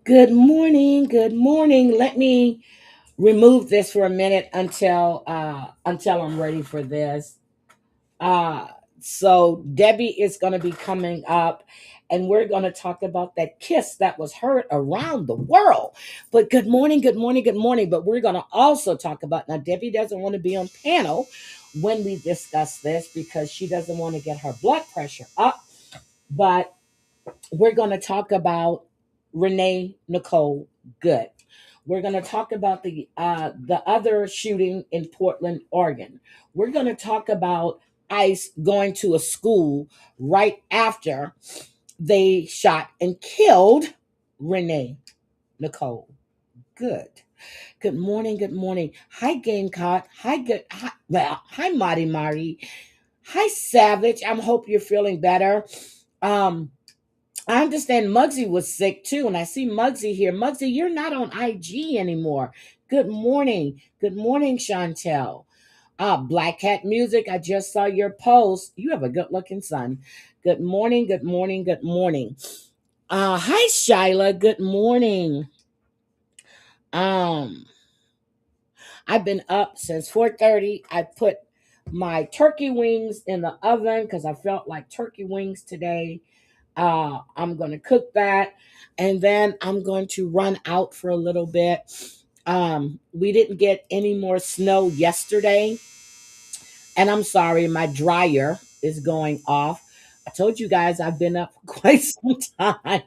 Good morning. Good morning. Let me remove this for a minute until I'm ready for this. Uh so Debbie is going to be coming up and we're going to talk about that kiss that was heard around the world. But good morning, good morning, good morning. But we're going to also talk about now Debbie doesn't want to be on panel when we discuss this because she doesn't want to get her blood pressure up. But we're going to talk about Renee Nicole Good. We're going to talk about the other shooting in Portland, Oregon. We're going to talk about ICE going to a school right after they shot and killed Renee Nicole Good. Good morning. Good morning. Hi, Gamecock. Hi, good. Hi, well, hi, Marty Marty. Hi, Savage. I hope you're feeling better. Um, I understand Muggsy was sick too, and I see Muggsy here. Muggsy, you're not on IG anymore. Good morning. Good morning, Chantel. Black Cat Music, I just saw your post. You have a good looking son. Good morning, good morning, good morning. Hi Shyla, good morning. Um, I've been up since 4:30. I put my turkey wings in the oven because I felt like turkey wings today. I'm going to cook that and then I'm going to run out for a little bit. We didn't get any more snow yesterday, and I'm sorry, my dryer is going off. I told you guys I've been up for quite some time.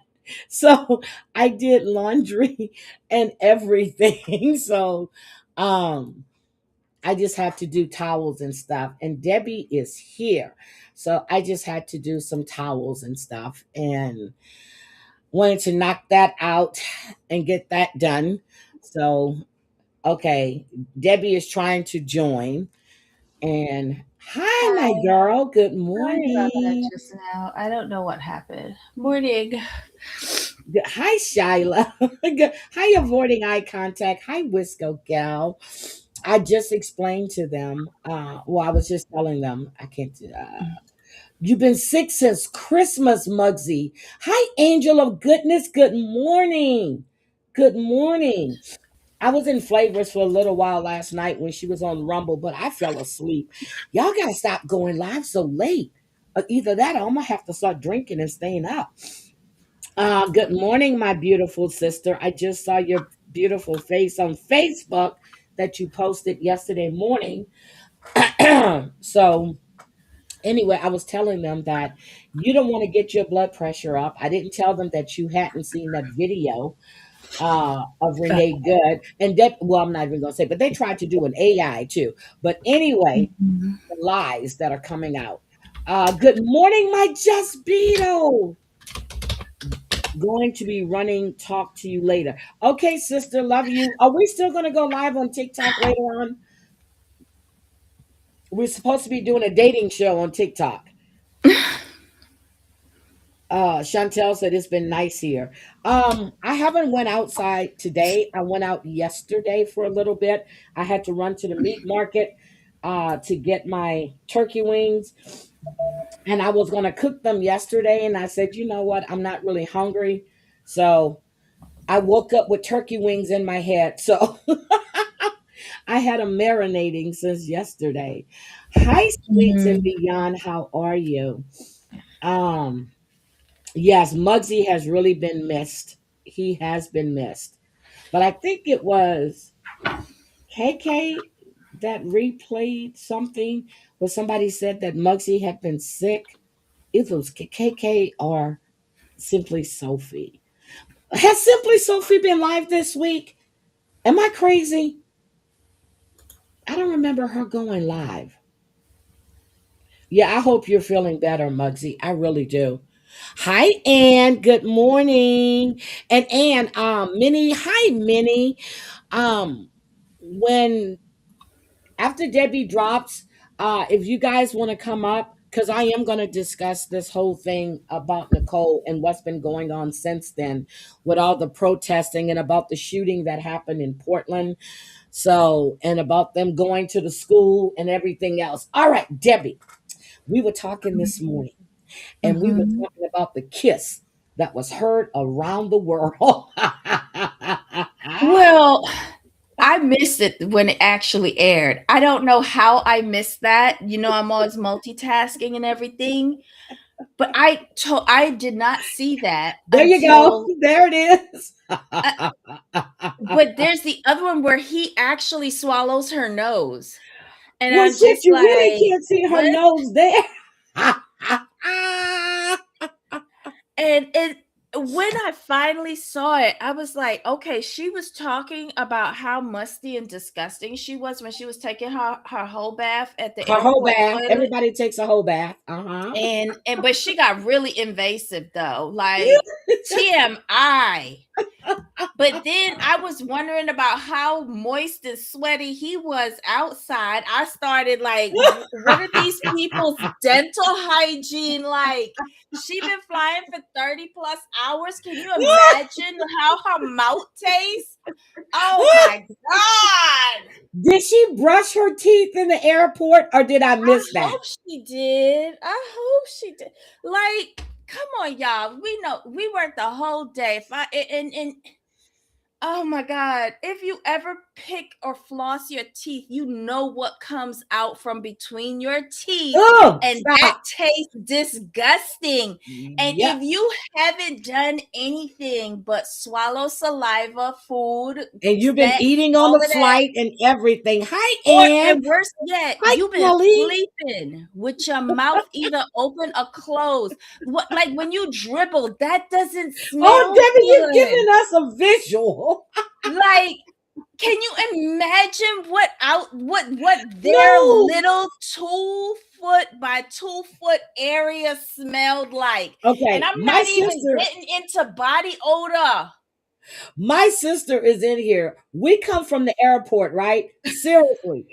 So I did laundry and everything. So um I just have to do towels and stuff. And Debbie is here. So I just had to do some towels and stuff and wanted to knock that out and get that done. So, okay, Debbie is trying to join. And hi, my Hi. girl. Good Sorry about that morning. just now. I don't know what happened. Morning. Hi, Shyla. Hi, avoiding eye contact. Hi, Wisco Gal. I just explained to them. Well, I was just telling them I can't. You've been sick since Christmas, Muggsy. Hi, Angel of Goodness. Good morning. Good morning. I was in flavors for a little while last night when she was on Rumble, but I fell asleep. Y'all gotta stop going live so late. Either that or I'm gonna have to start drinking and staying up. Good morning, my beautiful sister. I just saw your beautiful face on Facebook that you posted yesterday morning. So anyway, I was telling them that you don't want to get your blood pressure up. I didn't tell them that you hadn't seen that video of Renee Good. And that, well, I'm not even going to say, but they tried to do an AI too. But anyway, Mhm. the lies that are coming out. Good morning, my Just Beetle. Going to be running, talk to you later. Okay, sister, love you. Are we still going to go live on TikTok later on? We're supposed to be doing a dating show on TikTok. Chantel said it's been nice here. I haven't went outside today. I went out yesterday for a little bit. I had to run to the meat market to get my turkey wings, and I was going to cook them yesterday. And I said, you know what? I'm not really hungry, so I woke up with turkey wings in my head. So I had them marinating since yesterday. Hi, sweets and Mhm. beyond. How are you? Um, Yes, Muggsy has really been missed. He has been missed. But I think it was KK that replayed something where somebody said that Muggsy had been sick. If it was KK or Simply Sophie. Has Simply Sophie been live this week? Am I crazy? I don't remember her going live. Yeah, I hope you're feeling better, Muggsy. I really do. Hi, Ann. Good morning. And Ann, Minnie, hi, Minnie. When after Debbie drops, if you guys want to come up, because I am going to discuss this whole thing about Nicole and what's been going on since then with all the protesting and about the shooting that happened in Portland. So, and about them going to the school and everything else. All right, Debbie, we were talking this morning and we were Mhm. talking about the kiss. that was heard around the world. Well, I missed it when it actually aired. I don't know how I missed that. You know, I'm always multitasking and everything, but I did not see that There you go. until There it is. uh, but there's the other one where he actually swallows her nose. And Well, I'm shit, just you really like, can't see her "What?" nose there. And it when I finally saw it, I was like, okay, she was talking about how musty and disgusting she was when she was taking her whole bath at the Her whole airport bath. toilet. Everybody takes a whole bath. Uh-huh. And but she got really invasive though, like TMI. But then I was wondering about how moist and sweaty he was outside. I started like, what are these people's dental hygiene like? She been flying for 30 plus hours. Can you imagine how her mouth tastes? Oh my God. Did she brush her teeth in the airport or did I I miss that? hope she did. I hope she did. Like, come on, y'all. We know we worked the whole day. If I and Oh my God. If you ever pick or floss your teeth, you know what comes out from between your teeth, Oh, and that stop. tastes disgusting. And Yep. if you haven't done anything but swallow saliva, food, And you've been snacks, eating on all the of that, flight and everything. Hi, or Ann. and worse yet, Hi, you've been Kelly. sleeping with your mouth either open or closed. What, like when you dribble, that doesn't Oh, smell Debbie, you're good. giving us a visual. Like, can you imagine what their No. little 2 foot by 2 foot area smelled like? And Okay, I'm not even getting into body odor. my sister is in here. We come from the airport, right? Seriously.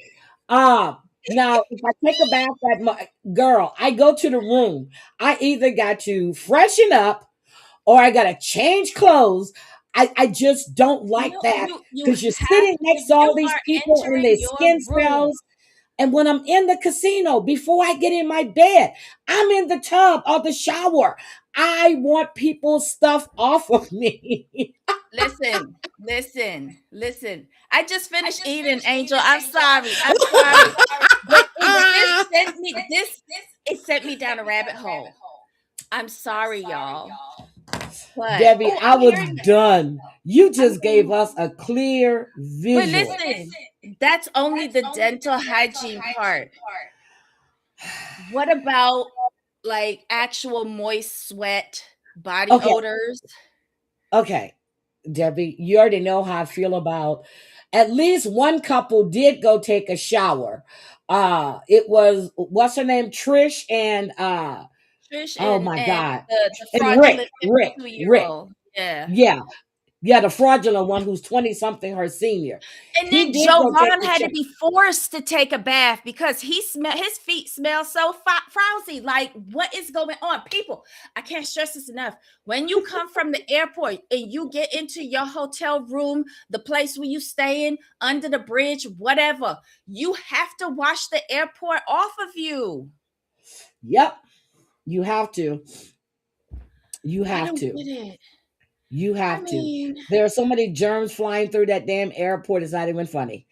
Now if I take a bath at my girl, I go to the room. I either got to freshen up or I gotta change clothes. I just don't like No, that you because you're have, sitting if next to all you these are people and their entering your skin room. smells. And when I'm in the casino, before I get in my bed, I'm in the tub or the shower. I want people's stuff off of me. Listen. I just finished eating, Angel. I'm sorry. I'm sorry. But it sent me down a rabbit hole. I'm sorry, y'all. But Debbie, oh, I I'm was hearing done. You I'm just gave hearing us a clear but visual. listen, that's only the dental hygiene part. What about like actual moist sweat, body Okay, odors? okay, Debbie, you already know how I feel about at least one couple did go take a shower. It was what's her name? Trish and Trish oh and my and God. the And fraudulent Rick, 52-year old. Yeah. Yeah. Yeah, the fraudulent one who's 20 something, her senior. And He then did go take Jovan the had to shower. be forced to take a bath because his feet smell so frowsy. Like, what is going on? People, I can't stress this enough. When you come from the airport and you get into your hotel room, the place where you staying, under the bridge, whatever, you have to wash the airport off of you. Yep. You have to. You I have don't to. get it. You I have to. mean, There are so many germs flying through that damn airport. It's not even funny.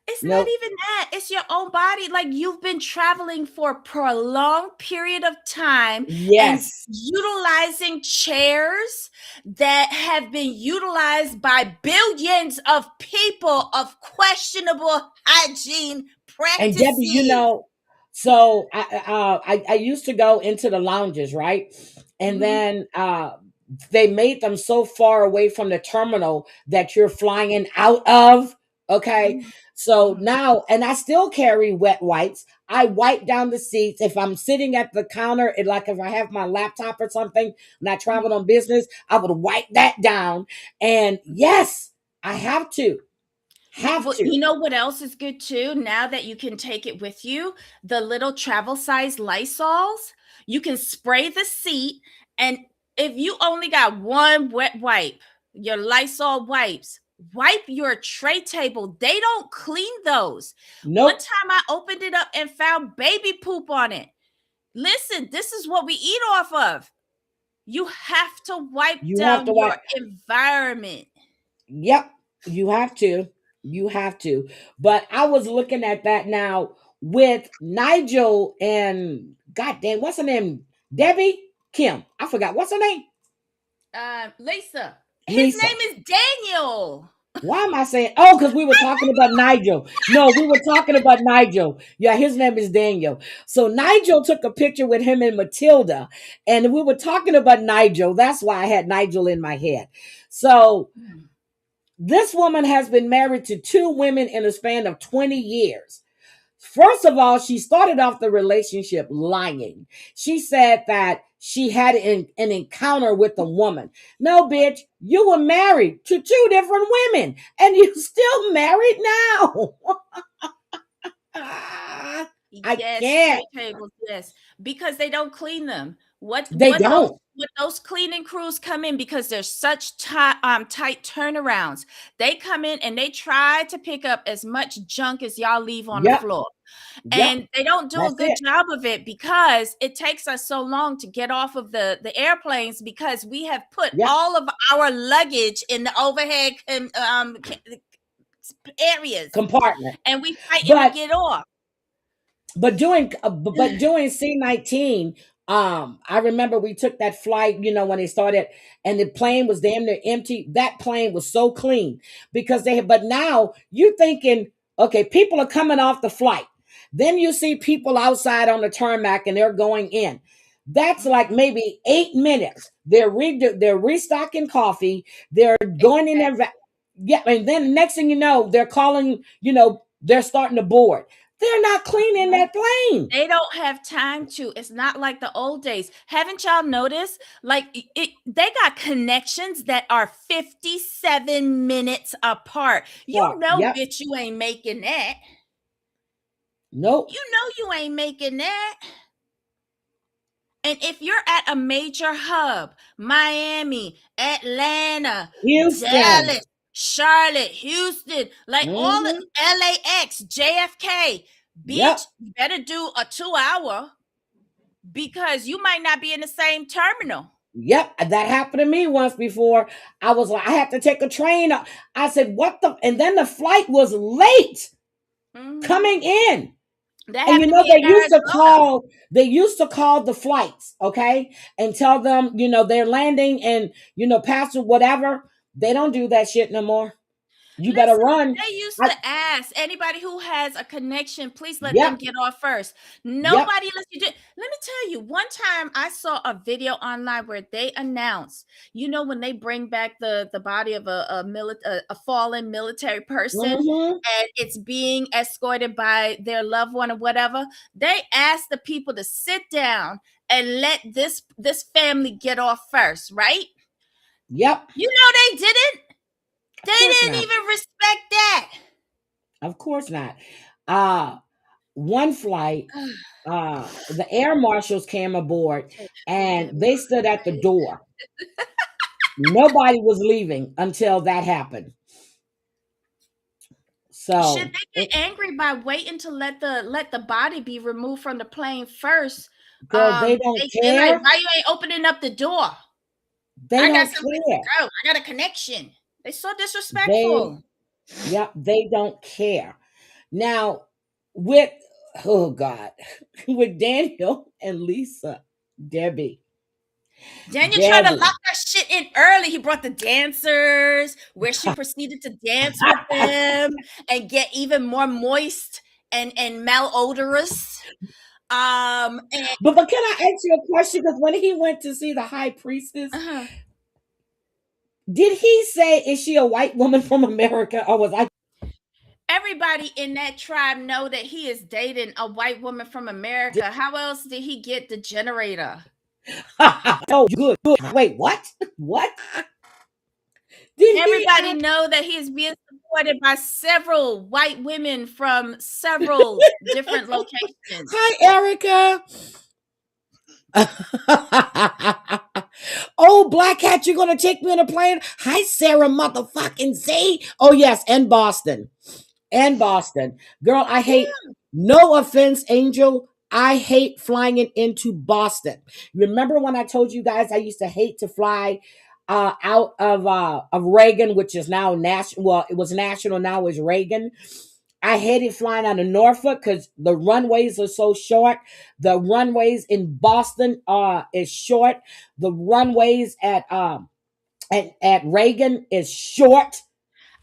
it's not Nope. even that. It's your own body. Like, you've been traveling for a prolonged period of time and Yes. utilizing chairs that have been utilized by billions of people of questionable hygiene And Debbie, practices. so I used to go into the lounges, right? And Mhm. then they made them so far away from the terminal that you're flying out of. Okay. Mhm. So Mhm. now, and I still carry wet wipes. I wipe down the seats. If I'm sitting at the counter, and like if I have my laptop or something and I traveled on business, I would wipe that down. And yes, I have to. Have But to. you know what else is good too? Now that you can take it with you, the little travel size Lysols, you can spray the seat. And if you only got one wet wipe, your Lysol wipes, wipe your tray table. They don't clean those. One Nope. time I opened it up and found baby poop on it. Listen, this is what we eat off of. You have to wipe You have to down your watch. environment. Yep, you have to. You have to. But I was looking at that now with Nigel and goddamn, what's her name? Debbie Kim. I forgot what's her name. Lisa. His Lisa. name is Daniel. Why am I saying? Oh, because we were talking about Nigel. No, we were talking about Nigel. Yeah, his name is Daniel. So Nigel took a picture with him and Matilda, and we were talking about Nigel. That's why I had Nigel in my head. So this woman has been married to two women in a span of 20 years. First of all, she started off the relationship lying. She said that she had an encounter with a woman. No, bitch, you were married to two different women and you still married now. I Yes, can't. tray tables, yes, because they don't clean them. They don't. What those cleaning crews come in because there's such tight turnarounds. They come in and they try to pick up as much junk as y'all leave on the Yep. floor. Yep. And they don't do a That's good it. job of it because it takes us so long to get off of the airplanes because we have put Yep. all of our luggage in the overhead areas Compartment. and we fighting to But get off. doing C-19, I remember we took that flight, when it started and the plane was damn near empty. That plane was so clean because but now you thinking, okay, people are coming off the flight. Then you see people outside on the tarmac and they're going in. That's like maybe 8 minutes. They're restocking coffee. They're going in there. Yeah, and then next thing you know, they're calling, they're starting to board. They're not cleaning that plane. They don't have time to. It's not like the old days. Haven't y'all noticed? Like they got connections that are 57 minutes apart. You know, Yep. bitch, you ain't making that. Nope. You know you ain't making that. And if you're at a major hub, Miami, Atlanta, Houston. Dallas, Charlotte, Houston, like all of Mhm. LAX, JFK, bitch, Yep. you better do a 2 hour because you might not be in the same terminal. Yep, that happened to me once before. I was like, I had to take a train. I said, what the? And then the flight was late coming in. That And happened to me they in used to Arizona. call the flights, okay, and tell them, they're landing and pass or whatever. They don't do that shit no more. You better Listen, run. they used to ask anybody who has a connection, please let them Yep. get off first. Yep. Nobody lets you do. Let me tell you, one time I saw a video online where they announced, when they bring back the body of a fallen military person Mhm. and it's being escorted by their loved one or whatever, they ask the people to sit down and let this family get off first, right? Yep. You know they didn't. They didn't not. even respect that. Of course not. One flight, the air marshals came aboard and they stood at the door. Nobody was leaving until that happened. So should they get angry by waiting to let the body be removed from the plane first? girl, they don't They're care. like, why you ain't opening up the door? They I don't got somewhere care. to go. I got a connection. They're so disrespectful. They don't care. Now, with oh God, with Daniel and Lisa, Debbie. Daniel tried to lock that shit in early. He brought the dancers, where she proceeded to dance with them and get even more moist and malodorous. But can I ask you a question? Because when he went to see the high priestess, did he say, "Is she a white woman from America?" Or was I? Everybody in that tribe know that he is dating a white woman from America. How else did he get the generator? Oh, good. Wait, what? What? Everybody know that he is being supported by several white women from several different locations. Hi, Erica. Oh, Black Hat, you're gonna take me on a plane? Hi, Sarah, motherfucking Z. Oh yes, and Boston, Girl, I hate. No offense, Angel. I hate flying it into Boston. Remember when I told you guys I used to hate to fly out of Reagan, which is now national. Well, it was national, now it's Reagan. I hated flying out of Norfolk because the runways are so short. The runways in Boston is short. The runways at Reagan is short.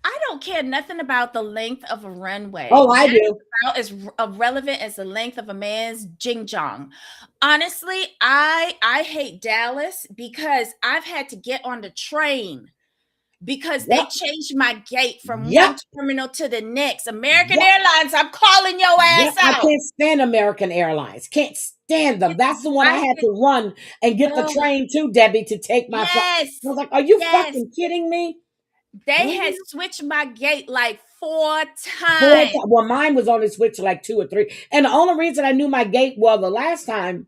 I don't care nothing about the length of a runway. Oh, I That do. is about as irrelevant as the length of a man's jing jong. Honestly, I hate Dallas because I've had to get on the train because they Yep. changed my gate from one Yep. terminal to the next. American Yep. Airlines, I'm calling your Yep. ass I out. can't stand American Airlines. Can't stand them. That's the one I I had get to run and get the oh, train to, Debbie, to take my flight. I yes, was like, are you yes. fucking kidding me? They Mhm. had switched my gate like 4 Four times. ti- Well, mine was only switched like 2 or 3. And the only reason I knew my gate, well, the last time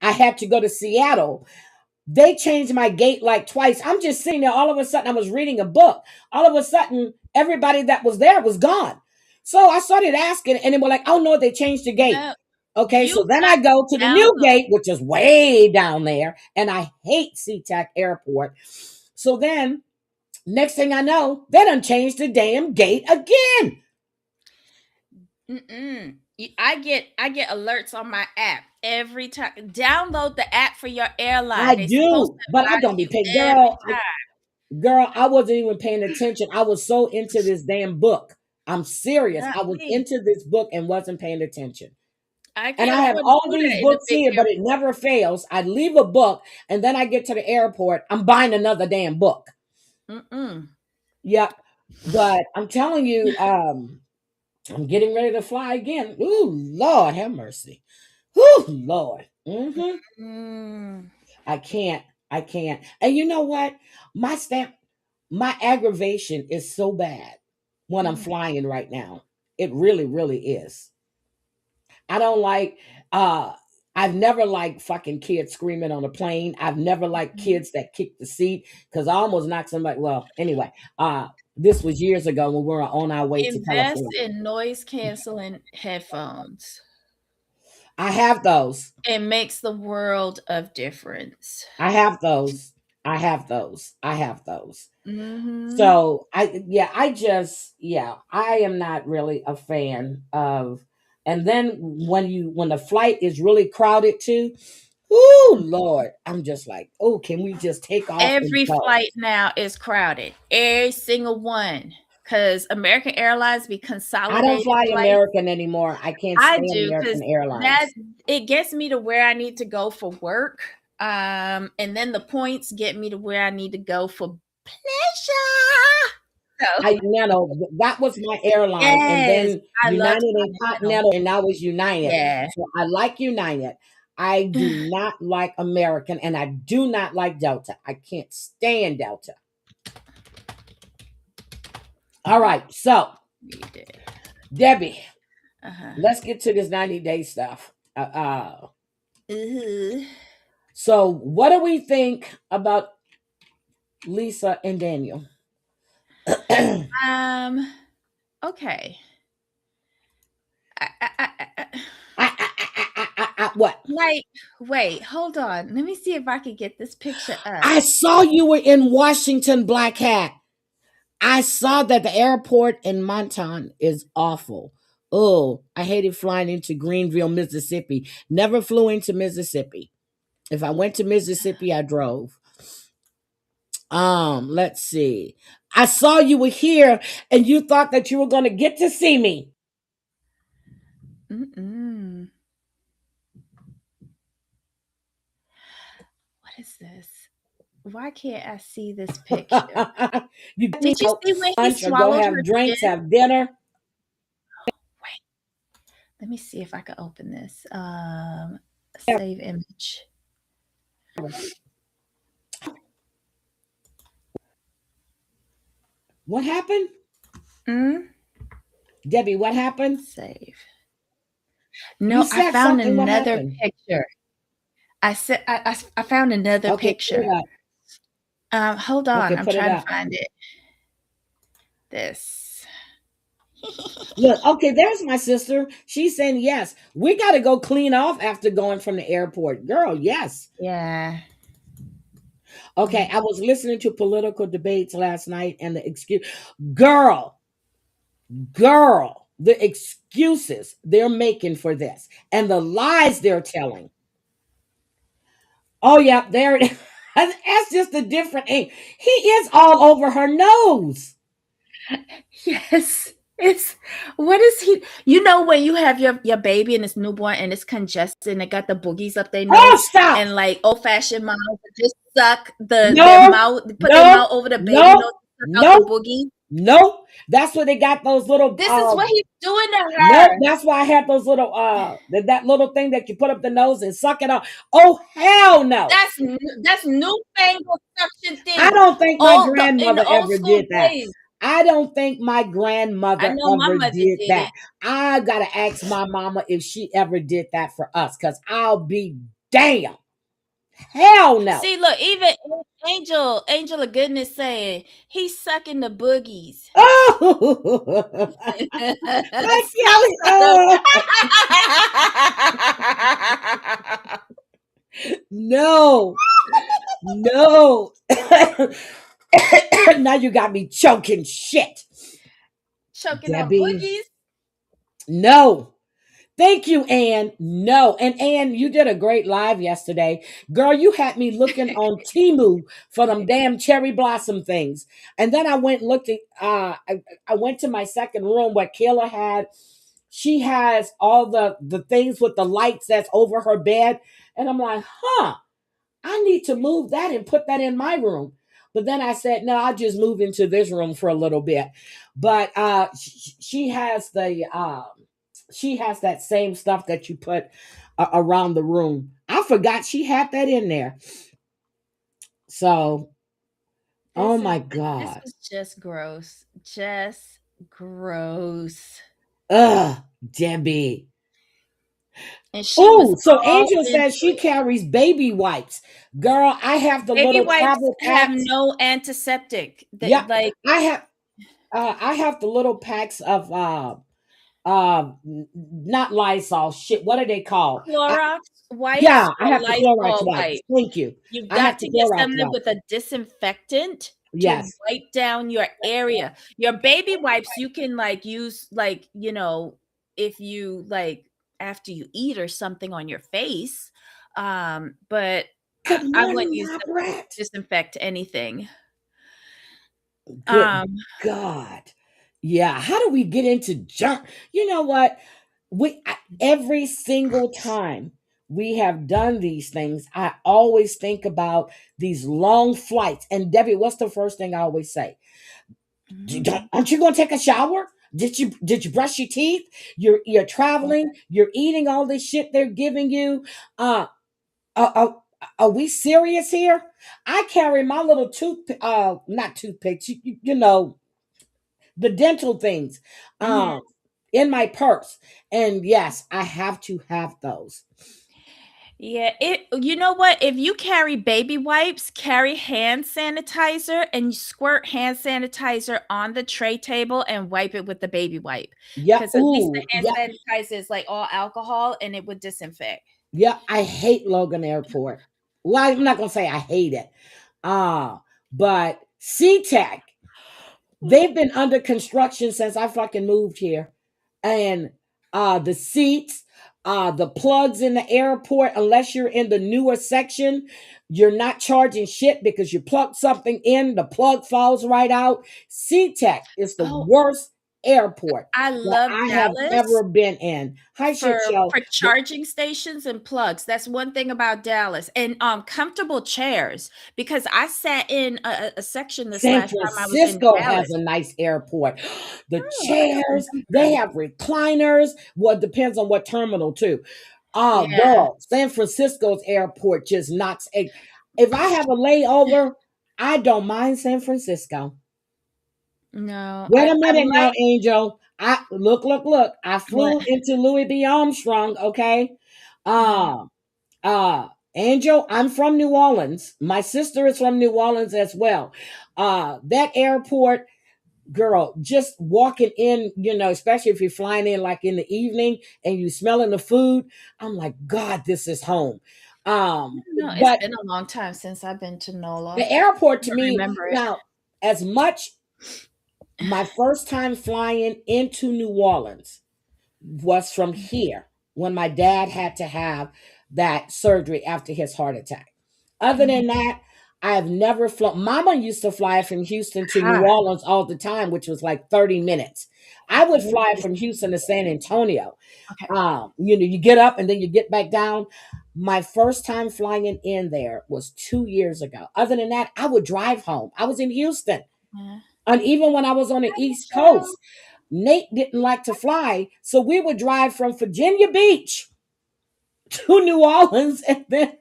I had to go to Seattle, they changed my gate like twice. I'm just sitting there. All of a sudden, I was reading a book. All of a sudden, everybody that was there was gone. So I started asking, and they were like, oh no, they changed the gate. No, Okay, so you then got I go to the to new download. gate, which is way down there, and I hate SeaTac Airport. So then, next thing I know, they done changed the damn gate again. Mm-mm. I get alerts on my app every time. Download the app for your airline. I They're supposed do, to but I advise don't be you paid, every girl. time. Girl, I wasn't even paying attention. I was so into this damn book. I'm serious. Not I was me. into this book and wasn't paying attention. I And can't I have afford to all do these that in a books big here, but it airport. never fails. I leave a book and then I get to the airport. I'm buying another damn book. Mm-mm. Yep. But I'm telling you, I'm getting ready to fly again. Ooh, Lord, have mercy. Ooh, Lord. Mm. I can't. I can't. And you know what? My stamp, my aggravation is so bad when I'm Mm. flying right now. It really, really is. I don't like uh I've never liked fucking kids screaming on a plane. I've never liked Mhm. kids that kick the seat because I almost knocked somebody. Well, anyway, this was years ago when we were on our way to Invest California. in noise canceling headphones. I have those. It makes the world of difference. I have those. I have those. I have those. Mm-hmm. So I am not really a fan of. And then when the flight is really crowded too, oh Lord, I'm just like, oh, can we just take off and Every go? flight now is crowded. Every single one. Because American Airlines be I don't consolidating fly flights. American anymore. I can't I stand do American because that Airlines. it gets me to where I need to go for work. And then the points get me to where I need to go for pleasure. So I that was my airline, and yes, then I loved United and Continental. Continental, and now it's United. Yeah. So I like United. I do not like American, and I do not like Delta. I can't stand Delta. All right, so We did. Debbie, Uh-huh. let's get to this 90-day stuff. Uh-huh. So what do we think about Lisa and Daniel? Um, okay. I What? like, wait, hold on. Let me see if I can get this picture up. I saw you were in Washington, Black Hat. I saw that the airport in Monton is awful. Oh, I hated flying into Greenville, Mississippi. Never flew into Mississippi. If I went to Mississippi, I drove. Let's see. I saw you were here and you thought that you were going to get to see me. Mm-mm. What is this? Why can't I see this picture? You get me Did you out see when he lunch or go swallowed her have drinks, spin? have dinner. Wait, let me see if I can open this. Save image. What happened? Mm? Debbie, what happened? Save. You No, I said found something. What another happened? picture. I said I found another Okay, put picture. it up. Hold Okay, on. I'm put it trying to up. find it. This. Look, okay, there's my sister. She's saying yes. We got to go clean off after going from the airport. Girl, yes. Yeah. Okay, I was listening to political debates last night and the excuse, girl, girl, the excuses they're making for this and the lies they're telling. Oh, yeah, there it is. That's just a different ink. He is all over her nose. Yes. It's what is he? You know when you have your baby and it's newborn and it's congested and they got the boogies up their Oh, nose stop. and like old fashioned moms just suck their No, mouth, put their no, mouth over the baby no, nose, suck out the no, boogie. no. That's what they got those little This is what he's doing to no, her. that's why I had those little that little thing that you put up the nose and suck it off. Oh, hell no. That's newfangled suction I thing. don't think my Old in grandmother the old ever school did that. days. I don't think my I grandmother know my ever mother did did that. it. I gotta ask my mama if she ever did that for us, because I'll be damn. Hell no. See, look, even Angel of Goodness saying he's sucking the boogies. Oh, hi, Kelly. Oh, no, no. Now you got me choking shit. Choking on Debbie, boogies. no. Thank you, Ann. No. And Ann, you did a great live yesterday. Girl, you had me looking on Timu for them damn cherry blossom things. And then I went and looked at I went to my second room where Kayla had she has all the things with the lights that's over her bed. And I'm like, huh, I need to move that and put that in my room. But then I said, no, I'll just move into this room for a little bit. But she has that same stuff that you put around the room. I forgot she had that in there. So, oh my This God. was just gross. Just gross. Ugh, Debbie. And she was Oh, so all Angel into says she it. carries baby wipes. Girl, I have the Baby little wipes tablet have packs. no antiseptic. Yeah, Like I have the little packs of not Lysol shit. What are they called? Clorox Yeah, wipes I or have the Clorox Lysol wipes. wipes. Thank you. You've I have got the to get Clorox something wipes. with a disinfectant to Yes. wipe down your area. Your baby wipes you can like use like, if you like after you eat or something on your face. But Good I wouldn't morning, use them to Margaret. disinfect anything. Good Um, God. Yeah. How do we get into junk? You know what? Every single time we have done these things, I always think about these long flights. And Debbie, what's the first thing I always say? Aren't you going to take a shower? Did you brush your teeth? You're traveling. You're eating all this shit they're giving you. Uh, uh, uh, are we serious here? I carry my little not toothpicks. You know the dental things, mhm. um, in my purse, and yes, I have to have those. Yeah, you know what? If you carry baby wipes, carry hand sanitizer and you squirt hand sanitizer on the tray table and wipe it with the baby wipe. Yeah. Because at least the Ooh. hand Yeah. sanitizer is like all alcohol and it would disinfect. Yeah. I hate Logan Airport. Well, I'm not gonna say I hate it. But SeaTac, they've been under construction since I fucking moved here. And the seats, the plugs in the airport, unless you're in the newer section, you're not charging shit because you plug something in, the plug falls right out. SeaTac is the Oh, worst airport I that love I have Dallas ever been in. Hi, for shit show. for charging stations and plugs. That's one thing about Dallas. And comfortable chairs because I sat in a section this San last time I was in Francisco has Dallas. a nice airport. The Oh, I don't chairs, they remember. have recliners. Well, it depends on what terminal, too. Oh, Yeah. girl, San Francisco's airport just knocks. If I have a layover, I don't mind San Francisco. No, Wait a I minute now, might Angel. I look. I what? flew into Louis B. Armstrong. Okay. Mhm. Uh, Angel, I'm from New Orleans. My sister is from New Orleans as well. That airport, girl, just walking in, especially if you're flying in like in the evening and you smelling the food, I'm like, God, this is home. No, it's But been a long time since I've been to the NOLA. airport I to don't me remember it. now, as much my first time flying into New Orleans was from here when my dad had to have that surgery after his heart attack. Other than Mhm. that, I have never flown. Mama used to fly from Houston to New Ha. Orleans all the time, which was like 30 minutes. I would What fly is from Houston to San Antonio. okay. You get up and then you get back down. My first time flying in there was 2 years ago. Other than that, I would drive home. I was in Houston. Yeah. And even when I was on the Hi, East Michelle. Coast, Nate didn't like to fly. So we would drive from Virginia Beach to New Orleans. And then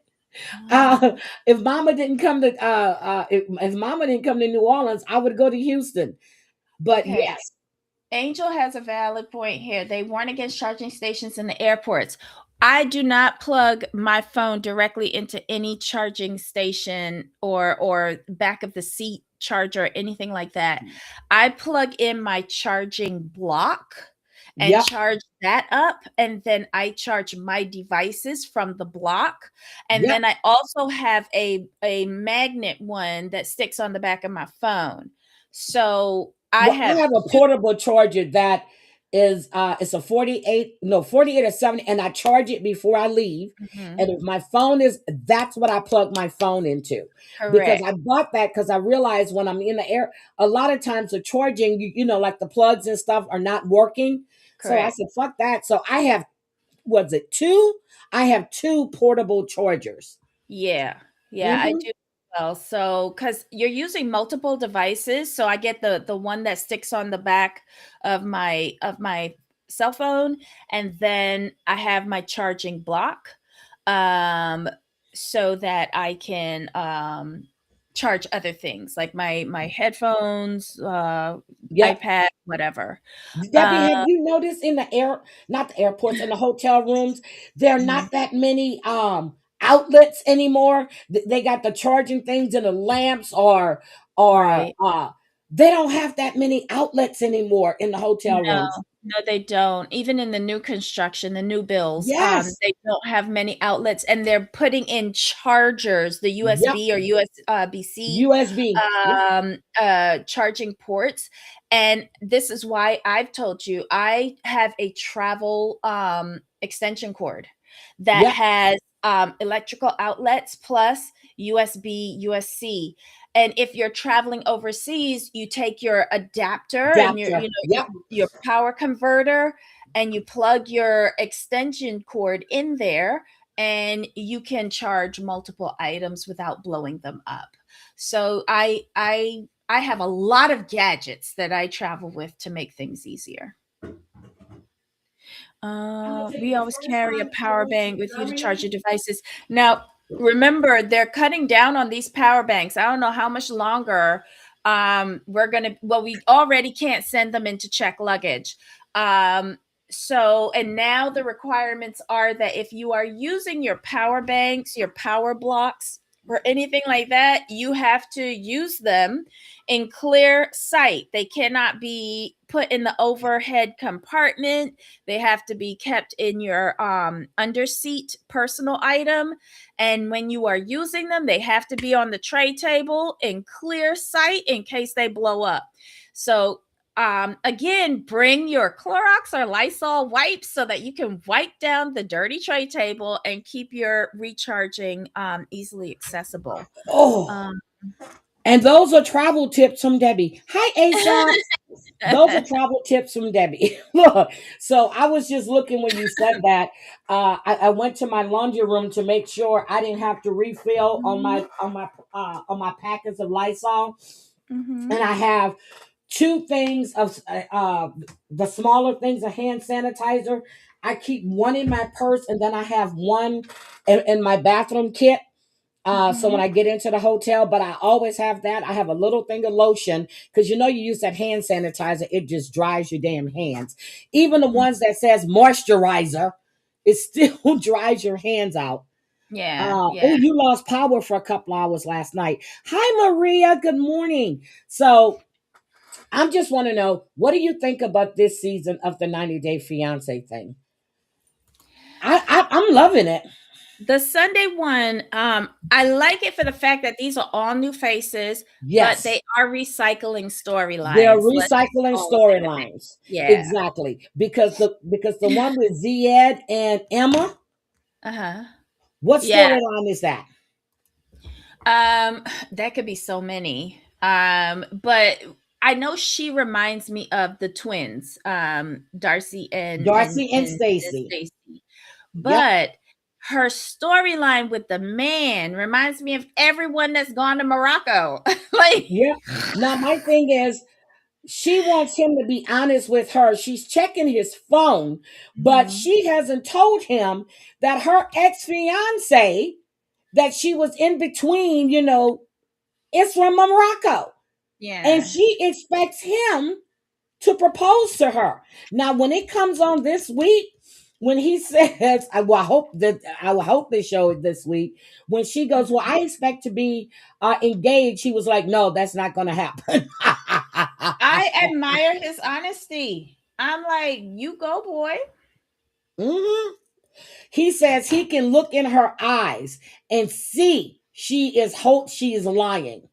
uh, if mama didn't come to if mama didn't come to New Orleans, I would go to Houston. But Okay. yes. Angel has a valid point here. They warn against charging stations in the airports. I do not plug my phone directly into any charging station or back of the seat charger or anything like that. I plug in my charging block and Yep. charge that up, and then I charge my devices from the block. And Yep. then I also have a magnet one that sticks on the back of my phone. So I Well, I have have a portable charger that is it's a 48 or 70, and I charge it before I leave. Mhm. And if my phone is that's what I plug my phone into. Because Correct. I bought that because I realized when I'm in the air, a lot of times the charging, like the plugs and stuff are not working. So I Correct. said, fuck that. So I have, was it two? I have two portable chargers. Yeah. Yeah, I Hmm. do well. So, because you're using multiple devices, so I get the one that sticks on the back of my cell phone, and then I have my charging block, um, so that I can charge other things like my headphones, Yep. iPad, whatever. Debbie, Uh, have you noticed in the not the airports, in the hotel rooms, there are mhm. not that many outlets anymore. They got the charging things and the lamps, or Right. they don't have that many outlets anymore in the hotel No, rooms. no, they don't. Even in the new construction, the new builds, Yes. they don't have many outlets, and they're putting in chargers, the Yep. USB or BC USB. Yep. charging ports. And this is why I've told you I have a travel extension cord that Yep. has electrical outlets plus USB, USC. And if you're traveling overseas, you take your adapter and Adapter. Yep. your power converter, and you plug your extension cord in there, and you can charge multiple items without blowing them up. So I have a lot of gadgets that I travel with to make things easier. I'm gonna take We the always first carry a time power going to bank with you to charge Germany. your devices. Now, remember, they're cutting down on these power banks. I don't know how much longer we're gonna. Well, we already can't send them into check luggage. And now the requirements are that if you are using your power banks, your power blocks, or anything like that, you have to use them in clear sight. They cannot be put in the overhead compartment. They have to be kept in your underseat personal item. And when you are using them, they have to be on the tray table in clear sight in case they blow up. So again, bring your Clorox or Lysol wipes so that you can wipe down the dirty tray table and keep your recharging easily accessible. Oh, Um, and those are travel tips from Debbie. Hi, Asa. Those are travel tips from Debbie. Look, so I was just looking when you said that. I went to my laundry room to make sure I didn't have to refill on mhm, my packets of Lysol, mhm. and I have two things of the smaller things of hand sanitizer. I keep one in my purse, and then I have one in my bathroom kit. So when Mhm. I get into the hotel, but I always have that. I have a little thing of lotion because you use that hand sanitizer, it just dries your damn hands. Even the Mm. ones that says moisturizer, it still dries your hands out. Yeah, Oh, yeah. you lost power for a couple hours last night. Hi, Maria. Good morning. So I just want to know, what do you think about this season of the 90 Day Fiance thing? I'm loving it. The Sunday one, I like it for the fact that these are all new faces, but Yes, they are recycling they're storylines. Let's recycling all say that. storylines. Yeah. Exactly. Because the one with Ziad and Emma, Uh-huh. what Yeah. storyline is that? That could be so many. But I know she reminds me of the twins, Darcy Darcy and and Stacy. Stacy. Yep. But her storyline with the man reminds me of everyone that's gone to Morocco. Like, Yep. Now my thing is, she wants him to be honest with her. She's checking his phone, but mhm. she hasn't told him that her ex-fiance that she was in between, is from Morocco. And Yeah. she expects him to propose to her. Now, when it comes on this week, when he says, I will hope they show it this week. When she goes, well, I expect to be engaged. He was like, no, that's not going to happen. I admire his honesty. I'm like, you go, boy. Mhm. He says he can look in her eyes and see she is lying.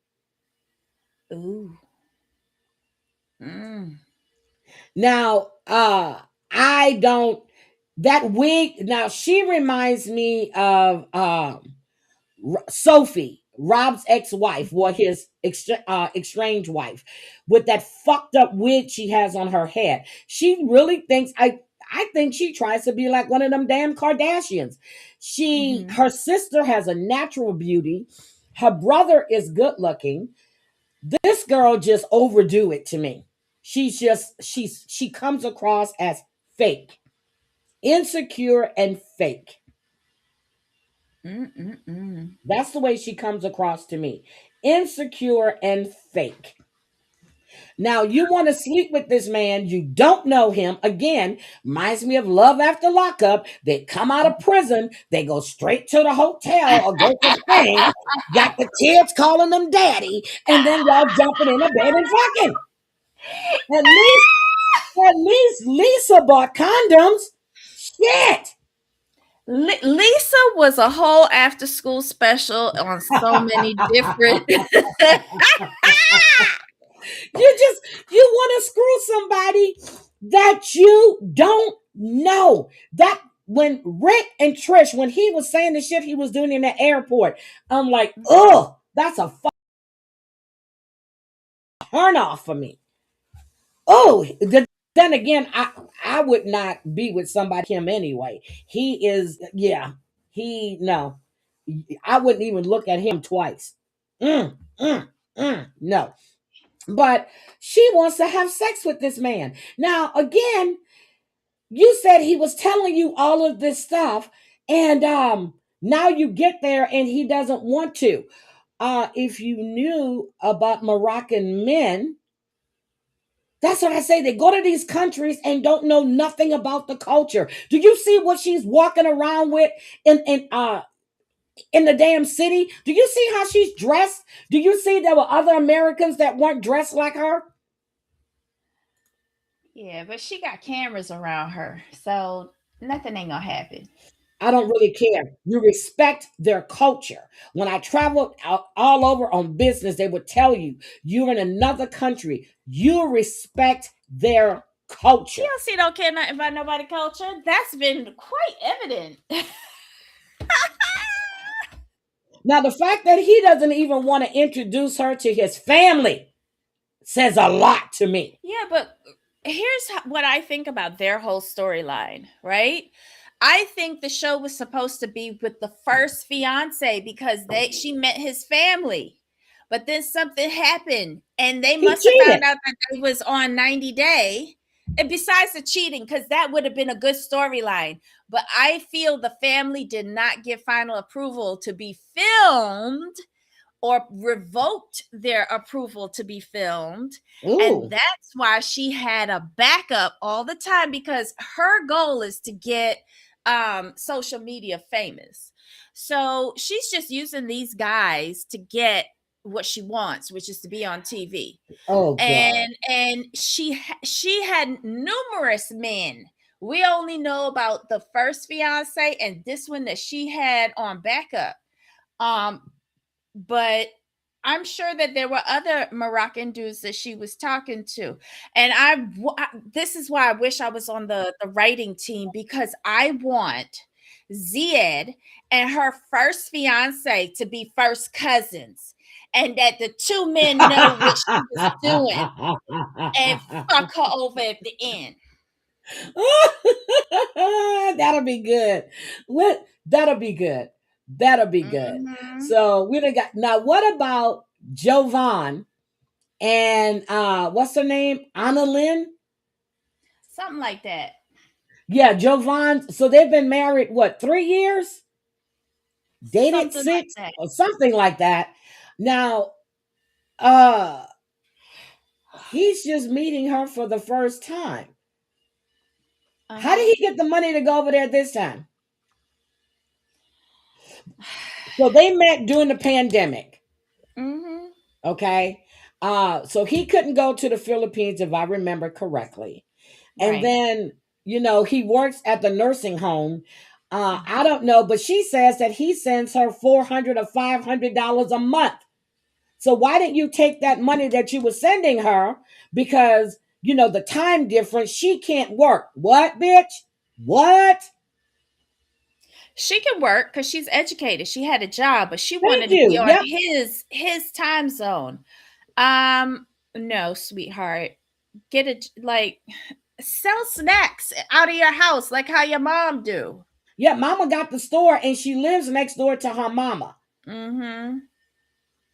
Ooh. Mm. Now, I don't that wig. Now she reminds me of Sophie, Rob's ex-wife, or his estranged wife, with that fucked up wig she has on her head. She really thinks I think she tries to be like one of them damn Kardashians. Mhm. Her sister has a natural beauty. Her brother is good looking. This girl just overdo it to me. She comes across as fake, insecure and fake. Mm-mm-mm. That's the way she comes across to me. Insecure and fake. Now, you want to sleep with this man, you don't know him. Again, reminds me of Love After Lockup. They come out of prison, they go straight to the hotel or go to Spain, got the kids calling them daddy, and then y'all jumping in a bed and fucking. At least, at least Lisa bought condoms. Shit. Lisa was a whole after school special on so many different. You want to screw somebody that you don't know. That when Rick and Trish, when he was saying the shit he was doing in the airport, I'm like, oh, that's a turn off for me. Oh, then again, I would not be with somebody like him anyway. He is, yeah, he no, I wouldn't even look at him twice. No. But she wants to have sex with this man. Now, again, you said he was telling you all of this stuff, and now you get there and he doesn't want to. If you knew about Moroccan men, that's what I say. They go to these countries and don't know nothing about the culture. Do you see what she's walking around with in the damn city? Do you see how she's dressed? Do you see there were other Americans that weren't dressed like her? Yeah, but she got cameras around her, so nothing ain't gonna happen. I don't really care. You respect their culture. When I traveled out all over on business, they would tell you, you're in another country. You respect their culture. TLC don't care nothing about nobody culture. That's been quite evident. Now, the fact that he doesn't even want to introduce her to his family says a lot to me. Yeah, but here's what I think about their whole storyline, right? I think the show was supposed to be with the first fiance because she met his family. But then something happened and they He must have cheated. found out that they was on 90 Day. And besides the cheating, because that would have been a good storyline. But I feel the family did not give final approval to be filmed or revoked their approval to be filmed. And Ooh. that's why she had a backup all the time because her goal is to get social media famous. So she's just using these guys to get what she wants, which is to be on TV. Oh God. And she had numerous men. We only know about the first fiance and this one that she had on backup. But I'm sure that there were other Moroccan dudes that she was talking to. And this is why I wish I was on the writing team, because I want Ziad and her first fiance to be first cousins, and that the two men know what she was doing and fuck her over at the end. That'll be good. What? That'll be good. That'll be good. Mhm. So we done got now. What about Jovan and what's her name? Anna Lynn? Something like that. Yeah, Jovan. So they've been married what, 3 years? Dated Something like six that. or something like that. Now, uh, he's just meeting her for the first time. How did he get the money to go over there this time? So they met during the pandemic. Mhm. Okay. So he couldn't go to the Philippines, if I remember correctly. And Right. then, he works at the nursing home. I don't know, but she says that he sends her $400 or $500 a month. So why didn't you take that money that you were sending her? Because, the time difference, she can't work. What, bitch? What? She can work because she's educated. She had a job, but she Thank wanted to be you. on Yep. his time zone. No, sweetheart. Get it, like, sell snacks out of your house like how your mom do. Yeah, mama got the store and she lives next door to her mama. Mm-hmm.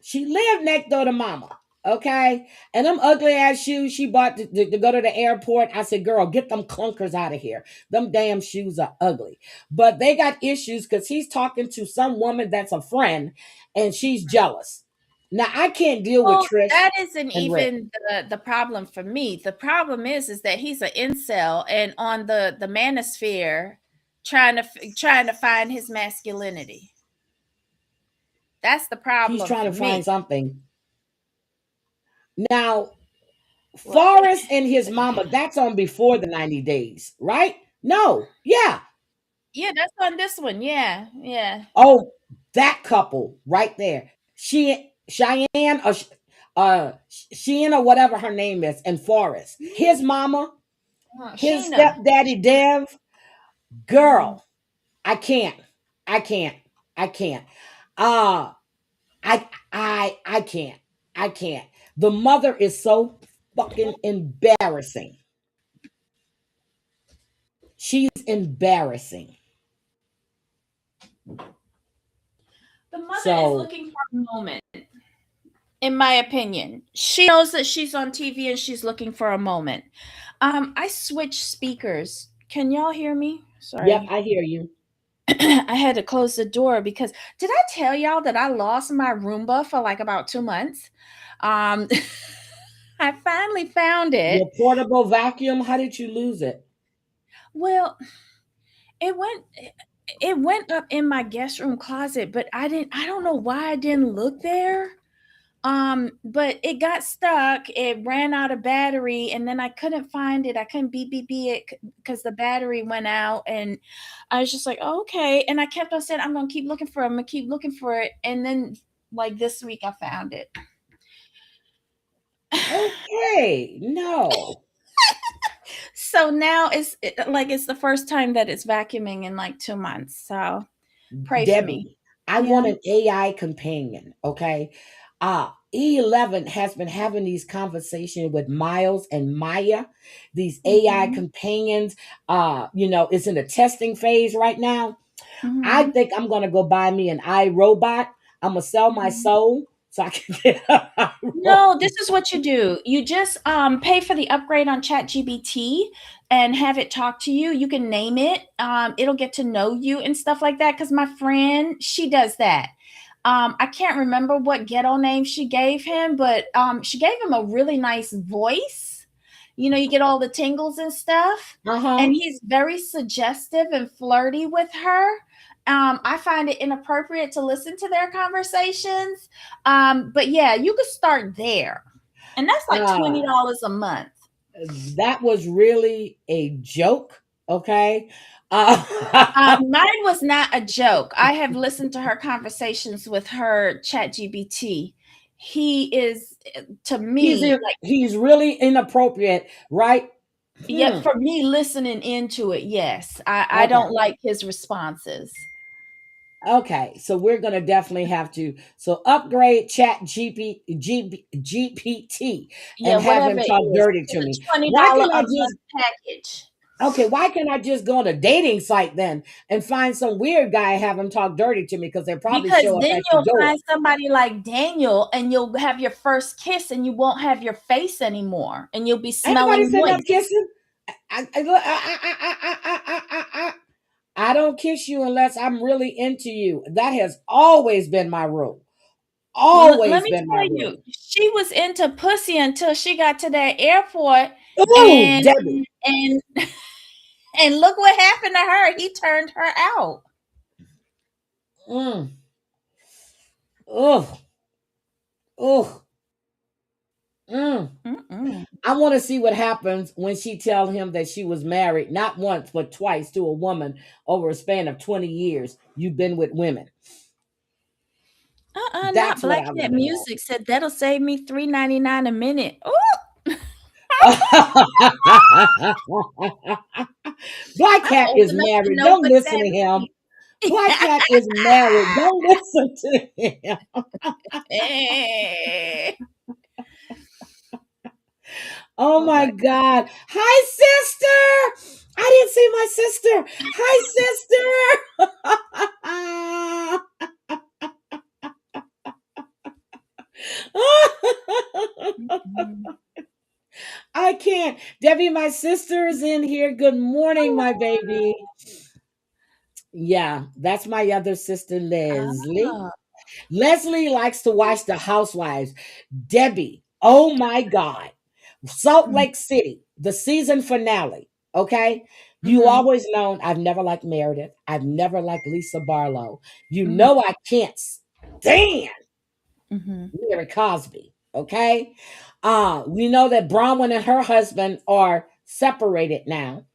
She lived next door to mama. Okay. And them ugly ass shoes she bought to go to the airport. I said, girl, get them clunkers out of here. Them damn shoes are ugly. But they got issues because he's talking to some woman that's a friend and she's jealous. Now I can't deal with Well, Trish that isn't and Rick. even the problem for me. The problem is that he's an incel and on the manosphere trying to find his masculinity. That's the He's problem trying for to find me. something. Now, What? Forrest and his mama, that's on before the 90 days, right? No. Yeah. Yeah, that's on this one. Yeah, yeah. Oh, that couple right there. Cheyenne or Sheena, or whatever her name is, and Forrest. His mama, his Sheena. stepdaddy Dev, Mhm. girl. I can't. I can't. I can't. Uh I can't. I can't. The mother is so fucking embarrassing. She's embarrassing. The mother is So looking for a moment, in my opinion. She knows that she's on TV and she's looking for a moment. I switched speakers. Can y'all hear me? yep, Sorry. I hear you. I had to close the door because did I tell y'all that I lost my Roomba for like about 2 months? Um, I finally found Your it. portable vacuum, how did you lose it? Well, it went it went up in my guest room closet, but I don't know why I didn't look there. But it got stuck. It ran out of battery, and then I couldn't find it. I couldn't beep it because the battery went out, and I was just like, oh, okay. And I kept on saying, I'm gonna keep looking for it. I'm gonna keep looking for it, and then like this week, I found it. Okay, no. So now it's the first time that it's vacuuming in like 2 months. So pray for me. Debbie, I want Yeah. an AI companion, okay? E11 has been having these conversations with Miles and Maya, these AI Mhm. companions. It's in the testing phase right now. I Mhm. think I'm gonna go buy me an iRobot. I'm gonna sell my Mhm. soul so I can get an No, iRobot. this is what you do. You just pay for the upgrade on ChatGPT and have it talk to you. You can name it. It'll get to know you and stuff like that. Because my friend, she does that. I can't remember what ghetto name she gave him, but she gave him a really nice voice. You get all the tingles and stuff. And Uh-huh. he's very suggestive and flirty with her. I find it inappropriate to listen to their conversations. But yeah, you could start there. And that's like Uh, $20 a month. that was really a joke. Okay. Uh, Mine was not a joke. I have listened to her conversations with her chat GBT. He is, to me, like, he's really inappropriate, right? yeah, Hmm. for me listening into it, yes. I Okay. don't like his responses. Okay, so we're gonna definitely have to upgrade Chat GPT Yeah, and have whatever him it talk is. dirty Get to a me. Why $20 can a I just month package. why can't I just go on a dating site then and find some weird guy and have him talk dirty to me because they'll probably Because show up then at your you'll door. find somebody like Daniel and you'll have your first kiss and you won't have your face anymore and you'll be Ain't nobody smelling sitting up moist. kissing. Look, I don't kiss you unless I'm really into you. That has always been my rule. Let Always me been my tell you, rule. she was into pussy until she got to that airport Ooh, and Debbie. and and look what happened to her. He turned her out. Mm. Ugh. Ugh. Mm. Mm-mm. I want to see what happens when she tell him that she was married not once but twice to a woman over a span of 20 years. You've been with women. Not That's what Black I Cat want to know. Music said that'll save me $3.99 a minute. Oh, Black I'm Cat old is enough to married. know Don't what listen that to him. means. Black Cat is married. Don't listen to him. Eh. Oh Oh my my God. Hi, sister. I didn't see my sister. Hi, sister. God. I can't. Debbie, my sister is in here. Good morning, my baby. Yeah, that's my other sister, Leslie. Ah. Leslie likes to watch The Housewives. Debbie, oh my God. Salt Mhm, Lake City, the season finale. Okay. You mhm, always known I've never liked Meredith. I've never liked Lisa Barlow. You mhm, know I can't stand mhm, Mary Cosby. Okay. We know that Bronwyn and her husband are separated now.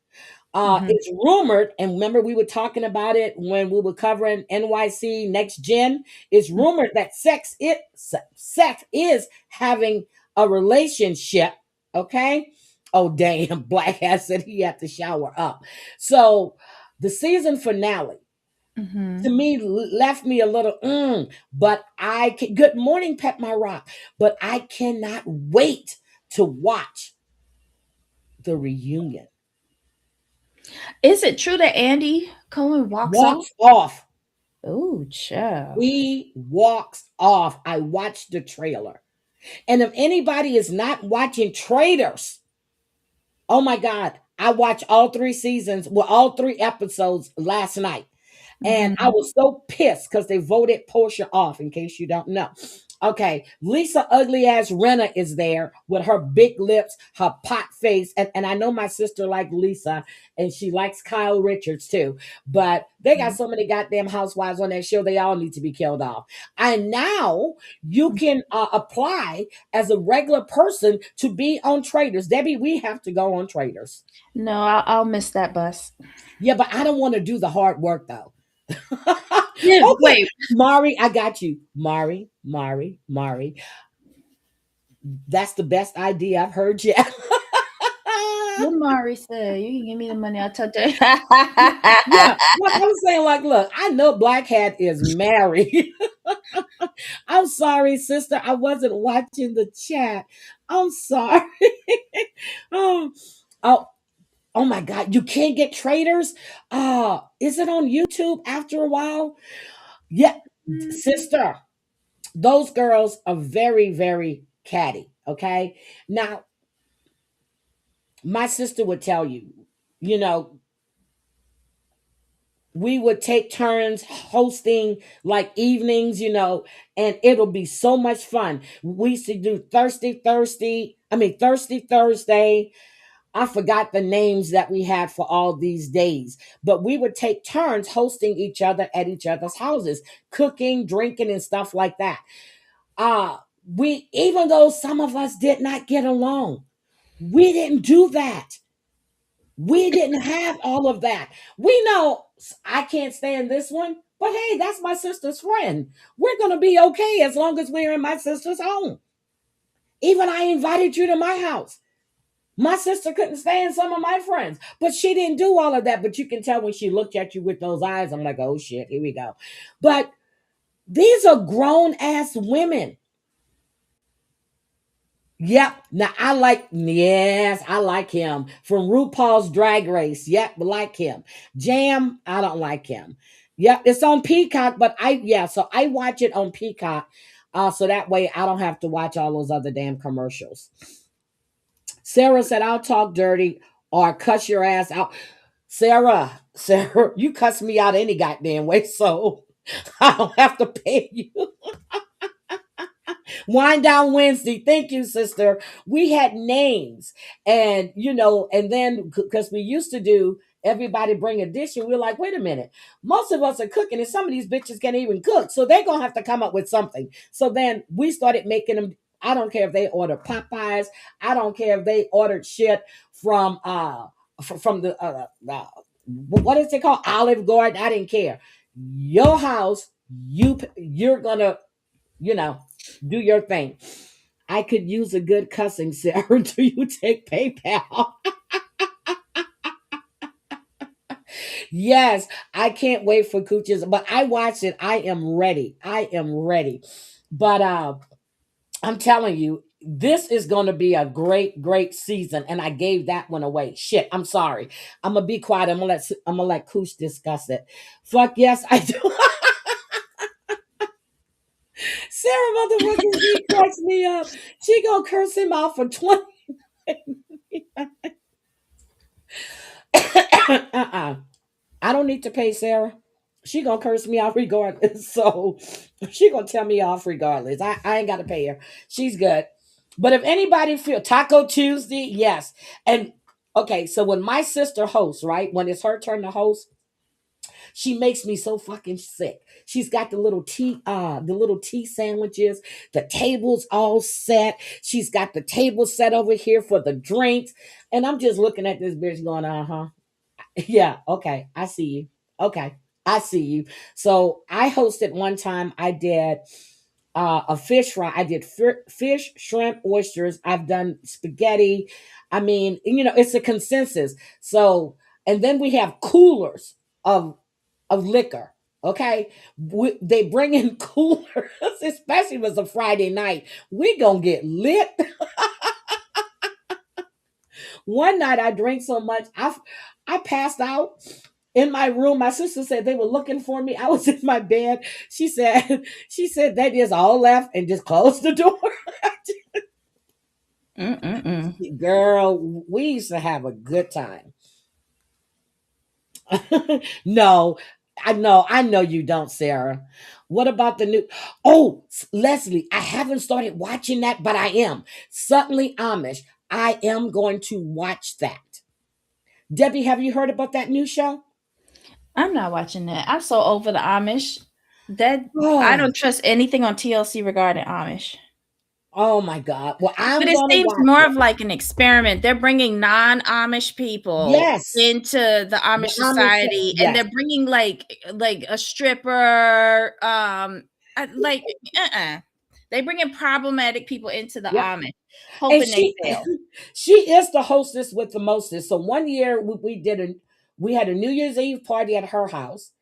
mhm, It's rumored, and remember we were talking about it when we were covering NYC Next Gen. It's mhm. rumored that Seth is having a relationship. Okay. Oh damn! Black Hat said he had to shower up. So the season finale to Mhm. me left me a little but good morning Pep My Rock, but I cannot wait to watch the reunion. Is it true that Andy Cohen walks off? Walks off. Oh, child. He walks off. I watched the trailer. And if anybody is not watching Traitors, oh my God, I watched all three seasons, well, all three episodes last night. And I Mhm. was so pissed because they voted Portia off, in case you don't know. Okay, Lisa ugly ass Renna is there with her big lips, her pot face. And I know my sister likes Lisa and she likes Kyle Richards too. But they got Mhm. so many goddamn housewives on that show, they all need to be killed off. And now you can apply as a regular person to be on Traders. Debbie, we have to go on Traders. No, I'll miss that bus. Yeah, but I don't want to do the hard work though. Yeah, Okay, wait. Mari, I got you. Mari. That's the best idea I've heard yet. What Mari said, you can give me the money. I'll tell you. Yeah, like I was saying, like, look, I know Black Hat is married. I'm sorry, sister. I wasn't watching the chat. I'm sorry. oh, oh, oh my God. You can't get traders. Is it on YouTube after a while? Yeah, sister. Those girls are very, very catty. Okay. Now, my sister would tell you, you know, we would take turns hosting like evenings, and it'll be so much fun. We used to do Thirsty Thursday. I forgot the names that we had for all these days, but we would take turns hosting each other at each other's houses, cooking, drinking, and stuff like that. Uh, we, even though some of us did not get along, we didn't do that. We didn't have all of that. We know I can't stand this one, but hey, that's my sister's friend. We're going to be okay as long as we're in my sister's home. Even I invited you to my house. My sister couldn't stand some of my friends, but she didn't do all of that. But you can tell when she looked at you with those eyes, I'm like, oh shit, here we go. But these are grown ass women. Yep. Now I like, yes, I like him from RuPaul's Drag Race. Yep, like him. Jam, I don't like him. Yep, it's on Peacock, but yeah, so I watch it on Peacock. So that way I don't have to watch all those other damn commercials. Sarah said, I'll talk dirty or cuss your ass out. Sarah, you cuss me out any goddamn way, so I don't have to pay you. Wind down Wednesday. Thank you, sister. We had names, and and then because we used to do everybody bring a dish, and we're like, wait a minute, most of us are cooking, and some of these bitches can't even cook, so they're gonna have to come up with something. So then we started making them. I don't care if they ordered Popeyes. I don't care if they ordered shit from from the what is it called, Olive Garden. I didn't care. Your house, you're gonna you know, do your thing. I could use a good cussing, Sarah. Do you take PayPal? Yes, I can't wait for Cooches, but I watched it. I am ready. I am ready. But I'm telling you, this is going to be a great, great season. And I gave that one away. Shit, I'm sorry. I'm gonna be quiet. I'm gonna let Cooch discuss it. Fuck yes, I do. Sarah motherfucking she cracks me up. She gonna curse him out for 20. uh-uh. I don't need to pay Sarah. She gonna curse me off regardless. So she gonna tell me off regardless. I ain't gotta pay her. She's good. But if anybody feel Taco Tuesday, yes. And okay, so when my sister hosts, right? When it's her turn to host, she makes me so fucking sick. She's got the little tea sandwiches, the tables all set. She's got the table set over here for the drinks. And I'm just looking at this bitch going, uh-huh. Yeah, okay. I see you. Okay. I see you. So I hosted one time. I did a fish fry. I did fish, shrimp, oysters. I've done spaghetti. I mean, it's a consensus. So, and then we have coolers of liquor. Okay, they bring in coolers, especially if it's a Friday night. We gonna get lit. One night I drank so much, I passed out in my room. My sister said they were looking for me. I was in my bed. She said they just all left and just closed the door. Mm-mm-mm. Girl, we used to have a good time. No, I know you don't, Sarah. What about the new? Oh, Leslie, I haven't started watching that, but I am. Suddenly Amish. I am going to watch that. Debbie, have you heard about that new show? I'm not watching that. I'm so over the Amish. That I Oh, don't trust anything on TLC regarding Amish. oh my God. Well, But I'm it gonna seems watch more it. of like an experiment. They're bringing non-Amish people Yes, into the the Amish Amish. society, and Yes, they're bringing like a stripper, like they bring in problematic people into the yep. Amish, And hoping they she fail. she is the hostess with the mostest. So one year we had a New Year's Eve party at her house.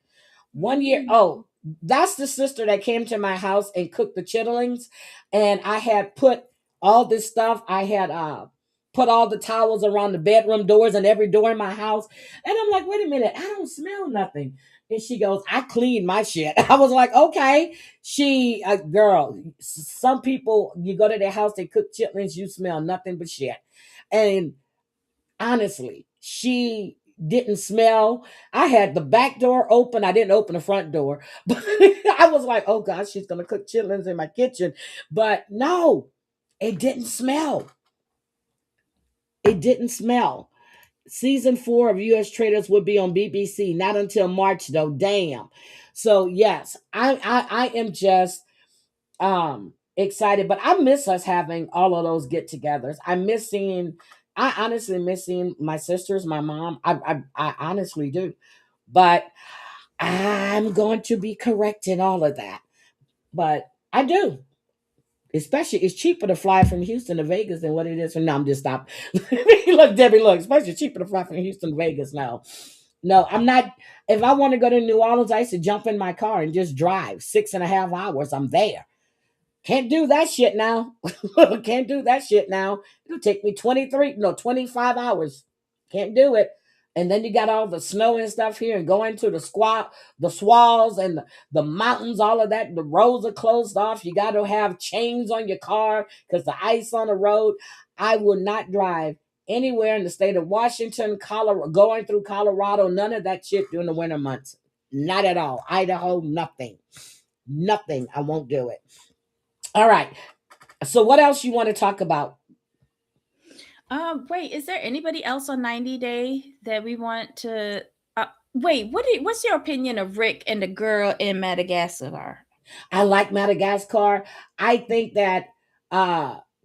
One year, Mm. oh, that's the sister that came to my house and cooked the chitlings. And I had put all this stuff. I had put all the towels around the bedroom doors and every door in my house. And I'm like, wait a minute, I don't smell nothing. And she goes, I cleaned my shit. I was like, okay. She, girl, some people, you go to their house, they cook chitlins, you smell nothing but shit. And honestly, she didn't smell. I had the back door open. I didn't open the front door. But I was like, oh gosh, she's gonna cook chitlins in my kitchen. But no, it didn't smell. It didn't smell. Season 4 of US Traders would be on BBC, not until March though. Damn. So yes, I am just excited, but I miss us having all of those get-togethers. I honestly miss seeing my sisters, my mom. I honestly do. But I'm going to be correcting all of that. But I do. Especially, it's cheaper to fly from Houston to Vegas than what it is from. No, I'm just stop. Look, Debbie, look. Especially cheaper to fly from Houston to Vegas now. No, I'm not. If I want to go to New Orleans, I used to jump in my car and just drive 6.5 hours. I'm there. Can't do that shit now. Can't do that shit now. It'll take me 23, no, 25 hours. Can't do it. And then you got all the snow and stuff here and going to the swalls and the mountains, all of that. The roads are closed off. You got to have chains on your car because the ice on the road. I will not drive anywhere in the state of Washington, Colorado, going through Colorado, none of that shit during the winter months. Not at all. Idaho, nothing. Nothing. I won't do it. All right. So what else you want to talk about? Wait, is there anybody else on 90 Day that we want to wait, what's your opinion of Rick and the girl in Madagascar? I like Madagascar. I think that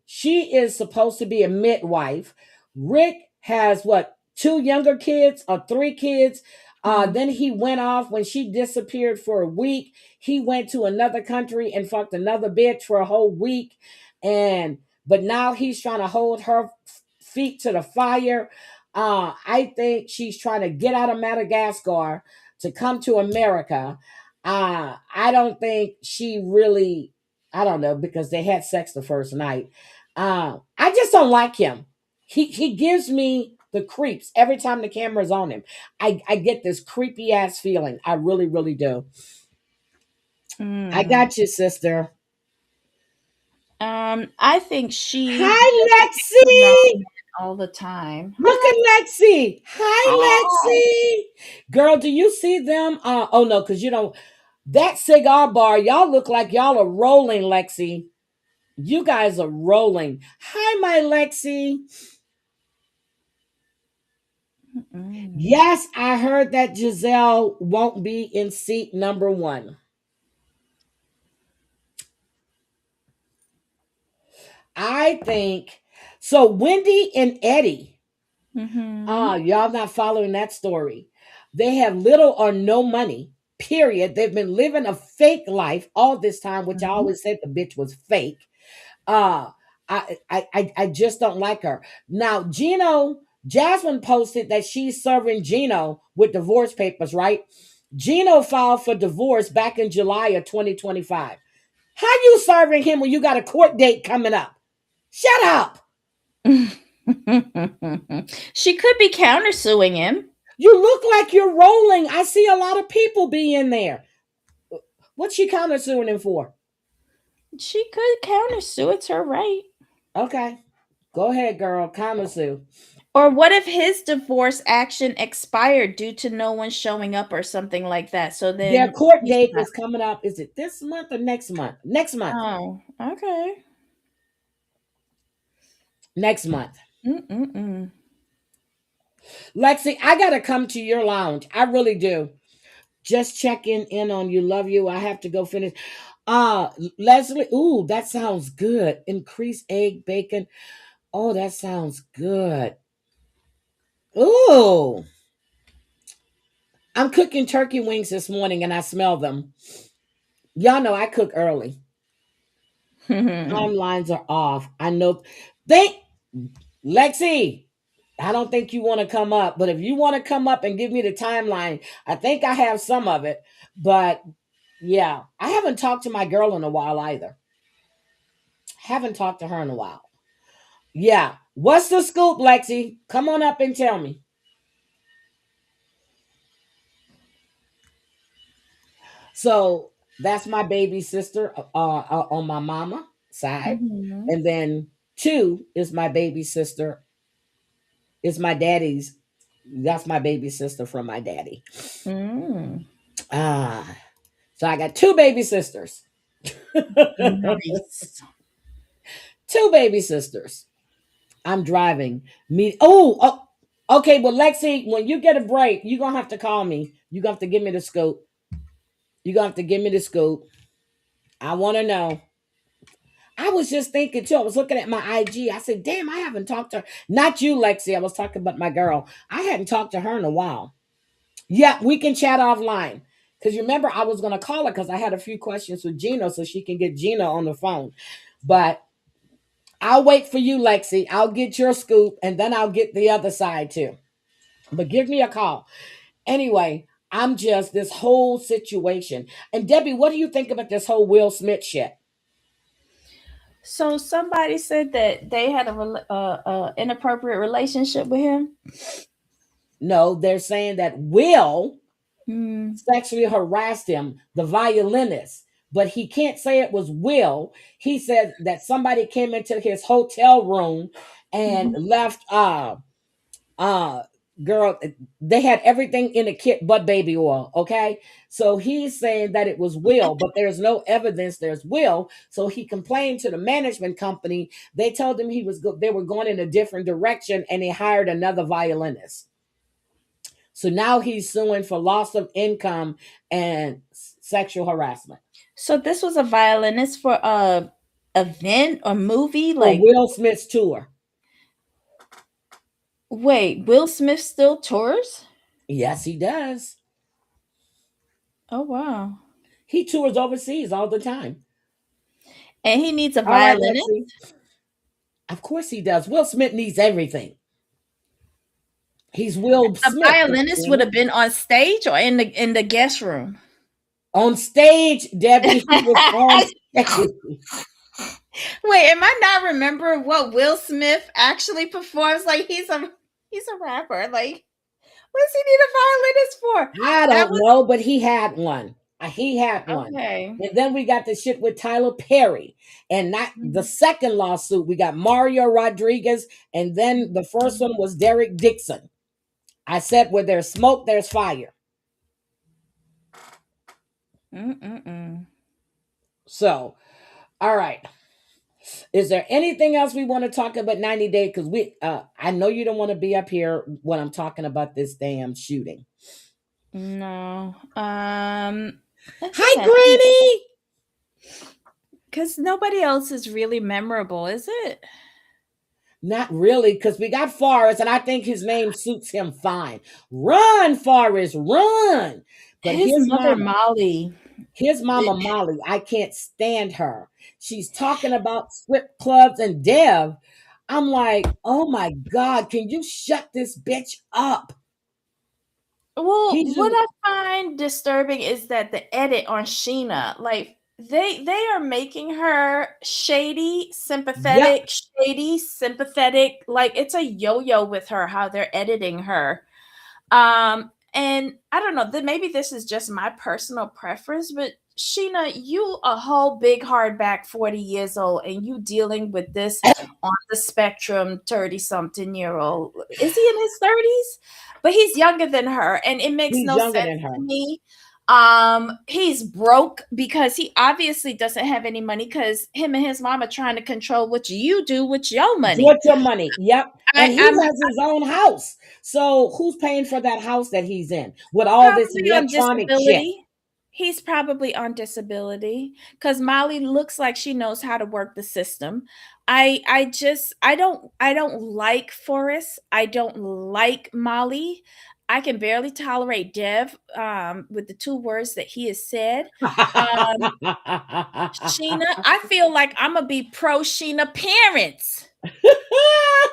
she is supposed to be a midwife. Rick has what, two younger kids or three kids. Then he went off when she disappeared for a week. He went to another country and fucked another bitch for a whole week. And but now he's trying to hold her feet to the fire. I think she's trying to get out of Madagascar to come to America. I don't think she really, I don't know, because they had sex the first night. I just don't like him. He gives me the creeps every time the camera's on him. I get this creepy ass feeling. I really, really do. I got you, sister. I think she Hi, wrong Lexi. all the time. Look at Lexi. Hi, Hi. Lexi. Girl, do you see them? Oh no, because you know that cigar bar. Y'all look like y'all are rolling, Lexi. You guys are rolling. Hi, my Lexi. Yes, I heard that Giselle won't be in seat number one. I think so. Wendy and Eddie. Y'all not following that story. They have little or no money. Period. They've been living a fake life all this time, which I always said the bitch was fake. Uh, I just don't like her. Now, Jasmine posted that she's serving Gino with divorce papers, right? Gino filed for divorce back in July of 2025. How you serving him when you got a court date coming up? Shut up. She could be countersuing him. You look like you're rolling. I see a lot of people be in there. What's she countersuing him for? She could countersue. It's her right. Okay. Go ahead, girl. Countersue. Or what if his divorce action expired due to no one showing up or something like that? So Their then court he's date not. is coming up. Is it this month or next month? Next month. Oh, okay. Next month. Mm-mm-mm. Lexi, I gotta come to your lounge. I really do. Just checking in on you. Love you. I have to go finish. Leslie, ooh, that sounds good. Increase egg bacon. Oh, that sounds good. Ooh. I'm cooking turkey wings this morning and I smell them. Y'all know I cook early. Timelines are off. I know. Thank Lexi. I don't think you want to come up, but if you want to come up and give me the timeline, I think I have some of it. But yeah, I haven't talked to my girl in a while either. Haven't talked to her in a while. Yeah. What's the scoop, Lexi? Come on up and tell me. So that's my baby sister on my mama side. Mhm. And then two is my baby sister, is my daddy's. That's my baby sister from my daddy. Mm. Ah, so I got two baby sisters. Nice. Two baby sisters. I'm driving. Me. Oh. Okay. Well, Lexi, when you get a break, you're gonna have to call me. You're gonna have to give me the scoop. You're gonna have to give me the scoop. I want to know. I was just thinking too. I was looking at my IG. I said, "Damn, I haven't talked to her." Not you, Lexi. I was talking about my girl. I hadn't talked to her in a while. Yeah, we can chat offline. Because you remember, I was going to call her because I had a few questions with Gina so she can get Gina on the phone. But I'll wait for you, Lexi. I'll get your scoop and then I'll get the other side too. But give me a call. Anyway, I'm just this whole situation. And Debbie, what do you think about this whole Will Smith shit? So somebody said that they had a inappropriate relationship with him. No, they're saying that Will Hmm. sexually harassed him, the violinist, but he can't say it was Will. He said that somebody came into his hotel room and Mhm. left uh girl, they had everything in a kit but baby oil. Okay, so he's saying that it was Will, but there's no evidence there's Will. So he complained to the management company. They told him they were going in a different direction, and they hired another violinist. So now he's suing for loss of income and sexual harassment. So this was a violinist for a event or movie. For Like, Will Smith's tour. wait, Will Smith still tours? Yes, he does. Oh wow! He tours overseas all the time. And he needs a All right, violinist. Lexi. Of course he does. Will Smith needs everything. He's Will A Smith. violinist would have been on stage or in the guest room. On stage, Debbie. He was on stage. Wait, am I not remembering what Will Smith actually performs? Like he's a rapper. Like, what does he need a violinist for? I That don't was know, but he had one. He had one. okay. And then we got the shit with Tyler Perry. And not the Mhm. second lawsuit. We got Mario Rodriguez. And then the first one was Derek Dixon. I said, where there's smoke, there's fire. Mm-mm-mm. So, all right. Is there anything else we want to talk about 90 Day? Because I know you don't want to be up here when I'm talking about this damn shooting. No. I think Hi, Granny. because nobody else is really memorable, is it? Not really, because we got Forrest, and I think his name suits him fine. Run, Forrest, run. But His mother Molly. his mama Molly, I can't stand her. She's talking about strip clubs and Dev. I'm like, oh my God, can you shut this bitch up? Well, He what just I find disturbing is that the edit on Sheena, like they are making her yep. shady, sympathetic. Like it's a yo-yo with her how they're editing her. And I don't know, that maybe this is just my personal preference, but Sheena, you a whole big hardback 40 years old and you dealing with this on the spectrum 30 something year old. Is he in his 30s? But he's younger than her and it makes He's no younger sense than her. to me. He's broke because he obviously doesn't have any money because him and his mom are trying to control what you do with your money. What's your money? Yep. And he I'm has his own house. So who's paying for that house that he's in with all this probably on electronic shit? disability. He's probably on disability because Molly looks like she knows how to work the system. I don't like Forrest. I don't like Molly. I can barely tolerate Dev with the two words that he has said. Um, Sheena, I feel like I'm gonna be pro Sheena parents.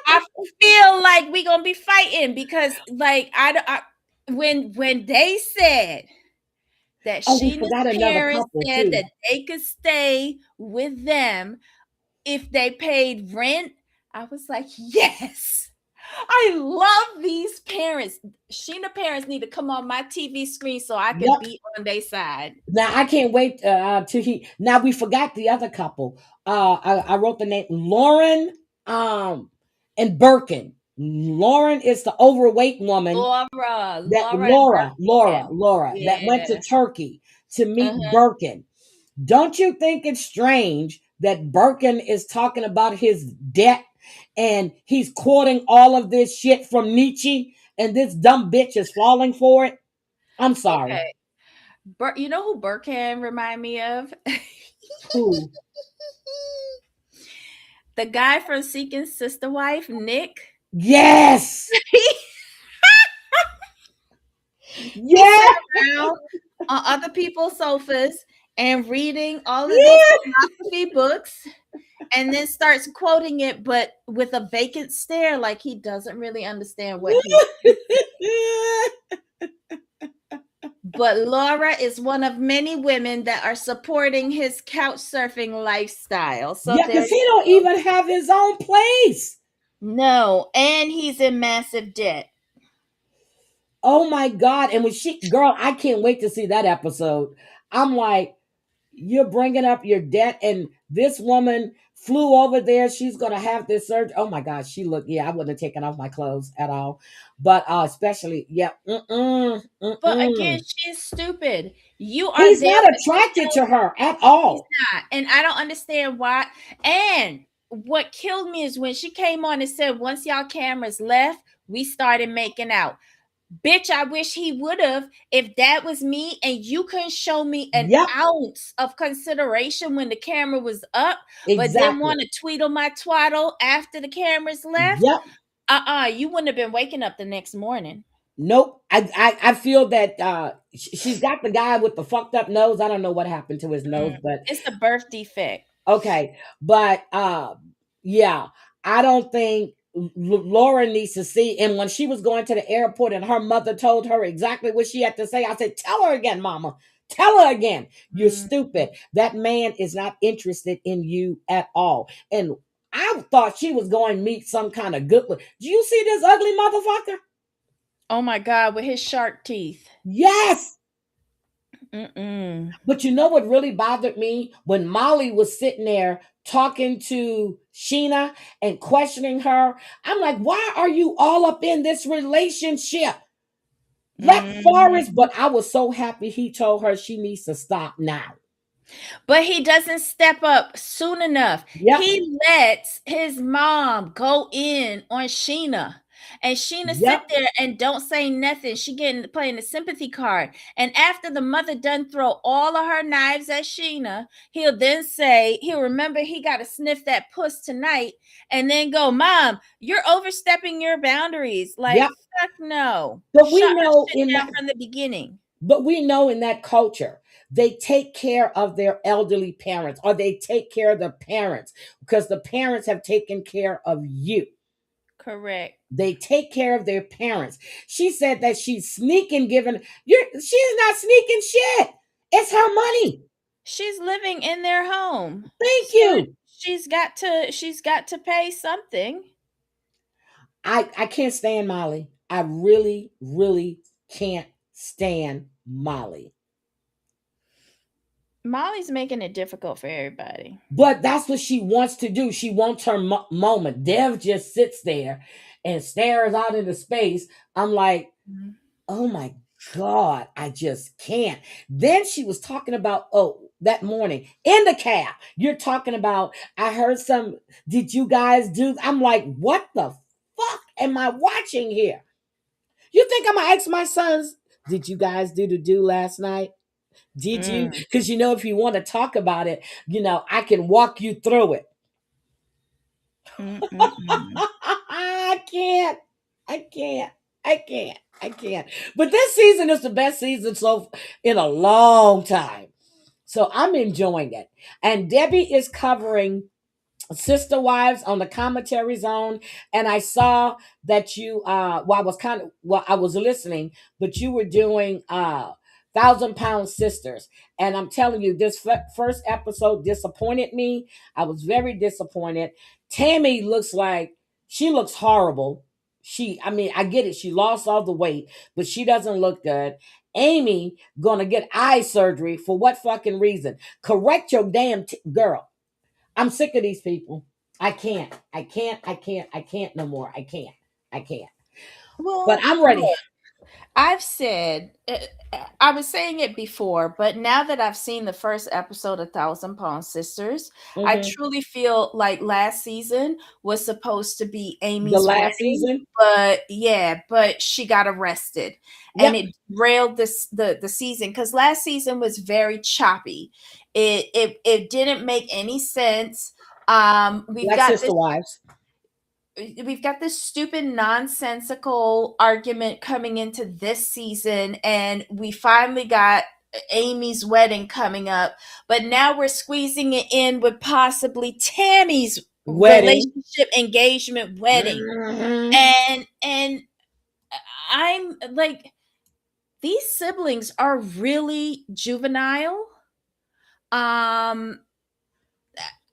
I feel like we gonna be fighting because like when they said that Oh, we Sheena's forgot another parents couple said too. that they could stay with them if they paid rent, I was like, yes. I love these parents. Sheena parents need to come on my TV screen so I can Yep. be on their side. Now I can't wait till he. Now we forgot the other couple. I wrote the name Lauren and Birkin. Lauren is the overweight woman that Laura Birkin. Laura that went to Yeah. Turkey to meet Uh-huh. Birkin. Don't you think it's strange that Birkin is talking about his debt and he's quoting all of this shit from Nietzsche, and this dumb bitch is falling for it. I'm sorry. Okay. You know who Burkhan remind me of? Who? The guy from Seeking Sister Wife, Nick. Yes. he Yes. sat around on other people's sofas and reading all of these Yes. philosophy books, and then starts quoting it, but with a vacant stare, like he doesn't really understand what he's. But Laura is one of many women that are supporting his couch surfing lifestyle. So Yeah, because he don't even have his own place. No, and he's in massive debt. Oh my God. And when girl, I can't wait to see that episode. I'm like, you're bringing up your debt, and this woman flew over there. She's going to have this surgery. Oh my God. Yeah, I wouldn't have taken off my clothes at all. But especially, yeah. But again, she's stupid. You are He's there not attracted to her at all. He's not. And I don't understand why. And what killed me is when she came on and said, once y'all cameras left, we started making out. Bitch, I wish he would have. If that was me and you couldn't show me an ounce of consideration when the camera was up, but then want to tweedle my twaddle after the cameras left. Yep. You wouldn't have been waking up the next morning. Nope. I feel that she's got the guy with the fucked up nose. I don't know what happened to his nose, but it's the birth defect. Okay. But yeah, I don't think Laura needs to see. And when she was going to the airport and her mother told her exactly what she had to say, I said, tell her again, mama. Tell her again. You're stupid. That man is not interested in you at all. And I thought she was going to meet some kind of good look. Do you see this ugly motherfucker? Oh my God, with his shark teeth. Yes. Mm-mm. But you know what really bothered me? When Molly was sitting there talking to Sheena and questioning her, I'm like, why are you all up in this relationship? Let Forrest, but I was so happy he told her she needs to stop now. But he doesn't step up soon enough. Yep. He lets his mom go in on Sheena. And Sheena sit there and don't say nothing. She playing the sympathy card. And after the mother done throw all of her knives at Sheena, he'll then say, he'll remember he got to sniff that puss tonight and then go, Mom, you're overstepping your boundaries. Like, fuck no. But we know from the beginning. But we know in that culture, they take care of their elderly parents, or they take care of the parents because the parents have taken care of you. Correct. They take care of their parents. She said that she's sneaking giving. She's not sneaking shit. It's her money. She's living in their home. Thank you. She's got to pay something. I can't stand Molly. I really, really can't stand Molly. Molly's making it difficult for everybody. But that's what she wants to do. She wants her moment. Dev just sits there and stares out into space. I'm like, oh my God, I just can't. Then she was talking about, that morning in the cab, you're talking about, I heard did you guys do? I'm like, what the fuck am I watching here? You think I'm gonna ask my sons, did you guys do last night? Did you? Because if you want to talk about it, I can walk you through it. I can't. But this season is the best season in a long time. So I'm enjoying it. And Debbie is covering Sister Wives on the Commentary Zone, and I saw that you I was listening, but you were doing 1,000-Pound Sisters, and I'm telling you, this first episode disappointed me. I was very disappointed. Tammy looks horrible. I get it, she lost all the weight, but she doesn't look good. Amy gonna get eye surgery for what fucking reason? Correct your damn girl. I'm sick of these people. I can't no more. I can't. Well, but I'm ready. I've said, I was saying it before, but now that I've seen the first episode of Thousand Pound Sisters, I Mhm. truly feel like last season was supposed to be The Amy's last wedding, season? but she got arrested and Yep. it derailed the season because last season was very choppy. It didn't make any sense. We've Black got Sister this Wives. we've got this stupid nonsensical argument coming into this season and we finally got Amy's wedding coming up, but now we're squeezing it in with possibly Tammy's Wedding. relationship engagement wedding. Mhm. And I'm like, these siblings are really juvenile. um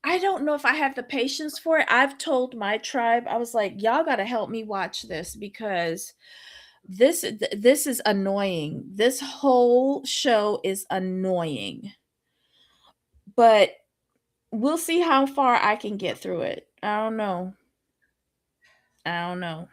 I don't know if I have the patience for it. I've told my tribe, I was like, y'all got to help me watch this because this is annoying. This whole show is annoying. But we'll see how far I can get through it. I don't know. I don't know.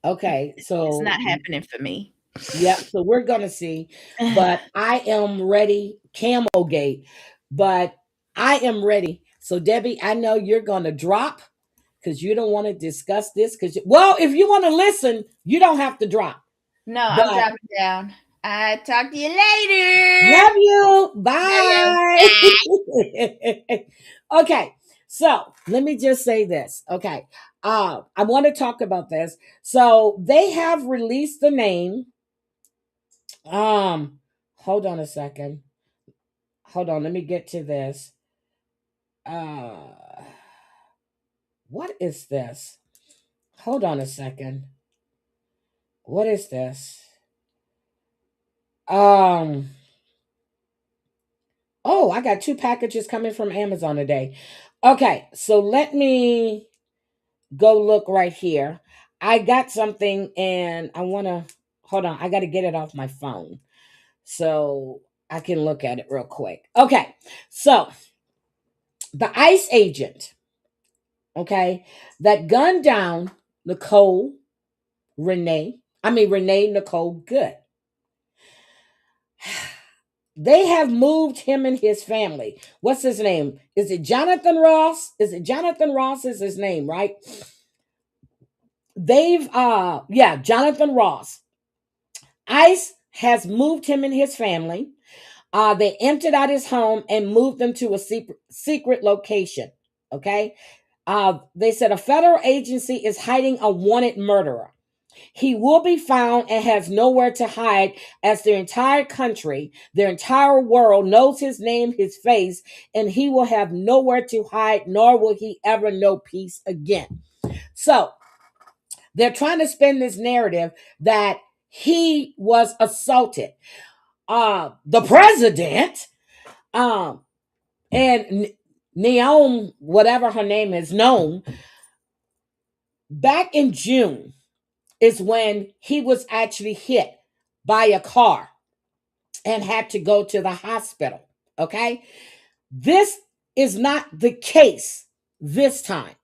Okay, It's so not happening for me. yep, so we're gonna see. But I am ready, Camelgate. But I am ready. So Debbie, I know you're gonna drop because you don't want to discuss this. Because well, if you want to listen, you don't have to drop. No, I'm But dropping down. I talk to you later. love you. Love you. Bye. Bye. Okay, so let me just say this. Okay, I want to talk about this. So they have released the name. Um, hold on a second. Hold on, let me get to this. Uh, what is this? Hold on a second. What is this? Um, oh, I got two packages coming from Amazon today. Okay, so let me go look right here. I got something and I want to hold on. I got to get it off my phone so I can look at it real quick. Okay, so the ICE agent, okay, that gunned down Nicole Renee Nicole Good. They have moved him and his family. What's his name? Is it Jonathan Ross? Is it Jonathan Ross is his name, right? They've yeah, Jonathan Ross. ICE has moved him and his family. They emptied out his home and moved them to a secret location. Okay. They said a federal agency is hiding a wanted murderer. He will be found and has nowhere to hide as their entire country, their entire world knows his name, his face, and he will have nowhere to hide, nor will he ever know peace again. So they're trying to spin this narrative that he was assaulted. The president, um, and Neom, whatever her name is, known back in June is when he was actually hit by a car and had to go to the hospital. Okay. This is not the case this time.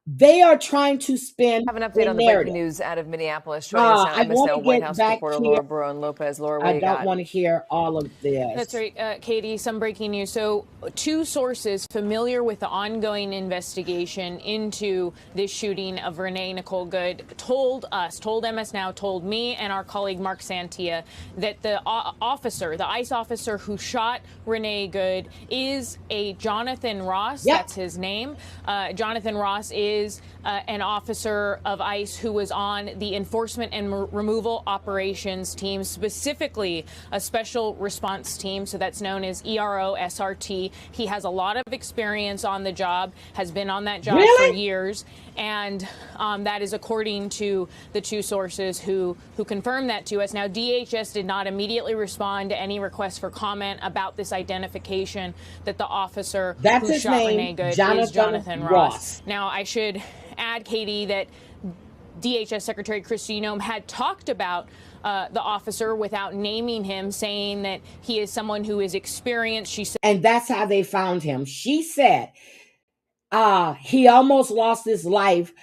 They are trying to spin Have an update a on the breaking narrative. news out of Minneapolis. Joining us now, I want MSNL to White get House back reporter here. Laura Barone Lopez. Laura, what I do you don't got? want to hear all of this. That's right, Katie. Some breaking news. So, two sources familiar with the ongoing investigation into this shooting of Renee Nicole Good told MS Now, told me and our colleague Mark Santia that the officer, the ICE officer who shot Renee Good, is a Jonathan Ross. Yep. That's his name. Jonathan Ross is an officer of ICE who was on the enforcement and removal operations team, specifically a special response team. So that's known as ERO SRT. He has a lot of experience on the job, has been on that job for years. And that is according to the two sources who confirmed that to us. Now, DHS did not immediately respond to any requests for comment about this identification that the officer That's who his shot name, Renee Good is Jonathan Ross. Ross. Now, I should add, Katie, that DHS Secretary Kristi Noem had talked about the officer without naming him, saying that he is someone who is experienced. She said, and that's how they found him. She said he almost lost his life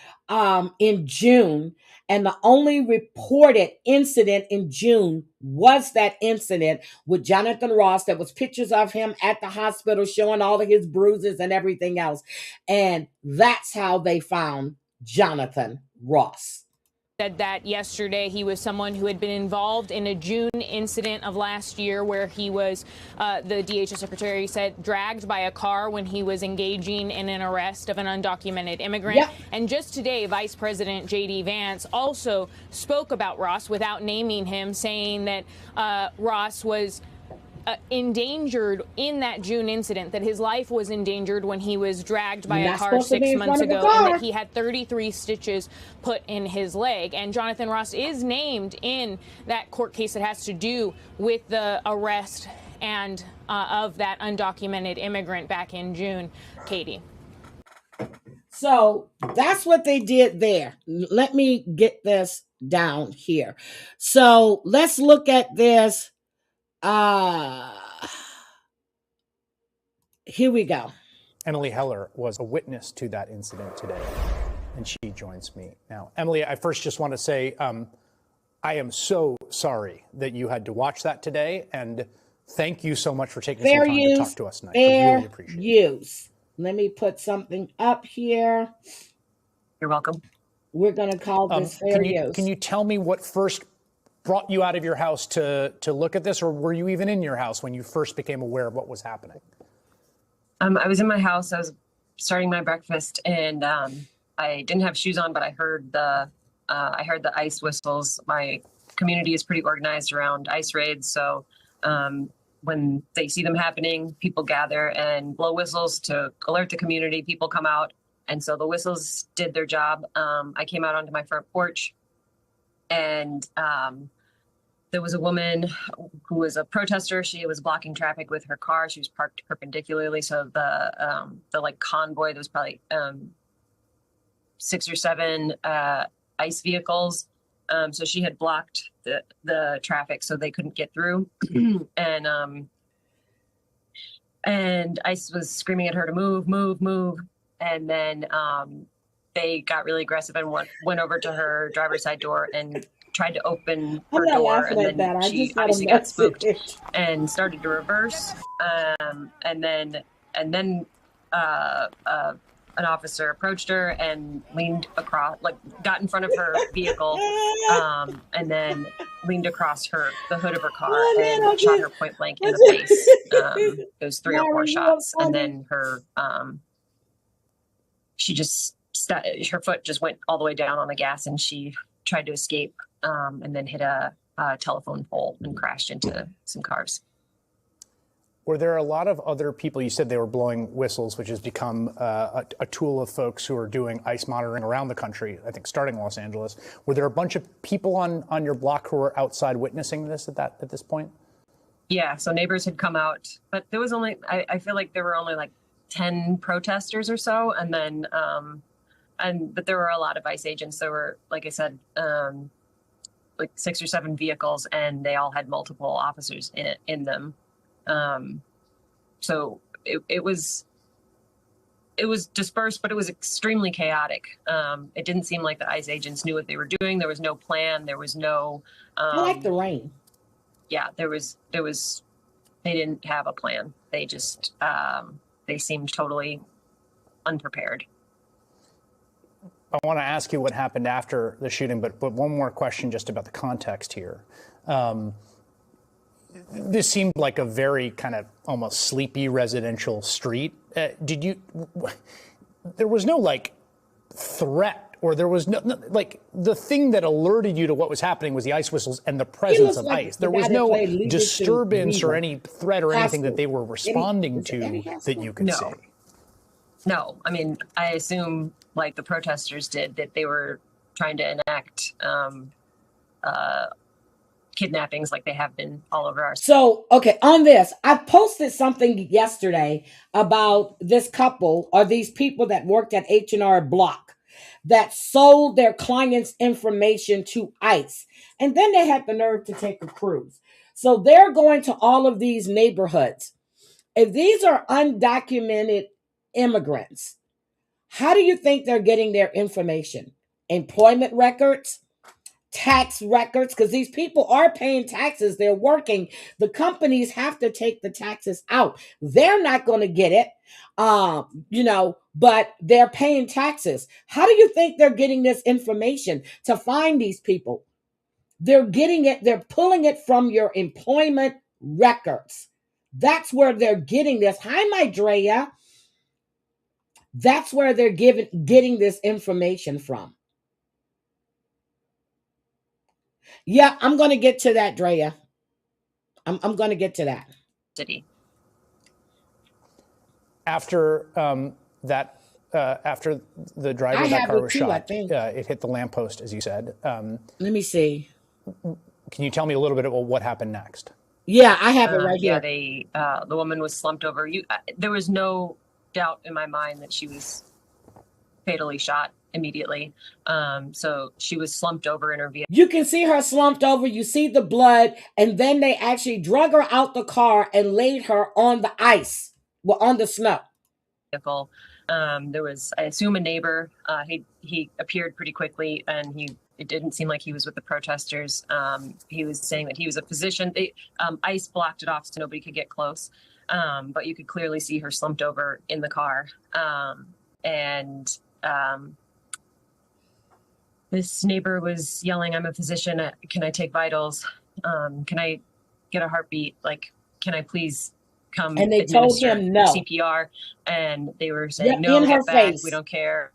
in June, And the only reported incident in June was that incident with Jonathan Ross. There was pictures of him at the hospital showing all of his bruises and everything else. And that's how they found Jonathan Ross. Said that yesterday. He was someone who had been involved in a June incident of last year where he was, the DHS secretary said, dragged by a car when he was engaging in an arrest of an undocumented immigrant. Yep. And just today, Vice President J.D. Vance also spoke about Ross without naming him, saying that Ross was endangered in that June incident, that his life was endangered when he was dragged by a car 6 months ago, and that he had 33 stitches put in his leg. And Jonathan Ross is named in that court case that has to do with the arrest and of that undocumented immigrant back in June. Katie. So that's what they did there. Let me get this down here. So let's look at this. Here we go. Emily Heller was a witness to that incident today, and she joins me now. Emily, I first just want to say I am so sorry that you had to watch that today, and thank you so much for taking some time to talk to us tonight. I really appreciate it. Let me put something up here. You're welcome. We're going to call this fair use. Can you tell me what first brought you out of your house to look at this, or were you even in your house when you first became aware of what was happening? I was in my house. I was starting my breakfast, and I didn't have shoes on, but I heard the ICE whistles. My community is pretty organized around ICE raids, so when they see them happening, people gather and blow whistles to alert the community. People come out, and so the whistles did their job. I came out onto my front porch, and there was a woman who was a protester. She was blocking traffic with her car. She was parked perpendicularly. So the like convoy, there was probably 6 or 7 ICE vehicles. So she had blocked the traffic so they couldn't get through. And ICE was screaming at her to move. And then they got really aggressive and went over to her driver's side door and tried to open her door, and then she obviously got spooked and started to reverse. And then an officer approached her and leaned across, like got in front of her vehicle, and then leaned across the hood of her car and shot her point blank in the face. It was 3 or 4 shots, and then her her foot just went all the way down on the gas, and she tried to escape, and then hit a telephone pole and crashed into some cars. Were there a lot of other people? You said they were blowing whistles, which has become a tool of folks who are doing ICE monitoring around the country, I think starting in Los Angeles. Were there a bunch of people on your block who were outside witnessing this at this point? Yeah, so neighbors had come out, but there was only, I feel like there were only like 10 protesters or so. And then, but there were a lot of ICE agents. There were, like I said, like 6 or 7 vehicles, and they all had multiple officers in them. So it was dispersed, but it was extremely chaotic. It didn't seem like the ICE agents knew what they were doing. There was no plan. There was no, I like the rain. Yeah, there was, they didn't have a plan. They just, they seemed totally unprepared. I want to ask you what happened after the shooting, but one more question just about the context here. This seemed like a very kind of almost sleepy residential street. There was no like threat, or there was no like the thing that alerted you to what was happening was the ICE whistles and the presence of ICE. There was no disturbance or any threat or anything that they were responding to that you could see. No, I mean, I assume like the protesters did, that they were trying to enact kidnappings like they have been all over our. So, okay, on this, I posted something yesterday about this couple or these people that worked at H&R Block that sold their clients' information to ICE. And then they had the nerve to take a cruise. So they're going to all of these neighborhoods. If these are undocumented immigrants, how do you think they're getting their information? Employment records, tax records, because these people are paying taxes. They're working. The companies have to take the taxes out. They're not going to get it, but they're paying taxes. How do you think they're getting this information to find these people? They're getting it. They're pulling it from your employment records. That's where they're getting this. Hi, my Drea. That's where they're getting this information from. Yeah, I'm going to get to that, Drea. I'm going to get to that. City. After after the driver of that car was shot, it hit the lamppost, as you said. Let me see. Can you tell me a little bit about what happened next? Yeah, I have it right here. The woman was slumped over. There was no doubt in my mind that she was fatally shot immediately. So she was slumped over in her vehicle. You can see her slumped over. You see the blood, and then they actually drug her out the car and laid her on the ice, on the snow. There was, I assume, a neighbor. He appeared pretty quickly, and it didn't seem like he was with the protesters. He was saying that he was a physician. ICE blocked it off so nobody could get close. But you could clearly see her slumped over in the car. This neighbor was yelling, "I'm a physician. Can I take vitals? Can I get a heartbeat? Like, can I please come?" And they told him no. CPR. And they were saying, "No, in her get back. face. We don't care."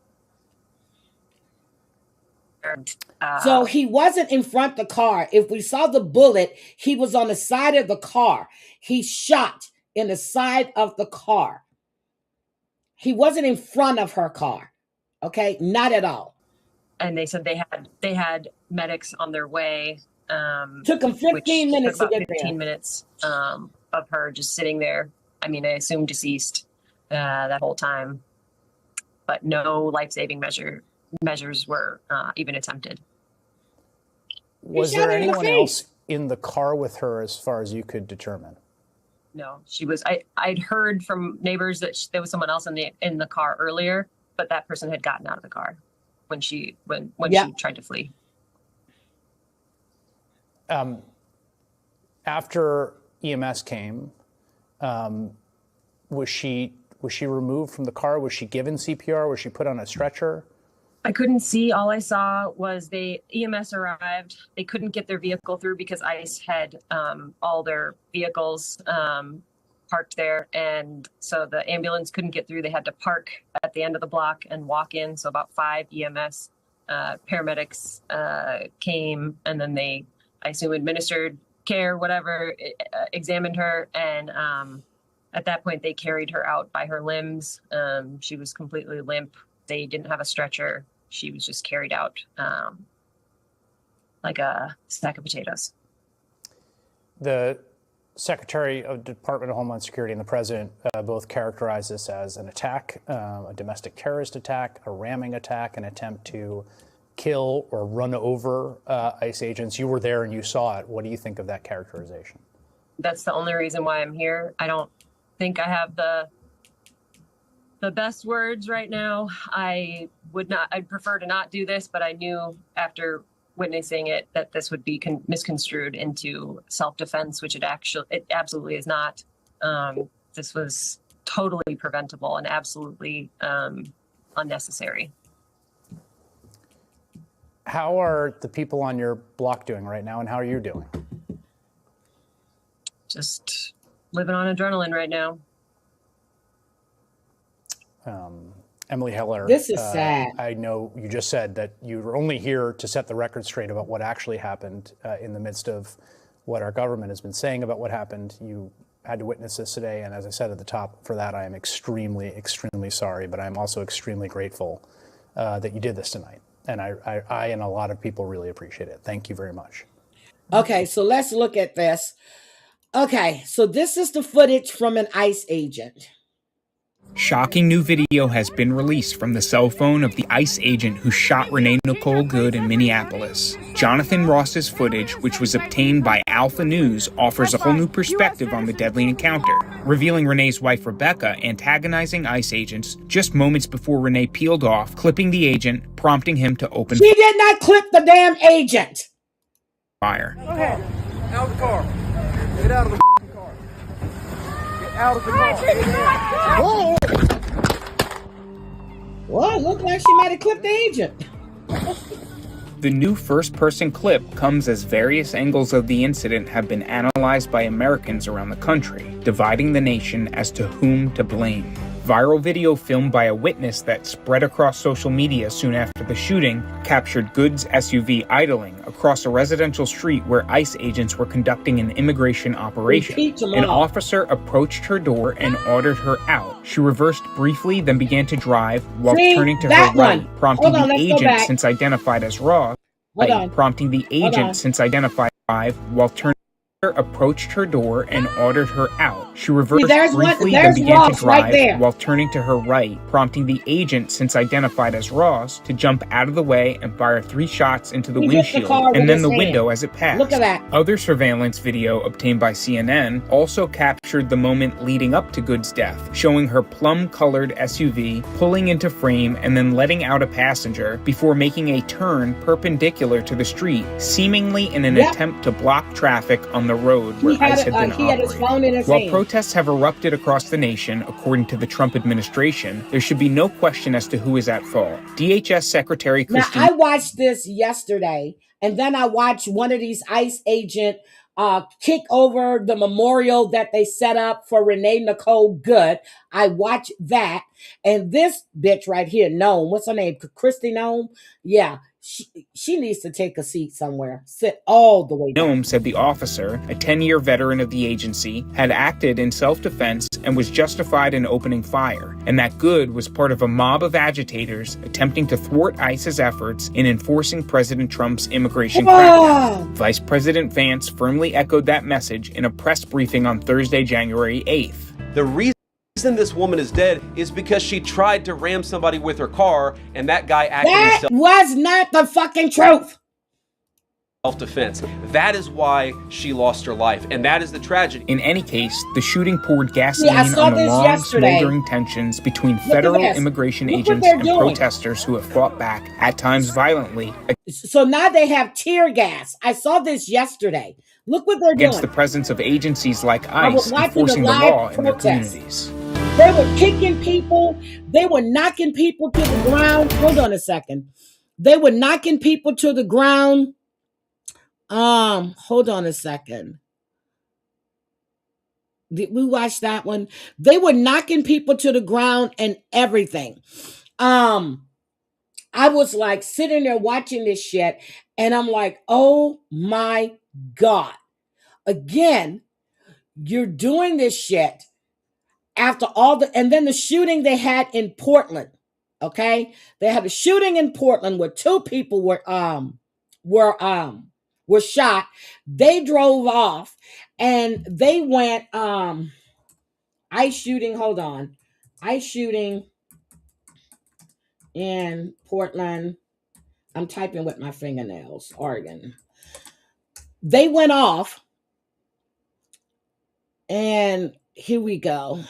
So he wasn't in front of the car. If we saw the bullet, he was on the side of the car. He shot in the side of the car. He wasn't in front of her car. Okay, not at all. And they said they had medics on their way. Took them 15 minutes to get 15 there. minutes of her just sitting there. I mean, I assume deceased that whole time, but no life-saving measures were even attempted. Was there anyone else in the car with her, as far as you could determine? No, she was. I'd heard from neighbors that there was someone else in the car earlier, but that person had gotten out of the car when she tried to flee. After EMS came, was she removed from the car? Was she given CPR? Was she put on a stretcher? I couldn't see. All I saw was EMS arrived. They couldn't get their vehicle through because ICE had all their vehicles parked there. And so the ambulance couldn't get through. They had to park at the end of the block and walk in. So about 5 EMS paramedics came, and then they, I assume, administered care, whatever, examined her. And at that point, they carried her out by her limbs. She was completely limp. They didn't have a stretcher. She was just carried out like a sack of potatoes. The Secretary of the Department of Homeland Security and the President both characterized this as an attack, a domestic terrorist attack, a ramming attack, an attempt to kill or run over ICE agents. You were there and you saw it. What do you think of that characterization? That's the only reason why I'm here. I don't think I have the best words right now. I'd prefer to not do this, but I knew after witnessing it that this would be misconstrued into self-defense, which it absolutely is not. This was totally preventable and absolutely unnecessary. How are the people on your block doing right now, and how are you doing? Just living on adrenaline right now. Emily Heller, this is sad. I know you just said that you were only here to set the record straight about what actually happened in the midst of what our government has been saying about what happened. You had to witness this today, and as I said at the top, for that I am extremely, extremely sorry, but I'm also extremely grateful that you did this tonight. And I and a lot of people really appreciate it. Thank you very much. Okay, so let's look at this. Okay, so this is the footage from an ICE agent. Shocking new video has been released from the cell phone of the ICE agent who shot Renee Nicole Good in Minneapolis. Jonathan Ross's footage, which was obtained by Alpha News, offers a whole new perspective on the deadly encounter, revealing Renee's wife Rebecca antagonizing ICE agents just moments before Renee peeled off, clipping the agent, prompting him to open She did not clip the damn agent. fire. Go ahead. Out of the car. Get out of the car. Get out of the car. Well, it looked like she might have clipped the agent. The new first-person clip comes as various angles of the incident have been analyzed by Americans around the country, dividing the nation as to whom to blame. Viral video filmed by a witness that spread across social media soon after the shooting captured Good's SUV idling across a residential street where ICE agents were conducting an immigration operation. An officer approached her door and ordered her out. She reversed briefly, then began to drive while turning to her right, prompting the agent, since identified as Ross, prompting the agent, since identified while turning. Approached her door and ordered her out. She reversed briefly, then began to drive while turning to her right, prompting the agent, since identified as Ross, to jump out of the way and fire 3 shots into the windshield and then the window as it passed. Look at that. Other surveillance video obtained by CNN also captured the moment leading up to Good's death, showing her plum-colored SUV pulling into frame and then letting out a passenger before making a turn perpendicular to the street, seemingly in an attempt to block traffic on the road where ICE had been operating. While protests have erupted across the nation, according to the Trump administration, there should be no question as to who is at fault. DHS Secretary Christine... Now, I watched this yesterday, and then I watched one of these ICE agent kick over the memorial that they set up for Renee Nicole Good. I watched that, and this bitch right here, Nome, what's her name? Christy Nome? Yeah. She needs to take a seat somewhere. Sit all the way down. Nome said the officer, a 10-year veteran of the agency, had acted in self-defense and was justified in opening fire, and that Good was part of a mob of agitators attempting to thwart ICE's efforts in enforcing President Trump's immigration crackdown. Vice President Vance firmly echoed that message in a press briefing on Thursday, January 8th. The reason this woman is dead is because she tried to ram somebody with her car, and that guy acted That was not the fucking truth. Self-defense. That is why she lost her life, and that is the tragedy. In any case, the shooting poured gasoline on the long, smoldering tensions between federal immigration agents and protesters who have fought back, at times violently. So now they have tear gas. I saw this yesterday. Look what they're against doing. the presence of agencies like ICE enforcing the law in their communities. They were kicking people. They were knocking people to the ground. Hold on a second. They were knocking people to the ground. Hold on a second. Did we watch that one? They were knocking people to the ground and everything. I was like sitting there watching this shit, and I'm like, oh my God. Again, you're doing this shit after all and then the shooting they had in Portland. Okay? They had a shooting in Portland where 2 people were shot. They drove off and they went ICE shooting in Portland. I'm typing with my fingernails, Oregon. They went off, and here we go.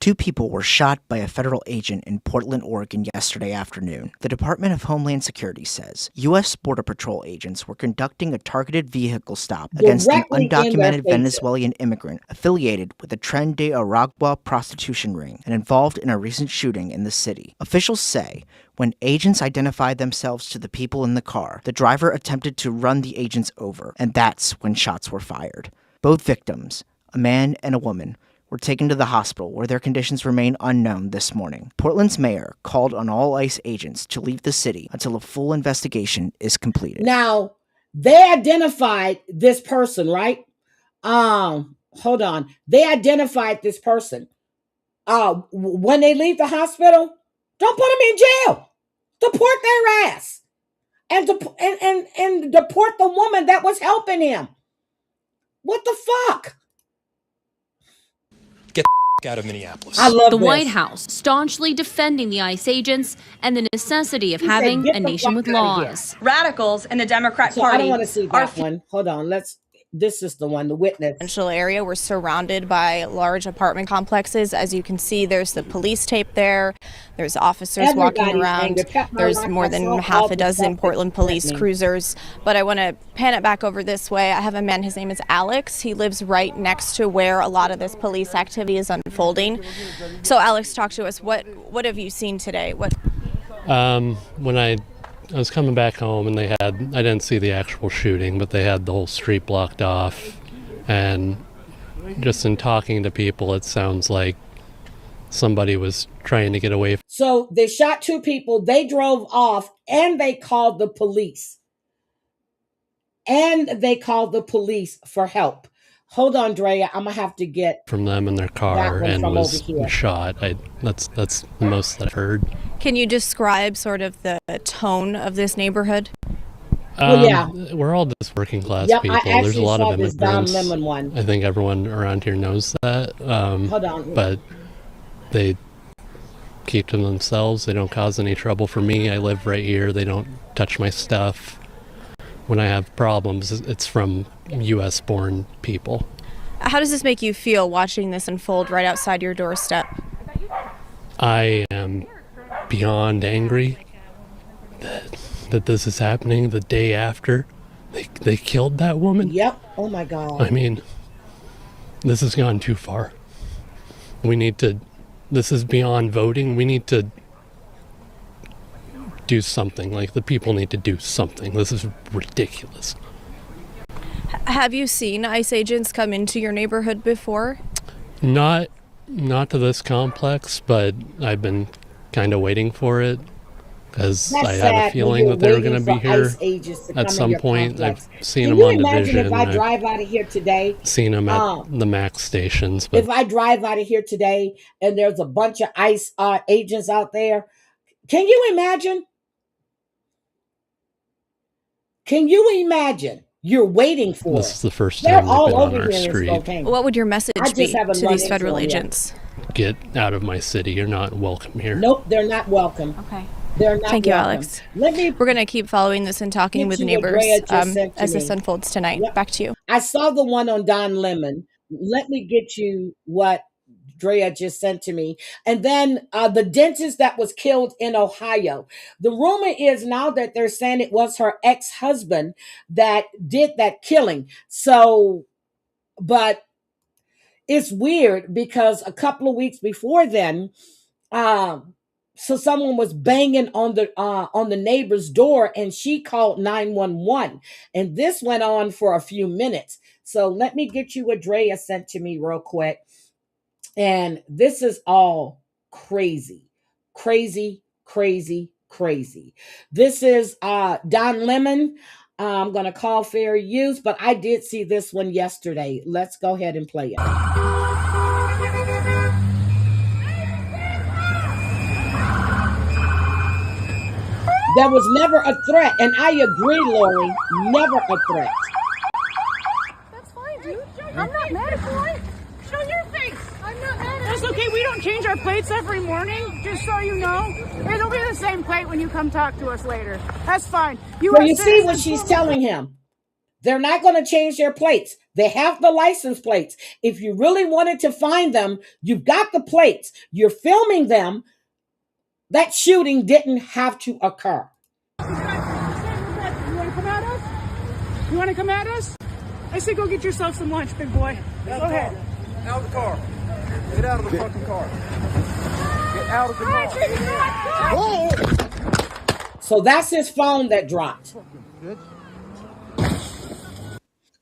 2 people were shot by a federal agent in Portland, Oregon yesterday afternoon. The Department of Homeland Security says U.S. Border Patrol agents were conducting a targeted vehicle stop against an undocumented Venezuelan immigrant affiliated with the Tren de Aragua prostitution ring and involved in a recent shooting in the city. Officials say when agents identified themselves to the people in the car, the driver attempted to run the agents over, and that's when shots were fired. Both victims, a man and a woman, were taken to the hospital where their conditions remain unknown this morning. Portland's mayor called on all ICE agents to leave the city until a full investigation is completed. Now, they identified this person, right? Hold on. They identified this person. When they leave the hospital, don't put them in jail. Deport their ass. And deport the woman that was helping him. What the fuck? Get out of Minneapolis. I love the this. White House staunchly defending the ICE agents and the necessity of He said, having "Get a the nation fuck with outta here." laws. Radicals in the Democrat So I Party don't want to see that one. Hold on. This is the one, the witness. Residential area. We're surrounded by large apartment complexes. As you can see, there's the police tape there. There's officers walking Everybody's around. angry. Pat my There's rock, more I than saw all half the a dozen stuff Portland that police threatened me. cruisers. But I want to pan it back over this way. I have a man, his name is Alex. He lives right next to where a lot of this police activity is unfolding. So Alex, talk to us. What have you seen today? When I was coming back home and I didn't see the actual shooting, but they had the whole street blocked off. And just in talking to people, it sounds like somebody was trying to get away. So they shot 2 people, they drove off, and they called the police. And they called the police for help. Hold on, Drea, I'm going to have to get From them in their that car one and from was over here. shot. That's the most that I've heard. Can you describe sort of the tone of this neighborhood? Yeah. We're all just working class Yep, I people. actually There's a lot saw of this Don immigrants. Lemon one. I think everyone around here knows that. Hold on. But they keep to themselves. They don't cause any trouble for me. I live right here. They don't touch my stuff. When I have problems, it's from U.S.-born people. How does this make you feel watching this unfold right outside your doorstep? I am beyond angry that this is happening the day after they killed that woman. Yep. Oh my God. I mean, this has gone too far. This is beyond voting. We need to do something. Like, the people need to do something. This is ridiculous. Have you seen ICE agents come into your neighborhood before? Not to this complex, but I've been kind of waiting for it. Because I had a feeling that they were going to be here at some point. I've seen them on the vision. Can you imagine if I drive out of here today? Seen them at the MAX stations. But If I drive out of here today and there's a bunch of ICE agents out there, can you imagine? Can you imagine? You're waiting for this is the first They're time they've all been on over our here in street. Spokane. What would your message I just be haven't to run these into federal them yet. agents? Get out of my city. You're not welcome here. Nope, they're not welcome. Okay. They're not Thank you, welcome. Alex. Let me We're going to keep following this and talking get with you what neighbors Drea just sent to as this me. unfolds tonight. Yep. Back to you. I saw the one on Don Lemon. Let me get you what Drea just sent to me. And then the dentist that was killed in Ohio. The rumor is now that they're saying it was her ex-husband that did that killing. So, but it's weird because a couple of weeks before then, so someone was banging on the neighbor's door and she called 911. And this went on for a few minutes. So let me get you what Drea sent to me real quick. And this is all crazy, crazy, crazy, crazy. This is Don Lemon. I'm going to call fair use, but I did see this one yesterday. Let's go ahead and play it. There was never a threat, and I agree, Lori, never a threat. That's fine, dude. I'm not mad at you. Show your face. I'm not mad at you. That's okay. We don't change our plates every morning, just so you know. It'll be the same plate when you come talk to us later. That's fine. So you see what she's telling him. They're not going to change their plates. They have the license plates. If you really wanted to find them, you've got the plates. You're filming them. That shooting didn't have to occur. You want to come at us? You want to come at us? I say go get yourself some lunch, big boy. Go ahead. Out of the car. Get out of the fucking car. Get out of the car. So that's his phone that dropped.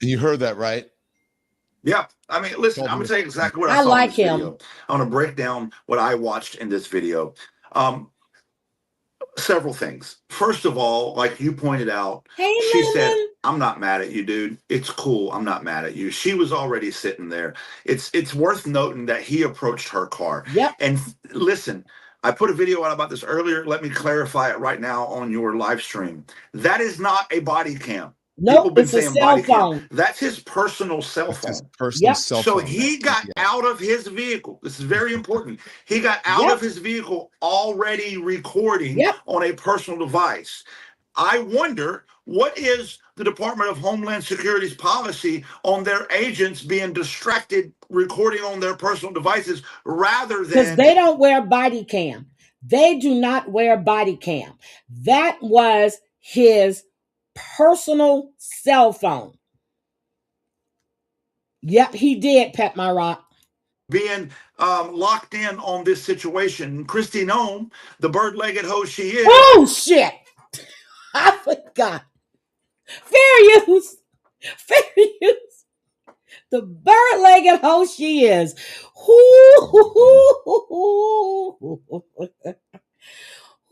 You heard that, right? Yeah. I mean, listen, I'm going to tell you exactly what I I saw like in this him. video. I'm going to break down what I watched in this video. Several things. First of all, like you pointed out, she said, I'm not mad at you, dude. It's cool. I'm not mad at you. She was already sitting there. It's worth noting that he approached her car. Yep. And listen, I put a video out about this earlier. Let me clarify it right now on your live stream. That is not a body cam. People Nope, been it's a saying cell body cam. phone. That's his personal cell That's his phone. personal Yep. cell So phone. he got out of his vehicle. This is very important. He got out Yep. of his vehicle already recording Yep. on a personal device. I wonder, what is the Department of Homeland Security's policy on their agents being distracted recording on their personal devices rather Because than they don't wear body cam. They do not wear body cam. That was his personal cell phone. Yep, he did, Pet My Rock. being locked in on this situation? Christy Nome, the bird-legged hoe she is. Oh, shit. I forgot. Fair use. Fair use. The bird-legged hoe she is.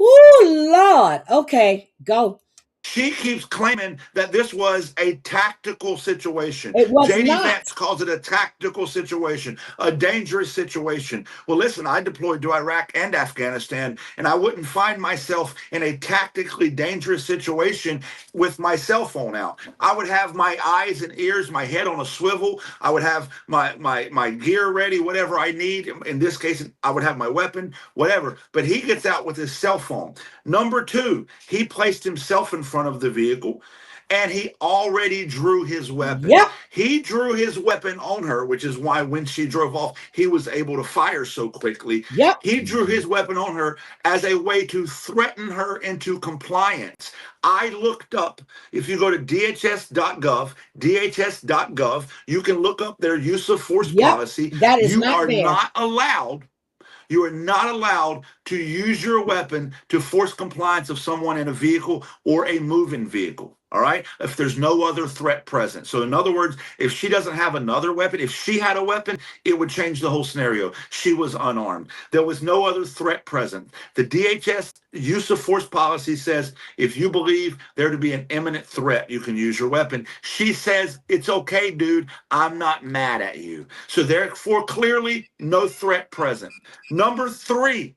Ooh, Lord. Okay, go. She keeps claiming that this was a tactical situation. It was JD not. Vance calls it a tactical situation, a dangerous situation. Well, listen, I deployed to Iraq and Afghanistan, and I wouldn't find myself in a tactically dangerous situation with my cell phone out. I would have my eyes and ears, my head on a swivel. I would have my gear ready, whatever I need. In this case, I would have my weapon, whatever. But he gets out with his cell phone. Number two, he placed himself in front of the vehicle and he already drew his weapon. Yep. He drew his weapon on her, which is why when she drove off, he was able to fire so quickly. Yep. He drew his weapon on her as a way to threaten her into compliance. I looked up, if you go to DHS.gov, you can look up their use of force policy. That is you not are there. not allowed. You are not allowed to use your weapon to force compliance of someone in a vehicle or a moving vehicle. All right. If there's no other threat present. So in other words, if she doesn't have another weapon, if she had a weapon, it would change the whole scenario. She was unarmed. There was no other threat present. The DHS use of force policy says if you believe there to be an imminent threat, you can use your weapon. She says, it's okay, dude. I'm not mad at you. So therefore, clearly no threat present. Number three,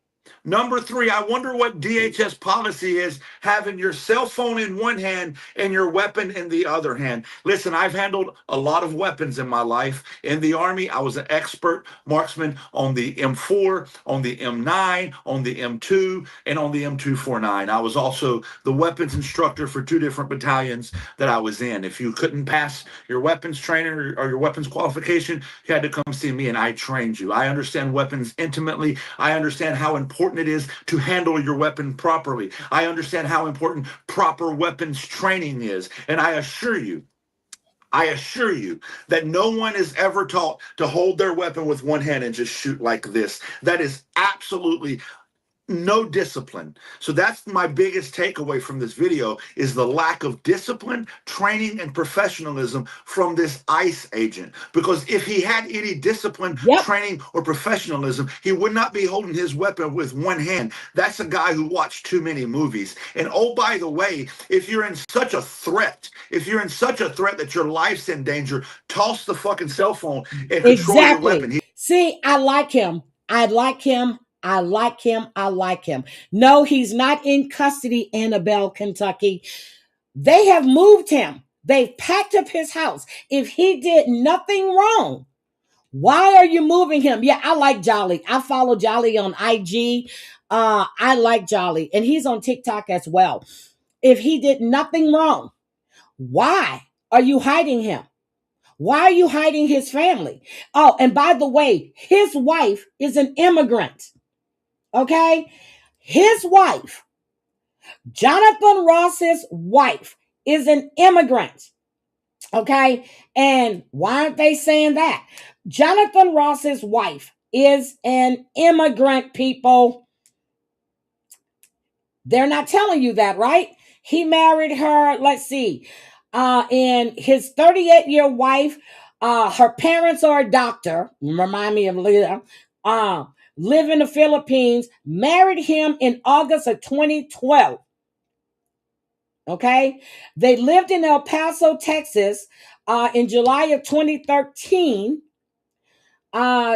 I wonder what DHS policy is, having your cell phone in one hand and your weapon in the other hand. Listen, I've handled a lot of weapons in my life. In the Army, I was an expert marksman on the M4, on the M9, on the M2, and on the M249. I was also the weapons instructor for 2 different battalions that I was in. If you couldn't pass your weapons training or your weapons qualification, you had to come see me and I trained you. I understand weapons intimately. I understand how important it is to handle your weapon properly. I understand how important proper weapons training is. And I assure you that no one is ever taught to hold their weapon with one hand and just shoot like this. That is absolutely no discipline. So that's my biggest takeaway from this video, is the lack of discipline, training, and professionalism from this ICE agent. Because if he had any discipline, training, or professionalism, he would not be holding his weapon with one hand. That's a guy who watched too many movies. And oh, by the way, if you're in such a threat, that your life's in danger, toss the fucking cell phone and control your weapon. See, I like him. No, he's not in custody, Annabelle, Kentucky. They have moved him. They've packed up his house. If he did nothing wrong, why are you moving him? Yeah, I like Jolly. I follow Jolly on IG. I like Jolly, and he's on TikTok as well. If he did nothing wrong, why are you hiding him? Why are you hiding his family? Oh, and by the way, his wife is an immigrant. Okay? His wife, Jonathan Ross's wife, is an immigrant. Okay? And why aren't they saying that? Jonathan Ross's wife is an immigrant, people. They're not telling you that, right? He married her, let's see, and his 38-year wife, her parents are a doctor, remind me of Leah, live in the Philippines, married him in August of 2012. Okay? They lived in El Paso, Texas, in July of 2013.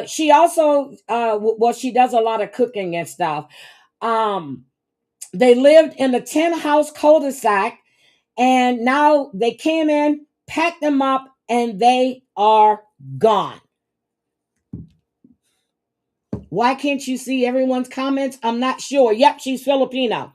She also, she does a lot of cooking and stuff. They lived in a 10-house cul-de-sac And now they came in, packed them up, and they are gone. Why can't you see everyone's comments? I'm not sure. Yep, she's Filipino.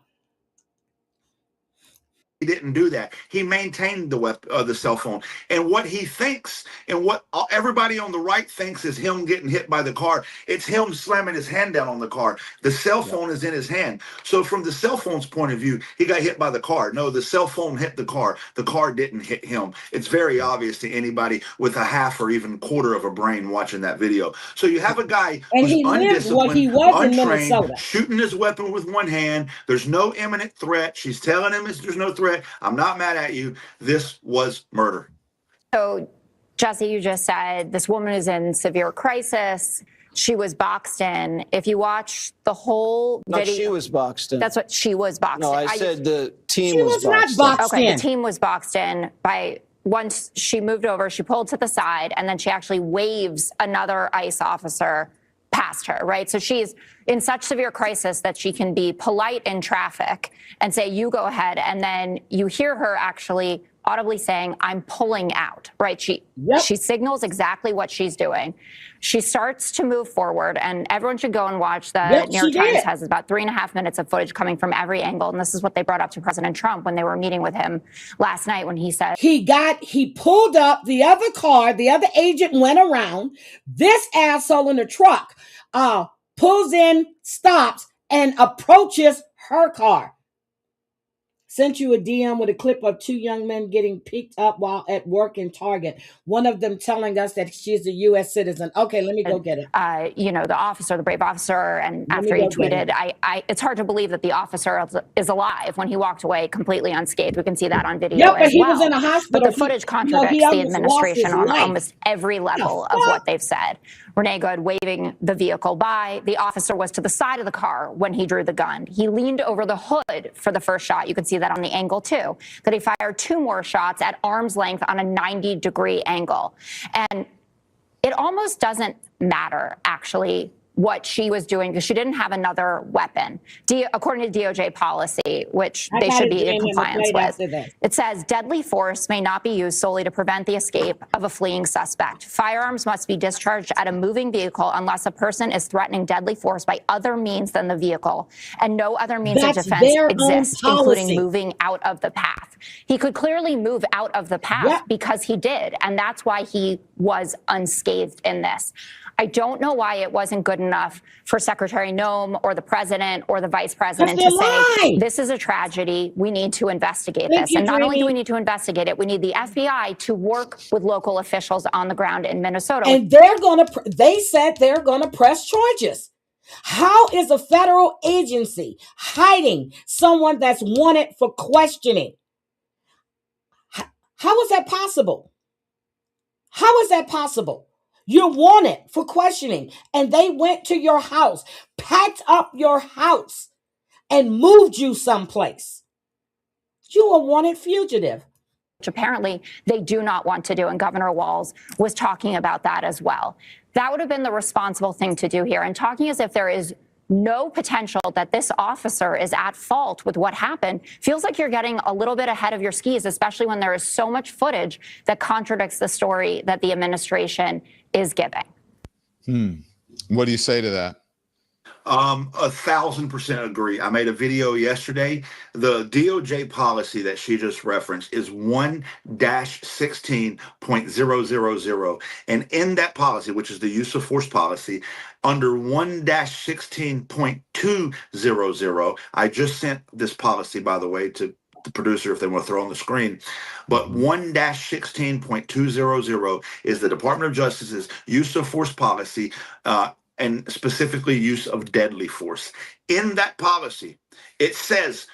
He didn't do that. He maintained the cell phone. And what he thinks and what everybody on the right thinks is him getting hit by the car. It's him slamming his hand down on the car. The cell phone is in his hand. So from the cell phone's point of view, he got hit by the car. No, the cell phone hit the car. The car didn't hit him. It's very obvious to anybody with a half or even quarter of a brain watching that video. So you have a guy who's undisciplined, untrained, shooting his weapon with one hand. There's no imminent threat. She's telling him there's no threat. I'm not mad at you. This was murder. So, Jesse, you just said this woman is in severe crisis. She was boxed in. If you watch the whole video, she was boxed in. That's what she was boxed in. No, I said the team was boxed in. Okay, the team was boxed in by once she moved over, she pulled to the side, and then she actually waves another ICE officer past her, right? So she's in such severe crisis that she can be polite in traffic and say, you go ahead. And then you hear her actually audibly saying, I'm pulling out, right? She signals exactly what she's doing. She starts to move forward, and everyone should go and watch the New York Times has about 3.5 minutes of footage coming from every angle. And this is what they brought up to President Trump when they were meeting with him last night, when he said he pulled up the other car, the other agent went around, this asshole in the truck pulls in, stops, and approaches her car. Sent you a DM with a clip of 2 young men getting picked up while at work in Target. One of them telling us that she's a U.S. citizen. Okay, let me go get it. You know, the officer, the brave officer, and after he tweeted, it's hard to believe that the officer is alive when he walked away completely unscathed. We can see that on video as but he well. was in a hospital. But the footage contradicts the administration on almost every level of what they've said. Renee Good waving the vehicle by. The officer was to the side of the car when he drew the gun. He leaned over the hood for the first shot. You can see that on the angle too. That he fired 2 more shots at arm's length on a 90-degree angle. And it almost doesn't matter, actually, what she was doing, because she didn't have another weapon. According to DOJ policy, which they should be in compliance with, it says deadly force may not be used solely to prevent the escape of a fleeing suspect. Firearms must be discharged at a moving vehicle unless a person is threatening deadly force by other means than the vehicle, and no other means of defense exists, including moving out of the path. He could clearly move out of the path because he did, and that's why he was unscathed in this. I don't know why it wasn't good enough for Secretary Noem or the president or the vice president to say, this is a tragedy. We need to investigate this. And not only do we need to investigate it, we need the FBI to work with local officials on the ground in Minnesota. And they said they're going to press charges. How is a federal agency hiding someone that's wanted for questioning? How is that possible? How is that possible? You're wanted for questioning, and they went to your house, packed up your house, and moved you someplace. You are a wanted fugitive. Which apparently they do not want to do, and Governor Walz was talking about that as well. That would have been the responsible thing to do here, and talking as if there is no potential that this officer is at fault with what happened feels like you're getting a little bit ahead of your skis, especially when there is so much footage that contradicts the story that the administration is giving. What do you say to that? 1,000% agree. I made a video yesterday. The DOJ policy that she just referenced is 1-16.000. And in that policy, which is the use of force policy, under 1-16.200, I just sent this policy, by the way, to the producer if they want to throw on the screen. But 1-16.200 is the Department of Justice's use of force policy, and specifically use of deadly force. In that policy, it says,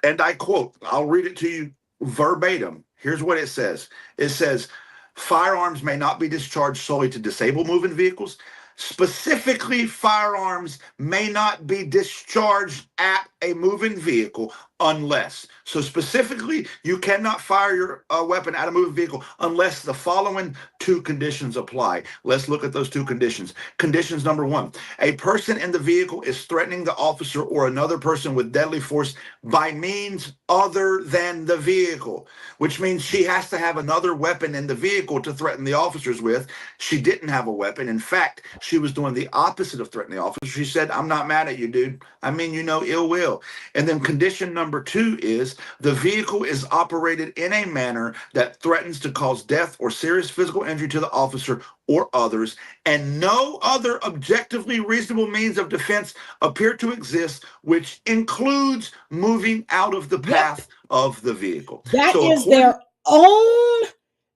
and I quote, I'll read it to you verbatim. Here's what it says. It says, firearms may not be discharged solely to disable moving vehicles. Specifically, firearms may not be discharged at a moving vehicle unless. So specifically, you cannot fire your weapon at a moving vehicle unless the following two conditions apply. Let's look at those two conditions. Conditions number one, a person in the vehicle is threatening the officer or another person with deadly force by means other than the vehicle, which means she has to have another weapon in the vehicle to threaten the officers with. She didn't have a weapon. In fact, she was doing the opposite of threatening the officer. She said, I'm not mad at you, dude. I mean, you know, ill will. And then condition number two is the vehicle is operated in a manner that threatens to cause death or serious physical injury to the officer or others, and no other objectively reasonable means of defense appear to exist, which includes moving out of the path of the vehicle. That is their own,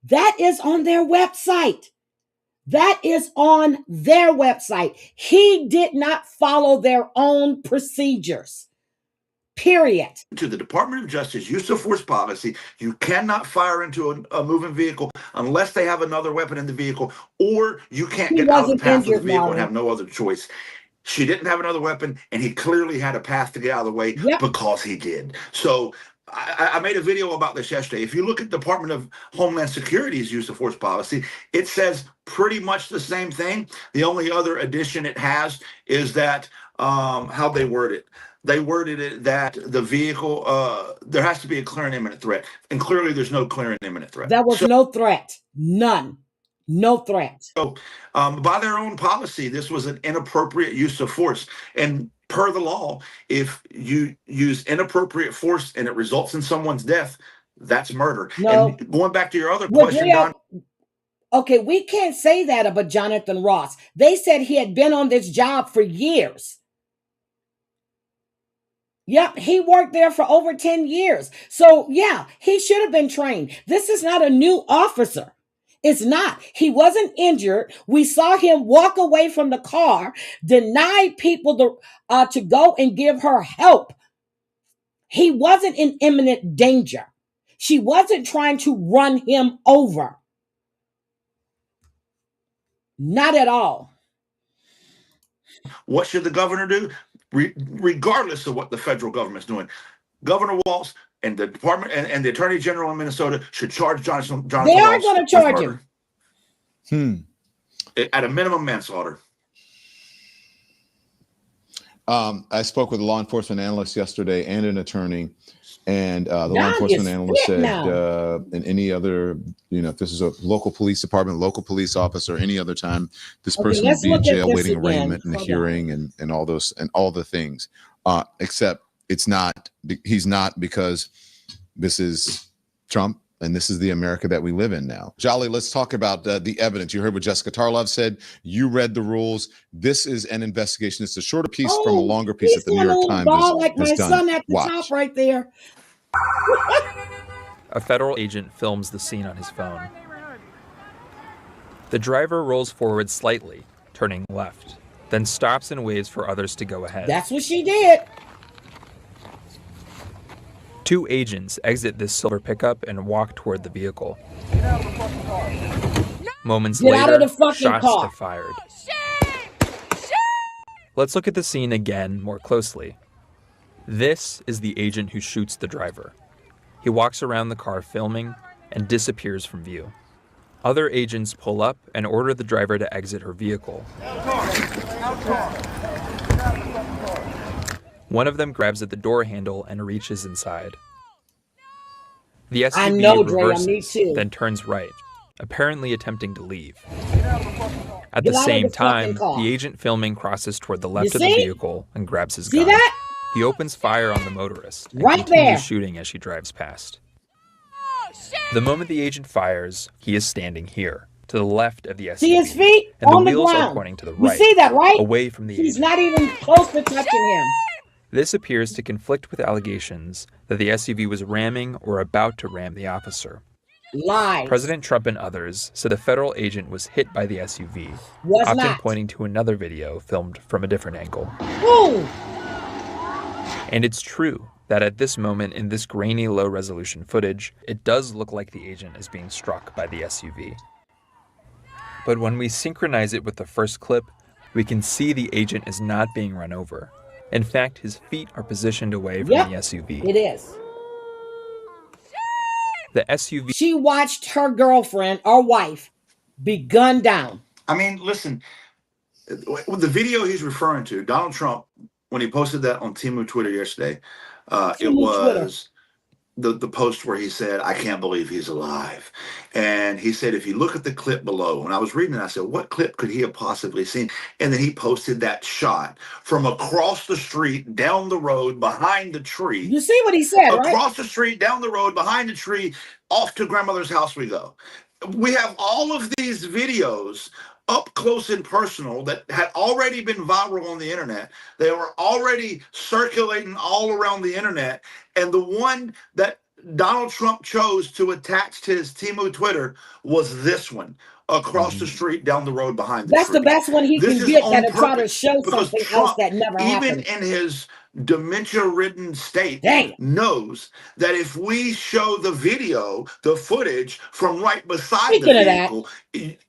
that is on their website. That is on their website. He did not follow their own procedures. Period. To the Department of Justice use of force policy, you cannot fire into a moving vehicle unless they have another weapon in the vehicle, or you can't get out of the path of the vehicle and have no other choice. She didn't have another weapon, and he clearly had a path to get out of the way because he did. So I made a video about this yesterday. If you look at Department of Homeland Security's use of force policy, it says pretty much the same thing. The only other addition it has is that how they word it. They worded it that the vehicle, there has to be a clear and imminent threat. And clearly there's no clear and imminent threat. There was no threat. None. No threat. So by their own policy, this was an inappropriate use of force. And per the law, if you use inappropriate force and it results in someone's death, that's murder. No. And going back to your other question, Don. Okay, we can't say that about Jonathan Ross. They said he had been on this job for years. Yep, he worked there for over 10 years. So, yeah, he should have been trained. This is not a new officer. It's not. He wasn't injured. We saw him walk away from the car, deny people to go and give her help. He wasn't in imminent danger. She wasn't trying to run him over. Not at all. What should the governor do? Regardless of what the federal government's doing, Governor Walz and the department and the Attorney General in Minnesota should charge Jonathan They are going to charge him. At a minimum manslaughter. I spoke with a law enforcement analyst yesterday and an attorney, and the law enforcement analyst said, and any other, if this is a local police department, local police officer, any other time, this person would be in jail waiting arraignment and a hearing and all those and all the things, except he's not, because this is Trump. And this is the America that we live in now. Jolly, let's talk about the evidence. You heard what Jessica Tarlov said. You read the rules. This is an investigation. It's a shorter piece from a longer piece that the New York Times like my son at the top right there. A federal agent films the scene on his phone. The driver rolls forward slightly, turning left, then stops and waves for others to go ahead. That's what she did. Two agents exit this silver pickup and walk toward the vehicle. Moments later, shots are fired. Let's look at the scene again more closely. This is the agent who shoots the driver. He walks around the car filming and disappears from view. Other agents pull up and order the driver to exit her vehicle. One of them grabs at the door handle and reaches inside. The SUV reverses, then turns right, apparently attempting to leave. At the same time, the agent filming crosses toward the left of the vehicle and grabs his gun. He opens fire on the motorist and continues shooting as she drives past. The moment the agent fires, he is standing here, to the left of the SUV. See his feet and on the the wheels ground. are pointing to the right. You see that, right? Away from the He's agent. not even close to touching him. This appears to conflict with allegations that the SUV was ramming or about to ram the officer. Lies. President Trump and others said a federal agent was hit by the SUV, often not. pointing to another video filmed from a different angle. Ooh. And it's true that at this moment in this grainy low-resolution footage, it does look like the agent is being struck by the SUV. But when we synchronize it with the first clip, We can see the agent is not being run over. In fact, his feet are positioned away from the SUV. It is. The SUV. She watched her girlfriend or wife be gunned down. I mean, listen, the video he's referring to, Donald Trump, when he posted that on Temu Twitter yesterday, it was the post where he said, "I can't believe he's alive." And he said, if you look at the clip below, when I was reading it, I said, what clip could he have possibly seen? And then he posted that shot from across the street, down the road, behind the tree. You see what he said, right? Across the street, down the road, behind the tree, off to grandmother's house we go. We have all of these videos up close and personal that had already been viral on the internet. They were already circulating all around the internet. And the one that Donald Trump chose to attach to his Temu Twitter was this one, across the street, down the road, behind the tree. That's the best one he can get that'll try to show something else that never happened. Even in his dementia-ridden state, knows that if we show the video, the footage from right beside the vehicle,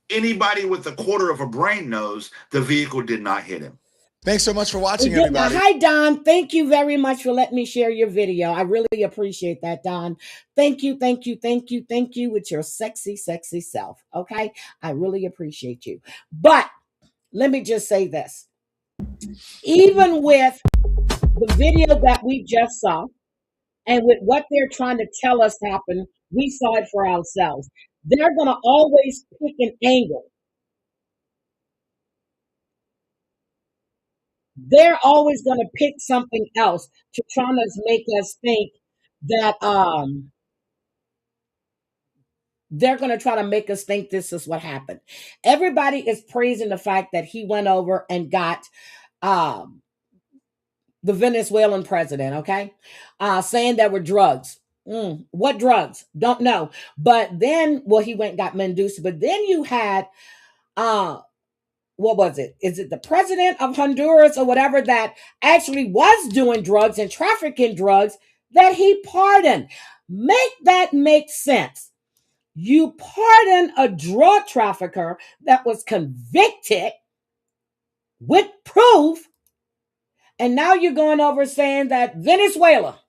anybody with a quarter of a brain knows the vehicle did not hit him. Thanks so much for watching, everybody. Hi, Don. Thank you very much for letting me share your video. I really appreciate that, Don. Thank you, thank you, thank you, thank you with your sexy, sexy self. Okay? I really appreciate you. But let me just say this. Even with the video that we just saw and with what they're trying to tell us happened, we saw it for ourselves. They're going to always pick an angle. They're always going to pick something else to try to make us think that they're going to try to make us think this is what happened. Everybody is praising the fact that he went over and got the Venezuelan president, okay? Saying there were drugs. What drugs? Don't know. But then, well, he went and got Mendoza. But then you had what was it? Is it the president of Honduras or whatever that actually was doing drugs and trafficking drugs that he pardoned? Make that make sense. You pardon a drug trafficker that was convicted with proof, and now you're going over saying that Venezuela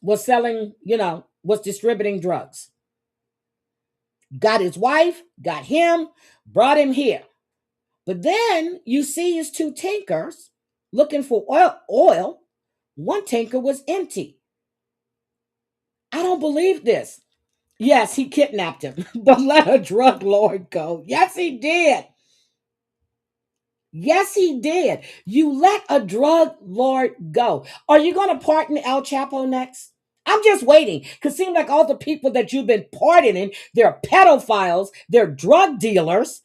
was selling, was distributing drugs. Got his wife, got him, brought him here. But then you see his two tankers looking for oil. One tanker was empty. I don't believe this. Yes, he kidnapped him, but let a drug lord go. Yes, he did. Yes, he did. You let a drug lord go. Are you going to pardon El Chapo next? I'm just waiting, because it seems like all the people that you've been pardoning, they're pedophiles, they're drug dealers.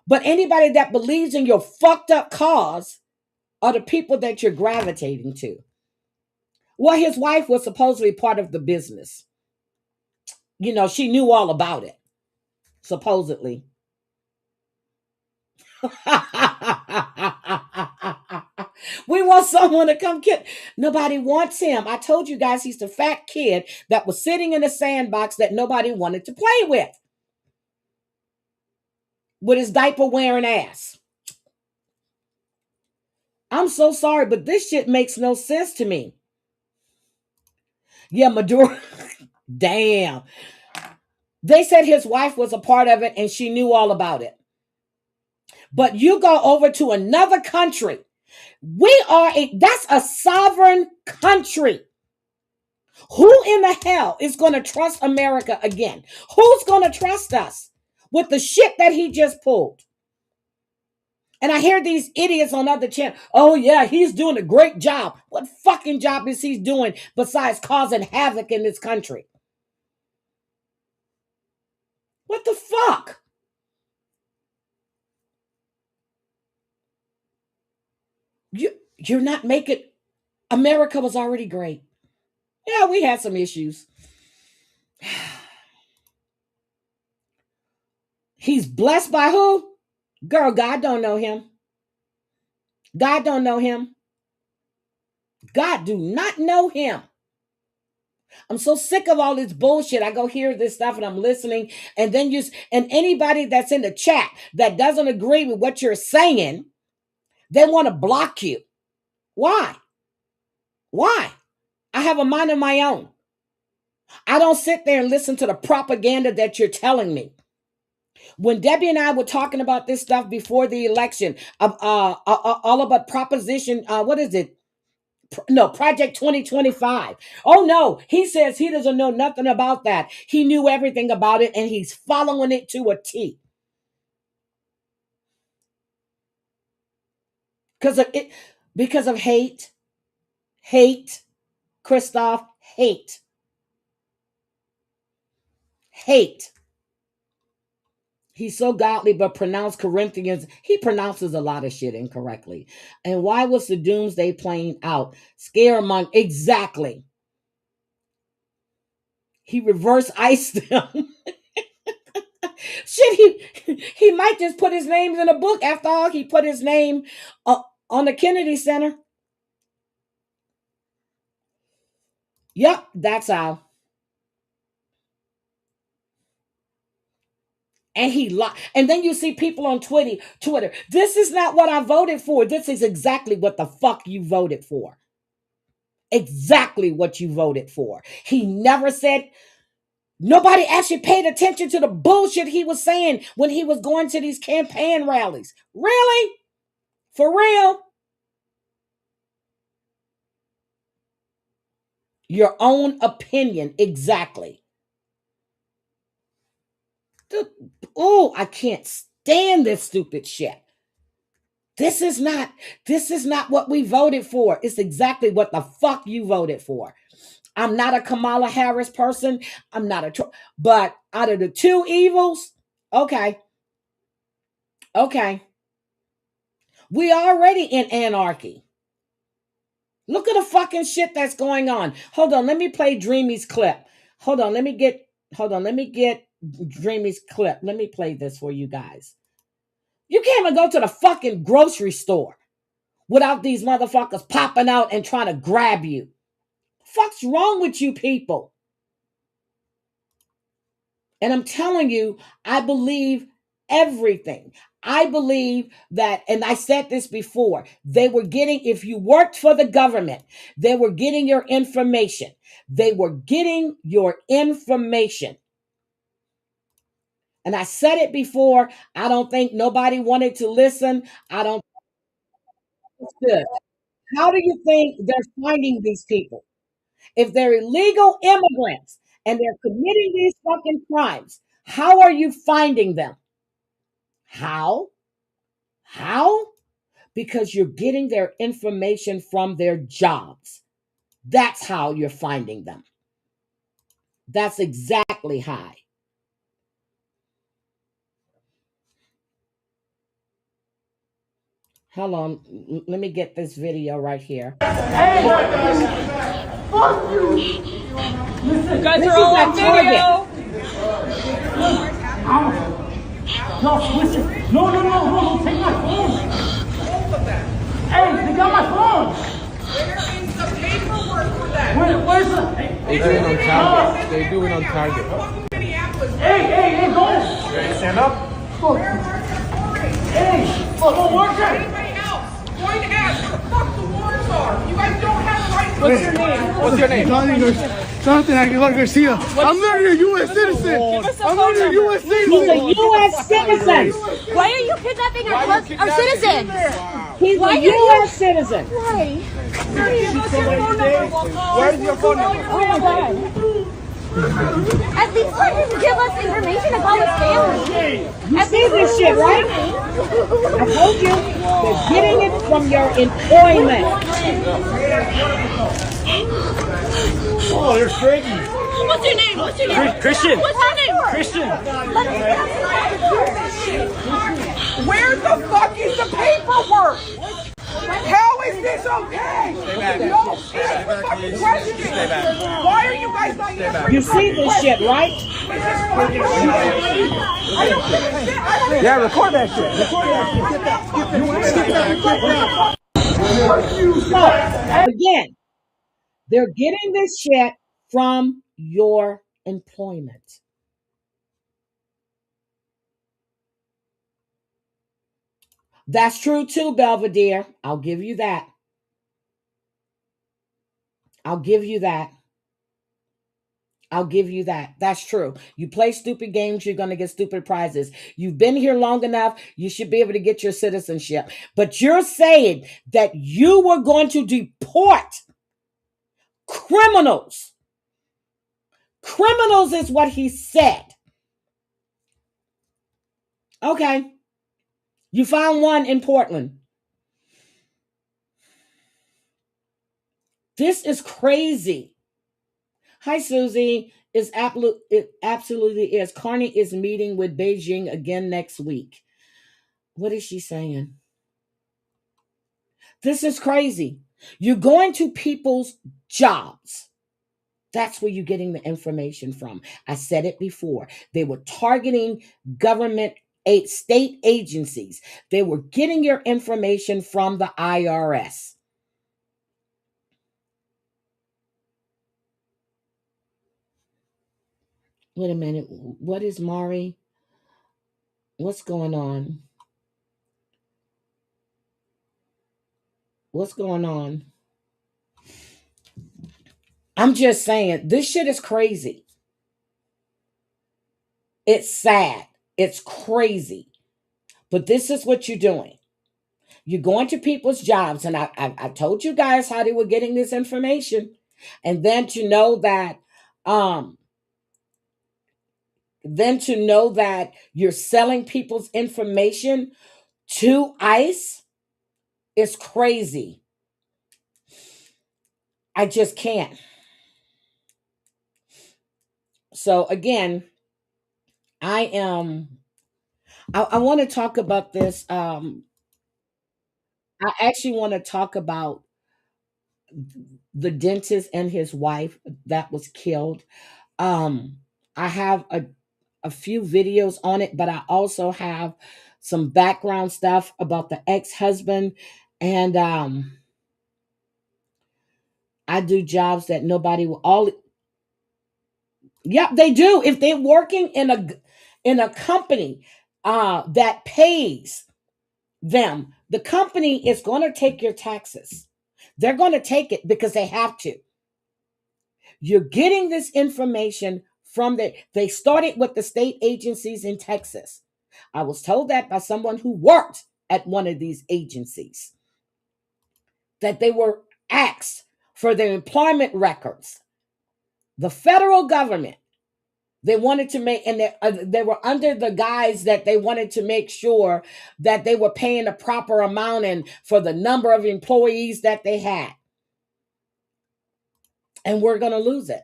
But anybody that believes in your fucked up cause are the people that you're gravitating to. Well, his wife was supposedly part of the business. She knew all about it, supposedly. We want someone to come get. Nobody wants him. I told you guys he's the fat kid that was sitting in a sandbox that nobody wanted to play with his diaper wearing ass. I'm so sorry, but this shit makes no sense to me. Yeah, Maduro. Damn. They said his wife was a part of it and she knew all about it. But you go over to another country. That's a sovereign country. Who in the hell is going to trust America again? Who's going to trust us with the shit that he just pulled? And I hear these idiots on other channels. Oh yeah, he's doing a great job. What fucking job is he doing besides causing havoc in this country? What the fuck? You're not making. America was already great. Yeah, we had some issues. He's blessed by who? Girl, God don't know him. God don't know him. God do not know him. I'm so sick of all this bullshit. I go hear this stuff and I'm listening, and then and anybody that's in the chat that doesn't agree with what you're saying, they want to block you. Why? Why? I have a mind of my own. I don't sit there and listen to the propaganda that you're telling me. When Debbie and I were talking about this stuff before the election, all about proposition, what is it? No, Project 2025. Oh no, he says he doesn't know nothing about that. He knew everything about it and he's following it to a T. Because of hate, Christoph, hate. He's so godly, but pronounced Corinthians. He pronounces a lot of shit incorrectly. And why was the doomsday playing out? Scaramouche, exactly. He reverse iced them. Shit, he might just put his names in a book. After all, he put his name on the Kennedy Center. Yep, that's how. And he lied. And then you see people on Twitter. This is not what I voted for. This is exactly what the fuck you voted for. Exactly what you voted for. He never said. Nobody actually paid attention to the bullshit he was saying when he was going to these campaign rallies. Really? For real? Your own opinion. Exactly. Oh, I can't stand this stupid shit. This is not what we voted for. It's exactly what the fuck you voted for. I'm not a Kamala Harris person. I'm not but out of the two evils, okay. We already in anarchy. Look at the fucking shit that's going on. Hold on, let me play Dreamy's clip. Hold on, let me get Dreamy's clip. Let me play this for you guys. You can't even go to the fucking grocery store without these motherfuckers popping out and trying to grab you. Fuck's wrong with you people? And I'm telling you, I believe everything. I believe that, and I said this before, they were getting, if you worked for the government, they were getting your information. They were getting your information. And I said it before, I don't think nobody wanted to listen. I don't think it's good. How do you think they're finding these people? If they're illegal immigrants and they're committing these fucking crimes, how are you finding them? How? Because you're getting their information from their jobs. That's how you're finding them. That's exactly how. Hold on. Let me get this video right here. Hey! Fuck you! You guys are all on video! No, listen. No, take my phone! Hey, they got my phone! Where is the paperwork for that? Where's the... They do it on Target. They do it on Target. Hey, go! Stand up. Hey, don't work it! Going to ask where the fuck the warrants are. You guys don't have the right to. What's your name? What's your name? Jonathan Aguilar Garcia. I'm literally a U.S. citizen. I'm literally a U.S. citizen. He's a U.S. citizen. Why are you kidnapping our citizen? He's a U.S. citizen. Why? Where's your phone number? Oh my God. At least let him give us information about his family. You see this shit, right? I told you, they're getting it from your employment. Oh, they're straightening. What's your name? Christian. What's your name? Christian. Where the fuck is the paperwork? How is this okay? No, answer the fucking question. Why are you guys not answering? You see this shit, right? Yeah, record that shit. Record that shit. So, again, they're getting this shit from your employment. That's true too, Belvedere. I'll give you that. I'll give you that. I'll give you that. That's true. You play stupid games, you're going to get stupid prizes. You've been here long enough, you should be able to get your citizenship. But you're saying that you were going to deport criminals. Criminals is what he said. Okay. You found one in Portland. This is crazy. Hi, Susie. It absolutely is. Carney is meeting with Beijing again next week. What is she saying? This is crazy. You're going to people's jobs. That's where you're getting the information from. I said it before. They were targeting government state agencies. They were getting your information from the IRS. Wait a minute. What is Mari? What's going on? What's going on? I'm just saying, this shit is crazy. It's sad. It's crazy. But this is what you're doing. You're going to people's jobs, and I told you guys how they were getting this information. And then to know that you're selling people's information to ICE is crazy. I just can't. So again, I want to talk about this. I actually want to talk about the dentist and his wife that was killed. I have a few videos on it, but I also have some background stuff about the ex-husband. And I do jobs that nobody will Yep, they do. If they're working in a company that pays them, the company is going to take your taxes. They're going to take it because they have to. You're getting this information from they started with the state agencies in Texas. I was told that by someone who worked at one of these agencies, that they were asked for their employment records. The federal government, they wanted to make, and they were under the guise that they wanted to make sure that they were paying the proper amount and for the number of employees that they had. And we're going to lose it.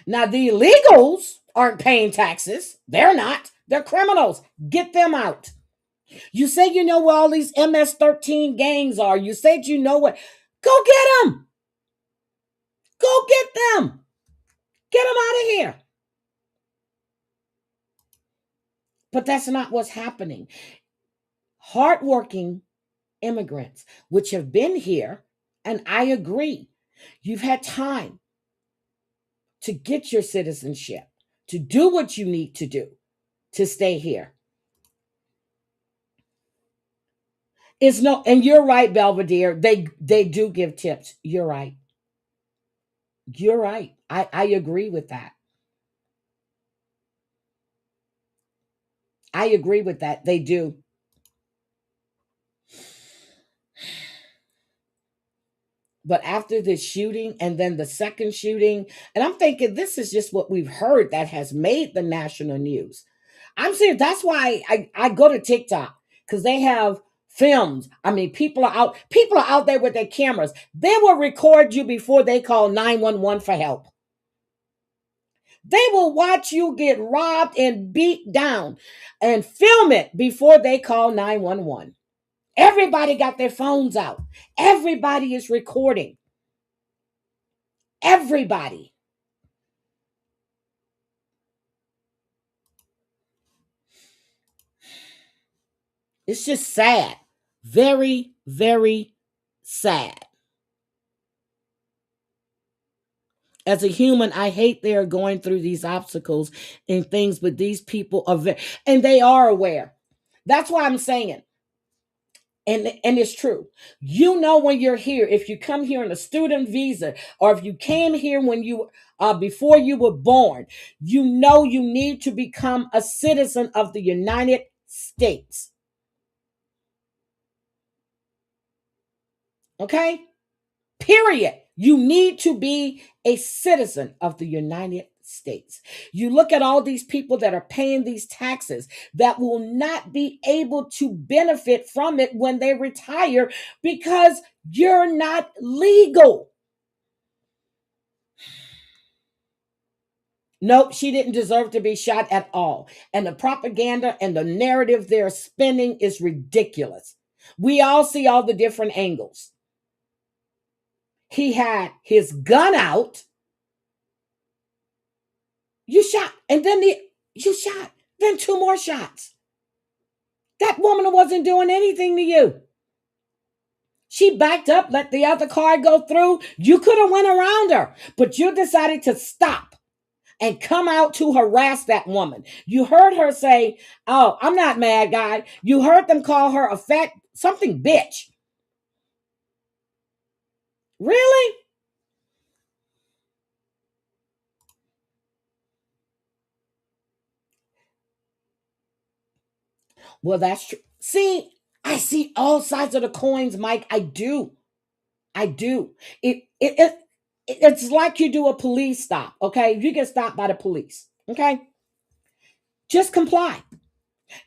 Now, the illegals aren't paying taxes. They're not. They're criminals. Get them out. You say you know where all these MS-13 gangs are. You said you know what. Go get them. Go get them. Get them out of here. But that's not what's happening. Hardworking immigrants, which have been here, and I agree, you've had time to get your citizenship, to do what you need to do to stay here. And you're right, Belvedere. They do give tips. You're right. You're right. I agree with that. I agree with that. They do. But after the shooting and then the second shooting, and I'm thinking this is just what we've heard that has made the national news. I'm serious. That's why I go to TikTok, because they have films. I mean, people are out there with their cameras. They will record you before they call 911 for help. They will watch you get robbed and beat down and film it before they call 911. Everybody got their phones out. Everybody is recording. Everybody. It's just sad. Very, very sad. as a human, I hate they're going through these obstacles and things, but these people are and they are aware. That's why I'm saying it. And it's true. You know, when you're here, if you come here on a student visa, or if you came here when you before you were born, you know you need to become a citizen of the United States. Okay? Period. You need to be a citizen of the United States. You look at all these people that are paying these taxes that will not be able to benefit from it when they retire because you're not legal. Nope, she didn't deserve to be shot at all. And the propaganda and the narrative they're spinning is ridiculous. We all see all the different angles. He had his gun out. You shot, and then you shot. Then 2 more shots. That woman wasn't doing anything to you. She backed up, let the other car go through. You could have went around her, but you decided to stop and come out to harass that woman. You heard her say, "Oh, I'm not mad, guy." You heard them call her a fat something bitch. Really? Well, that's true. See, I see all sides of the coins, Mike. I do. It's like you do a police stop, okay? You get stopped by the police, okay? Just comply.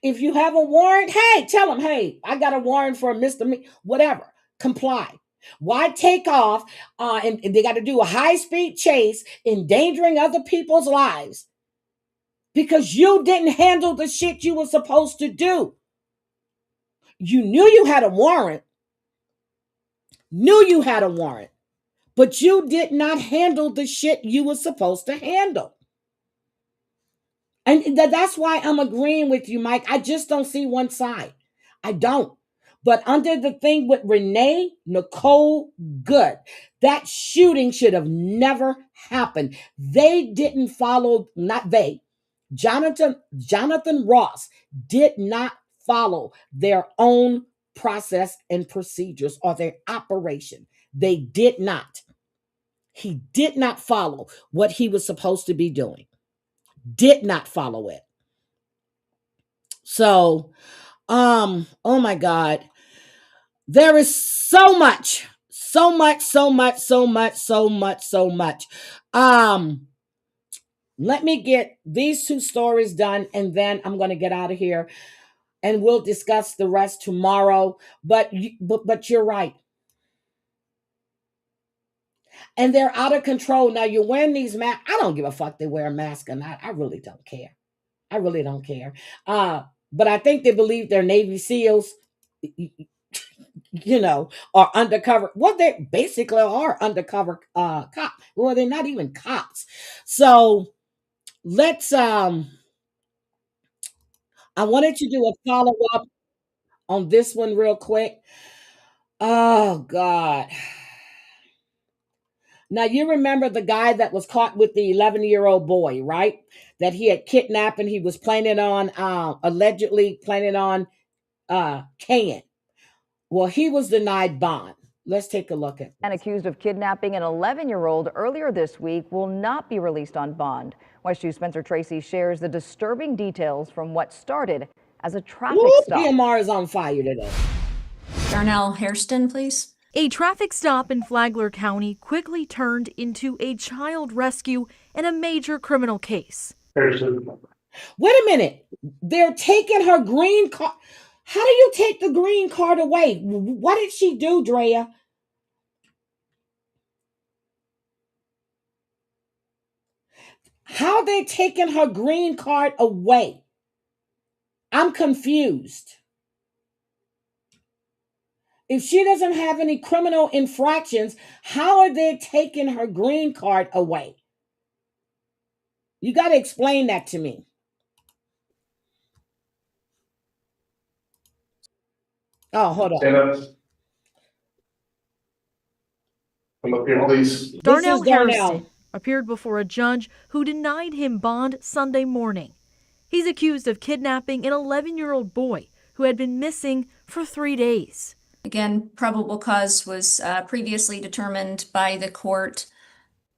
If you have a warrant, hey, tell them, hey, I got a warrant for a misdemeanor, whatever. Comply. Why take off and they got to do a high-speed chase, endangering other people's lives? Because you didn't handle the shit you were supposed to do. You knew you had a warrant. But you did not handle the shit you were supposed to handle. And that's why I'm agreeing with you, Mike. I just don't see one side. I don't. But under the thing with Renee Nicole Good, that shooting should have never happened. They didn't follow, not they, Jonathan Ross did not follow their own process and procedures or their operation. They did not. He did not follow what he was supposed to be doing. Did not follow it. So, oh my God. There is so much. Let me get these 2 stories done, and then I'm going to get out of here, and we'll discuss the rest tomorrow. But you're right. And they're out of control. Now you're wearing these masks. I don't give a fuck they wear a mask or not. I really don't care. But I think they believe they're Navy SEALs, you know, or undercover. Well, they basically are undercover cops. Well, they're not even cops. So let's I wanted to do a follow-up on this one real quick. Oh God. Now, you remember the guy that was caught with the 11-year-old boy, right? That he had kidnapped, and he was allegedly planning on Can. Well, he was denied bond. Let's take a look at this. And accused of kidnapping an 11-year-old earlier this week will not be released on bond. WESH 2's Spencer Tracy shares the disturbing details from what started as a traffic stop. PMR is on fire today. Darnell Hairston, please. A traffic stop in Flagler County quickly turned into a child rescue and a major criminal case. Wait a minute. They're taking her green card. How do you take the green card away? What did she do, Drea? How are they taking her green card away? I'm confused. If she doesn't have any criminal infractions, how are they taking her green card away? You got to explain that to me. Oh, hold on. Stand up. Come up here, please. Darnell Hairston appeared before a judge who denied him bond Sunday morning. He's accused of kidnapping an 11-year-old boy who had been missing for 3 days. Again, probable cause was previously determined by the court.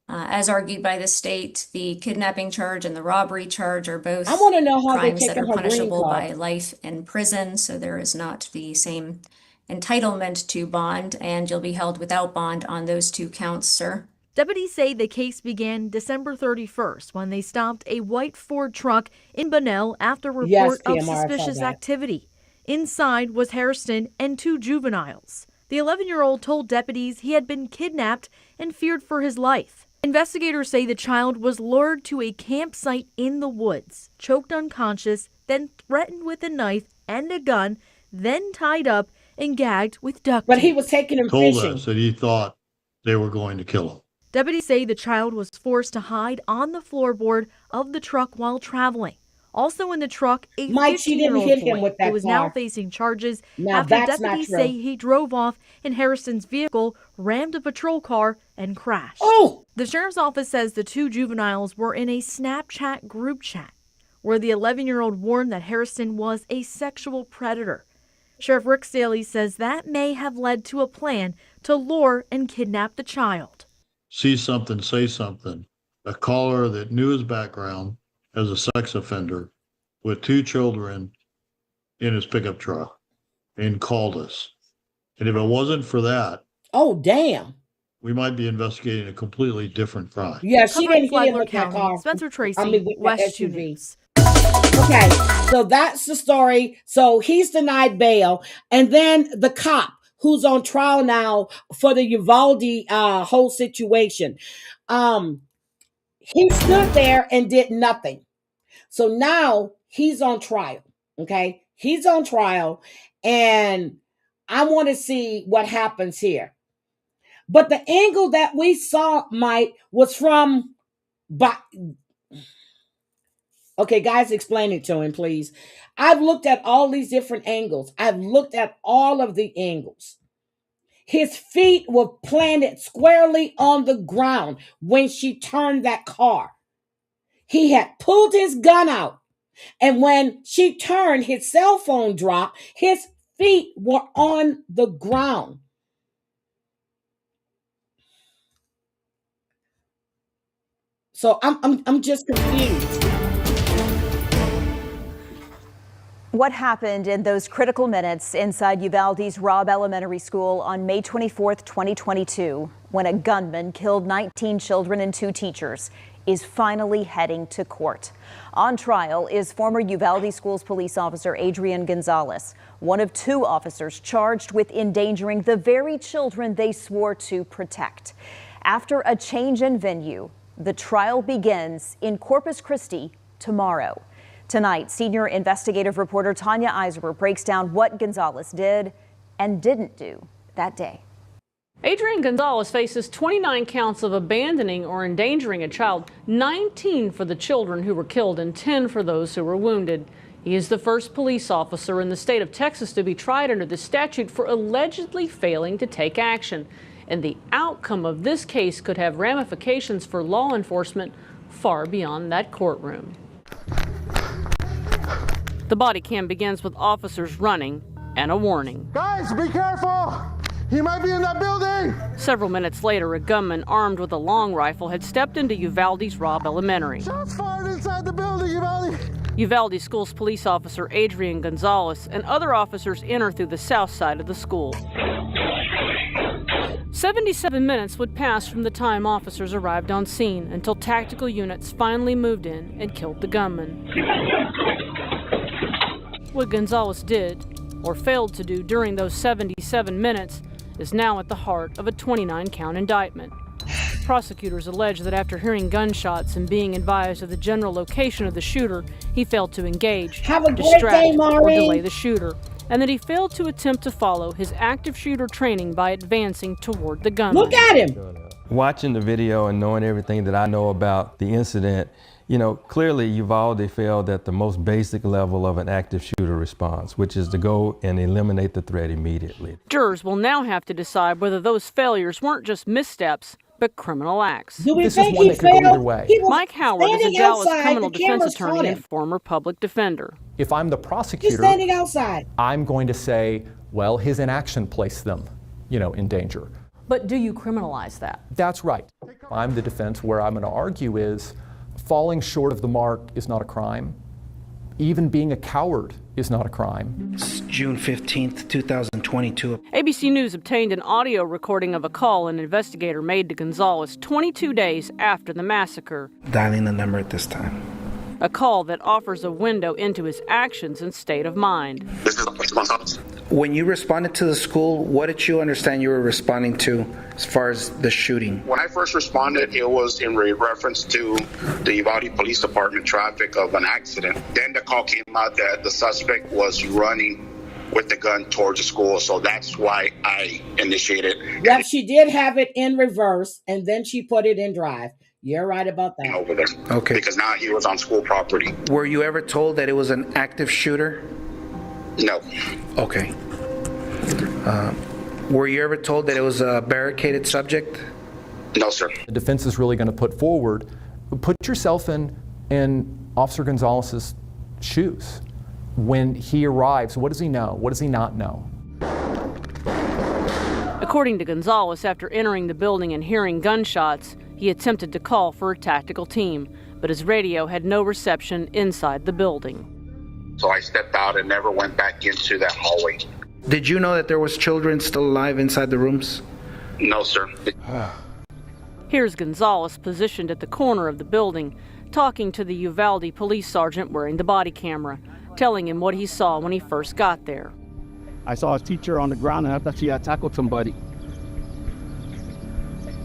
As argued by the state, the kidnapping charge and the robbery charge are both crimes that are punishable by life in prison, so there is not the same entitlement to bond, and you'll be held without bond on those 2 counts, sir. Deputies say the case began December 31st when they stopped a white Ford truck in Bunnell after report of suspicious activity. Inside was Hairston and 2 juveniles. The 11-year-old told deputies he had been kidnapped and feared for his life. Investigators say the child was lured to a campsite in the woods, choked unconscious, then threatened with a knife and a gun, then tied up and gagged with duct tape. But he was taking him fishing. Told us that he thought they were going to kill him. Deputies say the child was forced to hide on the floorboard of the truck while traveling. Also in the truck, a 15-year-old boy who is now facing charges after deputies say he drove off in Harrison's vehicle, rammed a patrol car, and crashed. The sheriff's office says the 2 juveniles were in a Snapchat group chat where the 11-year-old warned that Harrison was a sexual predator. Sheriff Rick Staley says that may have led to a plan to lure and kidnap the child. See something, say something. A caller that knew his background as a sex offender with 2 children in his pickup truck and called us. And if it wasn't for that, we might be investigating a completely different crime. Yeah, she didn't get in with that car. Spencer Tracy, West SUV. Okay, so that's the story. So he's denied bail. And then the cop who's on trial now for the Uvalde whole situation. He stood there and did nothing. So now he's on trial. Okay, he's on trial, and I want to see what happens here. But the angle that we saw, Mike, was from. Okay, guys, explain it to him, please. I've looked at all these different angles. I've looked at all of the angles. His feet were planted squarely on the ground when she turned that car. He had pulled his gun out. And when she turned, his cell phone dropped. His feet were on the ground. So I'm just confused. What happened in those critical minutes inside Uvalde's Robb Elementary School on May 24th, 2022, when a gunman killed 19 children and 2 teachers, is finally heading to court. On trial is former Uvalde Schools police officer Adrian Gonzalez, one of 2 officers charged with endangering the very children they swore to protect. After a change in venue, the trial begins in Corpus Christi tomorrow. Tonight, senior investigative reporter Tanya Eiserer breaks down what Gonzalez did and didn't do that day. Adrian Gonzalez faces 29 counts of abandoning or endangering a child, 19 for the children who were killed and 10 for those who were wounded. He is the first police officer in the state of Texas to be tried under the statute for allegedly failing to take action. And the outcome of this case could have ramifications for law enforcement far beyond that courtroom. The body cam begins with officers running and a warning. Guys, be careful! He might be in that building! Several minutes later, a gunman armed with a long rifle had stepped into Uvalde's Robb Elementary. Shots fired inside the building, Uvalde! Uvalde Schools police officer Adrian Gonzalez and other officers enter through the south side of the school. 77 minutes would pass from the time officers arrived on scene until tactical units finally moved in and killed the gunman. What Gonzalez did, or failed to do during those 77 minutes, is now at the heart of a 29-count indictment. Prosecutors allege that after hearing gunshots and being advised of the general location of the shooter, he failed to engage, distract, or delay the shooter, and that he failed to attempt to follow his active shooter training by advancing toward the gunman. Look at him! Watching the video and knowing everything that I know about the incident, you know, clearly Uvalde failed at the most basic level of an active shooter response, which is to go and eliminate the threat immediately. Jurors will now have to decide whether those failures weren't just missteps, but criminal acts. Do we think he failed? Mike Howard is a Dallas criminal defense attorney and former public defender. If I'm the prosecutor, he's standing outside. I'm going to say, well, his inaction placed them, in danger. But do you criminalize that? That's right. I'm the defense. Where I'm going to argue is falling short of the mark is not a crime. Even being a coward is not a crime. It's June 15th, 2022. ABC News obtained an audio recording of a call an investigator made to Gonzalez 22 days after the massacre. Dialing the number at this time. A call that offers a window into his actions and state of mind. When you responded to the school, what did you understand you were responding to as far as the shooting? When I first responded, it was in reference to the Uvalde Police Department traffic of an accident. Then the call came out that the suspect was running with the gun towards the school, so that's why I initiated. Yep, she did have it in reverse, and then she put it in drive. You're right about that. Over there. Okay. Because now he was on school property. Were you ever told that it was an active shooter? No. Okay. Were you ever told that it was a barricaded subject? No, sir. The defense is really going to put yourself in Officer Gonzalez's shoes. When he arrives, what does he know? What does he not know? According to Gonzalez, after entering the building and hearing gunshots, he attempted to call for a tactical team, but his radio had no reception inside the building. So I stepped out and never went back into that hallway. Did you know that there was children still alive inside the rooms? No, sir. Here's Gonzalez positioned at the corner of the building, talking to the Uvalde police sergeant wearing the body camera, telling him what he saw when he first got there. I saw a teacher on the ground and I thought she had tackled somebody.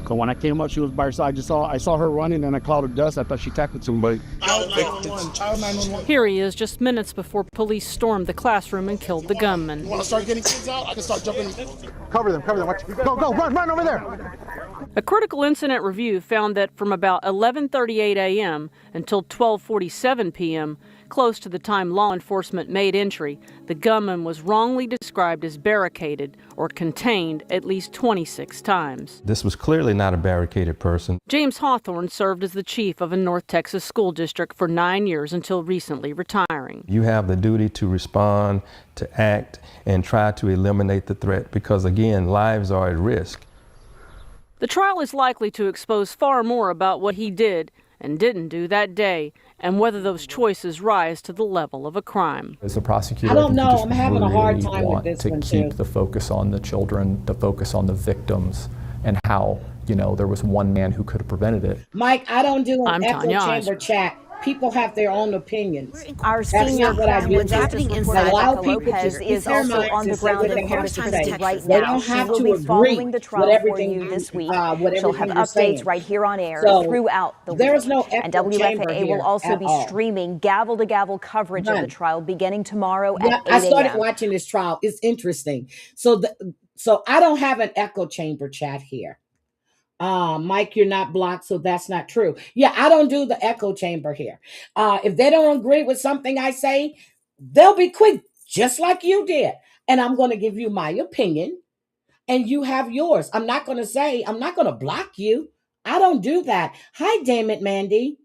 So when I came up, she was by her side. I saw her running in a cloud of dust. I thought she tackled somebody. Here he is just minutes before police stormed the classroom and killed the gunman. You want to start getting kids out? I can start jumping. Cover them. Go, run over there. A critical incident review found that from about 11:38 a.m. until 12:47 p.m., close to the time law enforcement made entry, the gunman was wrongly described as barricaded or contained at least 26 times. This was clearly not a barricaded person. James Hawthorne served as the chief of a North Texas school district for 9 years until recently retiring. You have the duty to respond, to act, and try to eliminate the threat because, again, lives are at risk. The trial is likely to expose far more about what he did and didn't do that day, and whether those choices rise to the level of a crime. As a prosecutor, I don't know. I'm having a hard time with this one, to keep the focus on the children, the focus on the victims, and how, there was one man who could have prevented it. Mike, I don't do an echo chamber chat. People have their own opinions. Our senior what's happening inside Becca Lopez is also on the ground in Harrison right now. She will be following the trial for you this week. She'll have updates right here on air throughout the week. There is no echo and WFAA will also be streaming gavel-to-gavel coverage of the trial beginning tomorrow at 8 a.m. I started watching this trial. It's interesting. So I don't have an echo chamber chat here. Mike, you're not blocked, so that's not true. Yeah, I don't do the echo chamber here. If they don't agree with something I say, they'll be quick, just like you did. And I'm going to give you my opinion, and you have yours. I'm not going to block you. I don't do that. Hi, damn it, Mandy.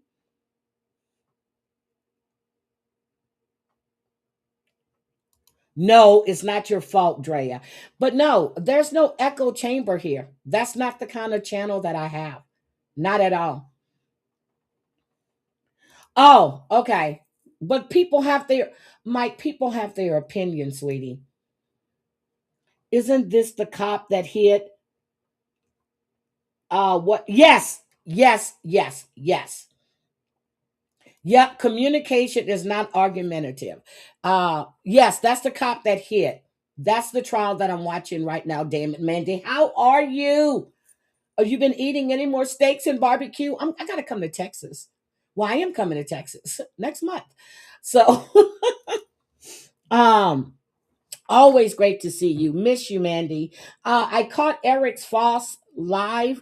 No, it's not your fault, Drea. But no, there's no echo chamber here. That's not the kind of channel that I have. Not at all. Oh, okay. But people have their opinion, sweetie. Isn't this the cop that hit? What? Yes. Yep, communication is not argumentative. Yes, that's the cop that hit. That's the trial that I'm watching right now, damn it, Mandy. How are you? Have you been eating any more steaks and barbecue? I got to come to Texas. Well, I am coming to Texas next month. So, always great to see you. Miss you, Mandy. I caught Eric Foss live.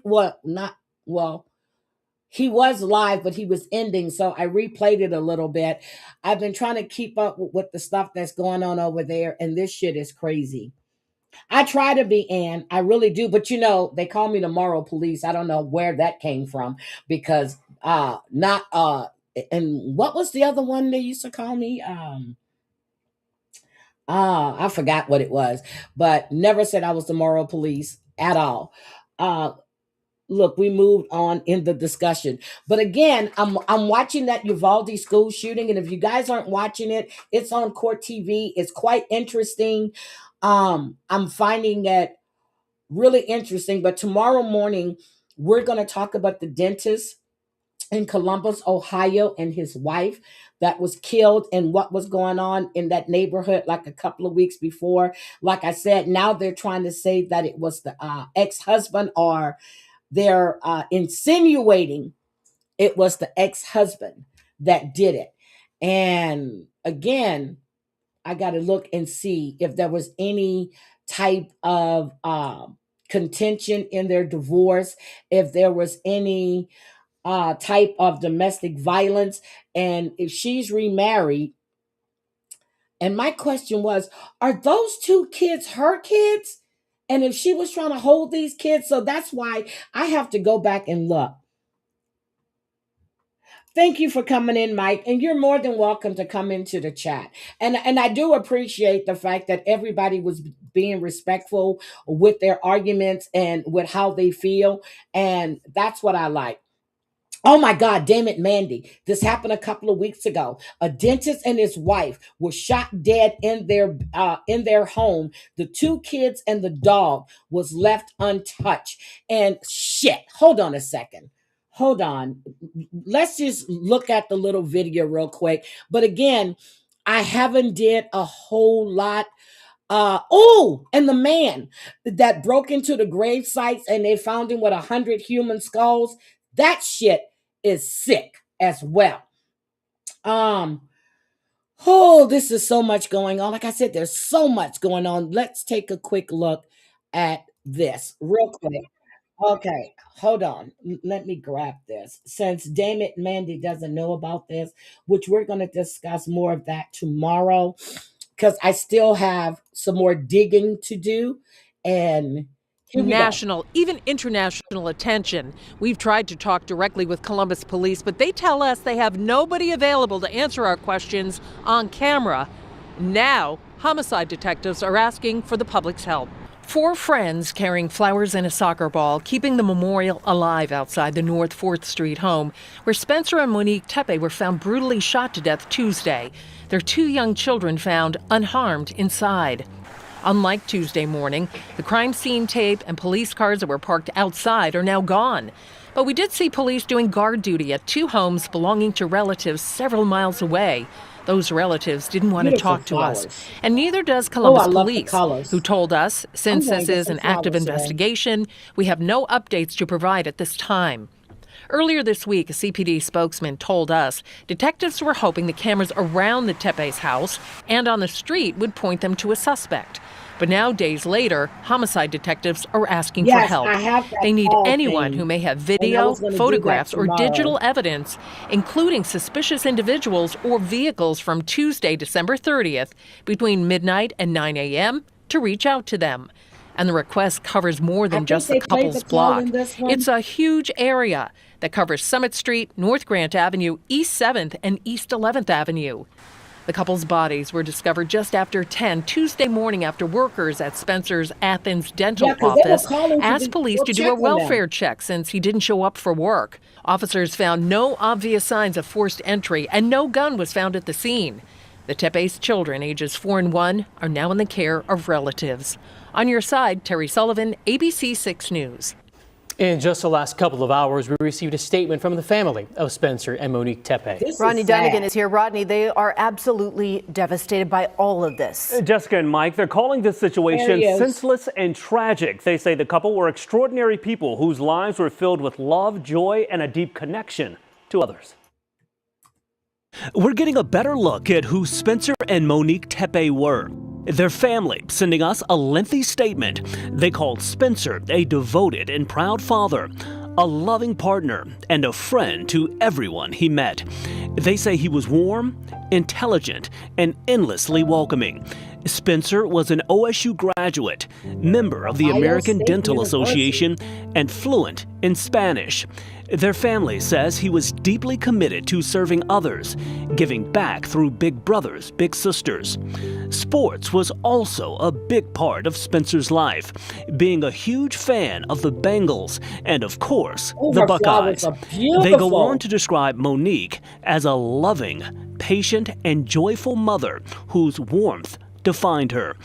He was live, but he was ending, so I replayed it a little bit. I've been trying to keep up with the stuff that's going on over there, and this shit is crazy. I try to be, Ann. I really do. But you know, they call me the moral police. I don't know where that came from because not and what was the other one they used to call me? I forgot what it was, but never said I was the moral police at all. Look, we moved on in the discussion. But again, I'm watching that Uvalde school shooting, and if you guys aren't watching it, it's on Court TV. It's quite interesting. I'm finding it really interesting. But tomorrow morning, we're going to talk about the dentist in Columbus, Ohio, and his wife that was killed and what was going on in that neighborhood like a couple of weeks before. Like I said, now they're trying to say that it was the ex-husband, or they're insinuating it was the ex-husband that did it. And again, I got to look and see if there was any type of contention in their divorce, if there was any type of domestic violence, and if she's remarried. And my question was, are those two kids her kids? And if she was trying to hold these kids, so that's why I have to go back and look. Thank you for coming in, Mike, and you're more than welcome to come into the chat. And I do appreciate the fact that everybody was being respectful with their arguments and with how they feel, and that's what I like. Oh my God, damn it, Mandy. This happened a couple of weeks ago. A dentist and his wife were shot dead in their home. The two kids and the dog was left untouched. And shit, hold on a second. Hold on. Let's just look at the little video real quick. But again, I haven't did a whole lot. And the man that broke into the grave sites and they found him with 100 human skulls. That shit is sick as well. This is so much going on. Like I said, there's so much going on. Let's take a quick look at this real quick. Okay, hold on. Let me grab this. Since damn it, Mandy doesn't know about this, which we're going to discuss more of that tomorrow, because I still have some more digging to do. And national, even international attention. We've tried to talk directly with Columbus police, but they tell us they have nobody available to answer our questions on camera. Now, homicide detectives are asking for the public's help. 4 friends carrying flowers and a soccer ball, keeping the memorial alive outside the North 4th Street home, where Spencer and Monique Tepe were found brutally shot to death Tuesday. Their 2 young children found unharmed inside. Unlike Tuesday morning, the crime scene tape and police cars that were parked outside are now gone. But we did see police doing guard duty at 2 homes belonging to relatives several miles away. Those relatives didn't want to talk to us. And neither does Columbus Police, who told us, since this is an active investigation, we have no updates to provide at this time. Earlier this week, a CPD spokesman told us detectives were hoping the cameras around the Tepe's house and on the street would point them to a suspect. But now, days later, homicide detectives are asking for help. They need anyone who may have video, photographs, or digital evidence, including suspicious individuals or vehicles from Tuesday, December 30th, between midnight and 9 a.m. to reach out to them. And the request covers more than just the couple's block. It's a huge area that covers Summit Street, North Grant Avenue, East 7th, and East 11th Avenue. The couple's bodies were discovered just after 10 Tuesday morning after workers at Spencer's Athens dental office asked police to do a welfare check since he didn't show up for work. Officers found no obvious signs of forced entry and no gun was found at the scene. The Tepe's children, ages 4 and 1, are now in the care of relatives. On your side, Terry Sullivan, ABC 6 News. In just the last couple of hours, we received a statement from the family of Spencer and Monique Tepe. Rodney Dunnigan is here. Rodney, they are absolutely devastated by all of this. Jessica and Mike, they're calling this situation senseless and tragic. They say the couple were extraordinary people whose lives were filled with love, joy, and a deep connection to others. We're getting a better look at who Spencer and Monique Tepe were. Their family sending us a lengthy statement. They called Spencer a devoted and proud father, a loving partner, and a friend to everyone he met. They say he was warm, intelligent, and endlessly welcoming. Spencer was an OSU graduate, member of the American Dental Association, and fluent in Spanish. Their family says he was deeply committed to serving others, giving back through big brothers, big sisters. Sports was also a big part of Spencer's life, being a huge fan of the Bengals and, of course, the Buckeyes. They go on to describe Monique as a loving, patient, and joyful mother whose warmth defined her.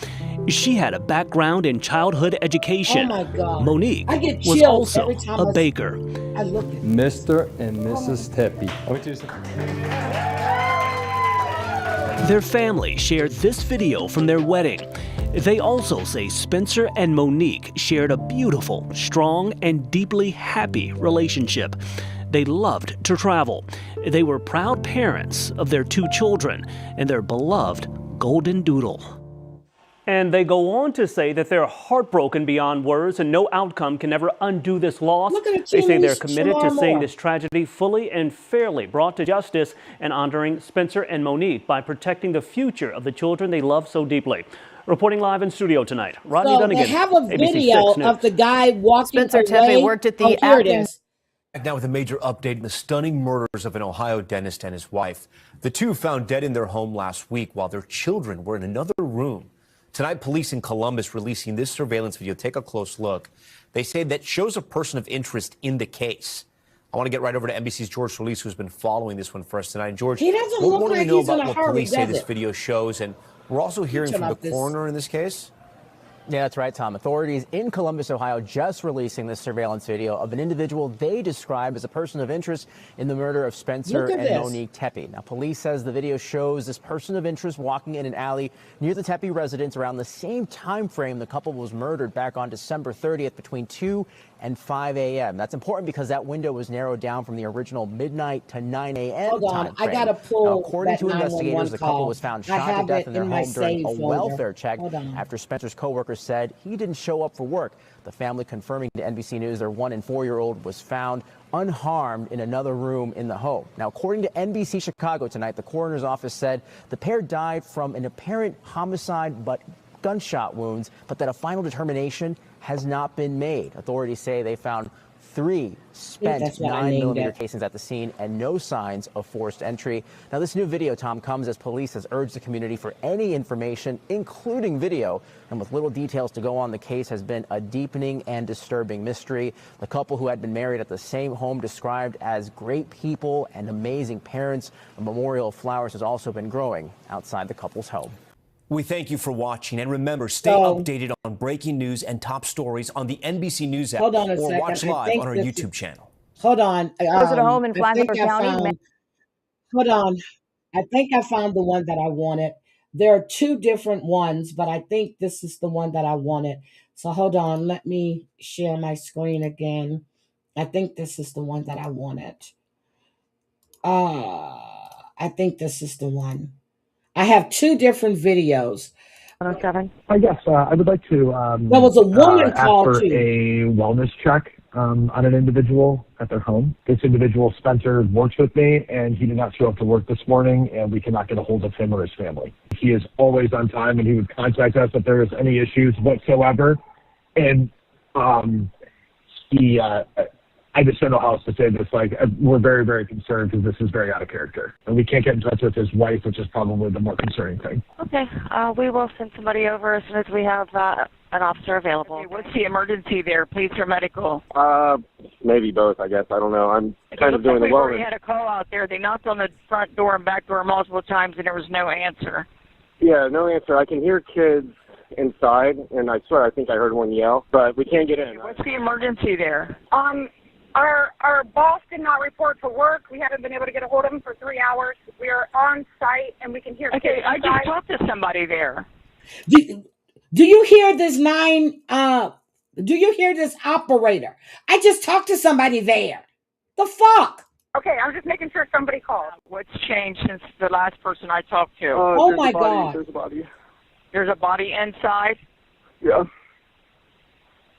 She had a background in childhood education. Oh my God. Monique I get was chills also every time a baker. I look at Mr. and Mrs. Tepe. Their family shared this video from their wedding. They also say Spencer and Monique shared a beautiful, strong, and deeply happy relationship. They loved to travel. They were proud parents of their 2 children and their beloved golden doodle. And they go on to say that they're heartbroken beyond words and no outcome can ever undo this loss. They say they're committed to seeing this tragedy fully and fairly brought to justice and honoring Spencer and Monique by protecting the future of the children they love so deeply. Reporting live in studio tonight, Rodney Dunnigan. They have a video of the guy walking Spencer Tepe worked at the Atkins. Now with a major update in the stunning murders of an Ohio dentist and his wife. The two found dead in their home last week while their children were in another room. Tonight, police in Columbus releasing this surveillance video. Take a close look. They say that shows a person of interest in the case. I want to get right over to NBC's George Solis, who's been following this one for us tonight. George, he doesn't what look more do like we know he's in about a what hurry, police say does this it? video shows? And we're also hearing from the coroner in this case. Yeah, that's right, Tom. Authorities in Columbus, Ohio, just releasing this surveillance video of an individual they describe as a person of interest in the murder of Spencer and Monique Tepe. Now, police says the video shows this person of interest walking in an alley near the Tepe residence around the same time frame the couple was murdered back on December 30th between 2 and 5 a.m. That's important because that window was narrowed down from the original midnight to 9 a.m. Hold on, time I frame. gotta pull Now, according that to investigators, the couple call. was found I shot to have death it in their in my home during a save folder. welfare check Hold on. after Spencer's coworkers said he didn't show up for work. The family confirming to NBC News their 1- and 4-year-old was found unharmed in another room in the home. Now, according to NBC Chicago tonight, the coroner's office said the pair died from an apparent homicide but gunshot wounds, but that a final determination has not been made. Authorities say they found 3 spent 9mm casings at the scene and no signs of forced entry. Now, this new video, Tom, comes as police has urged the community for any information, including video, and with little details to go on. The case has been a deepening and disturbing mystery. The couple who had been married at the same home described as great people and amazing parents. A memorial of flowers has also been growing outside the couple's home. We thank you for watching, and remember, stay updated on breaking news and top stories on the NBC News app Hold on a or second. watch live on our YouTube channel. Hold on. Was it a home in I Flagler think I County? found- Hold on. I think I found the one that I wanted. There are 2 different ones, but I think this is the one that I wanted. So hold on. Let me share my screen again. I think this is the one that I wanted. I think this is the one. I have 2 different videos. 107. Yes, I would like to There was a woman ask called for too. a wellness check on an individual at their home. This individual, Spencer, works with me, and he did not show up to work this morning, and we cannot get a hold of him or his family. He is always on time, and he would contact us if there is any issues whatsoever. And I just don't know how else to say this. Like, we're very, very concerned because this is very out of character. And we can't get in touch with his wife, which is probably the more concerning thing. Okay, we will send somebody over as soon as we have an officer available. Okay, what's the emergency there, police or medical? Maybe both, I guess. I don't know. I'm kind of doing the We already wellness. had a call out there. They knocked on the front door and back door multiple times, and there was no answer. Yeah, no answer. I can hear kids inside, and I swear I think I heard one yell, but we can't get in. What's the emergency there? Our boss did not report for work. We haven't been able to get a hold of him for 3 hours. We are on site, and we can hear Okay, kids I inside. just talked to somebody there. Do you hear this do you hear this operator? I just talked to somebody there. The fuck? Okay, I'm just making sure somebody called. What's changed since the last person I talked to? Oh my God. There's a body. There's a body inside? Yeah.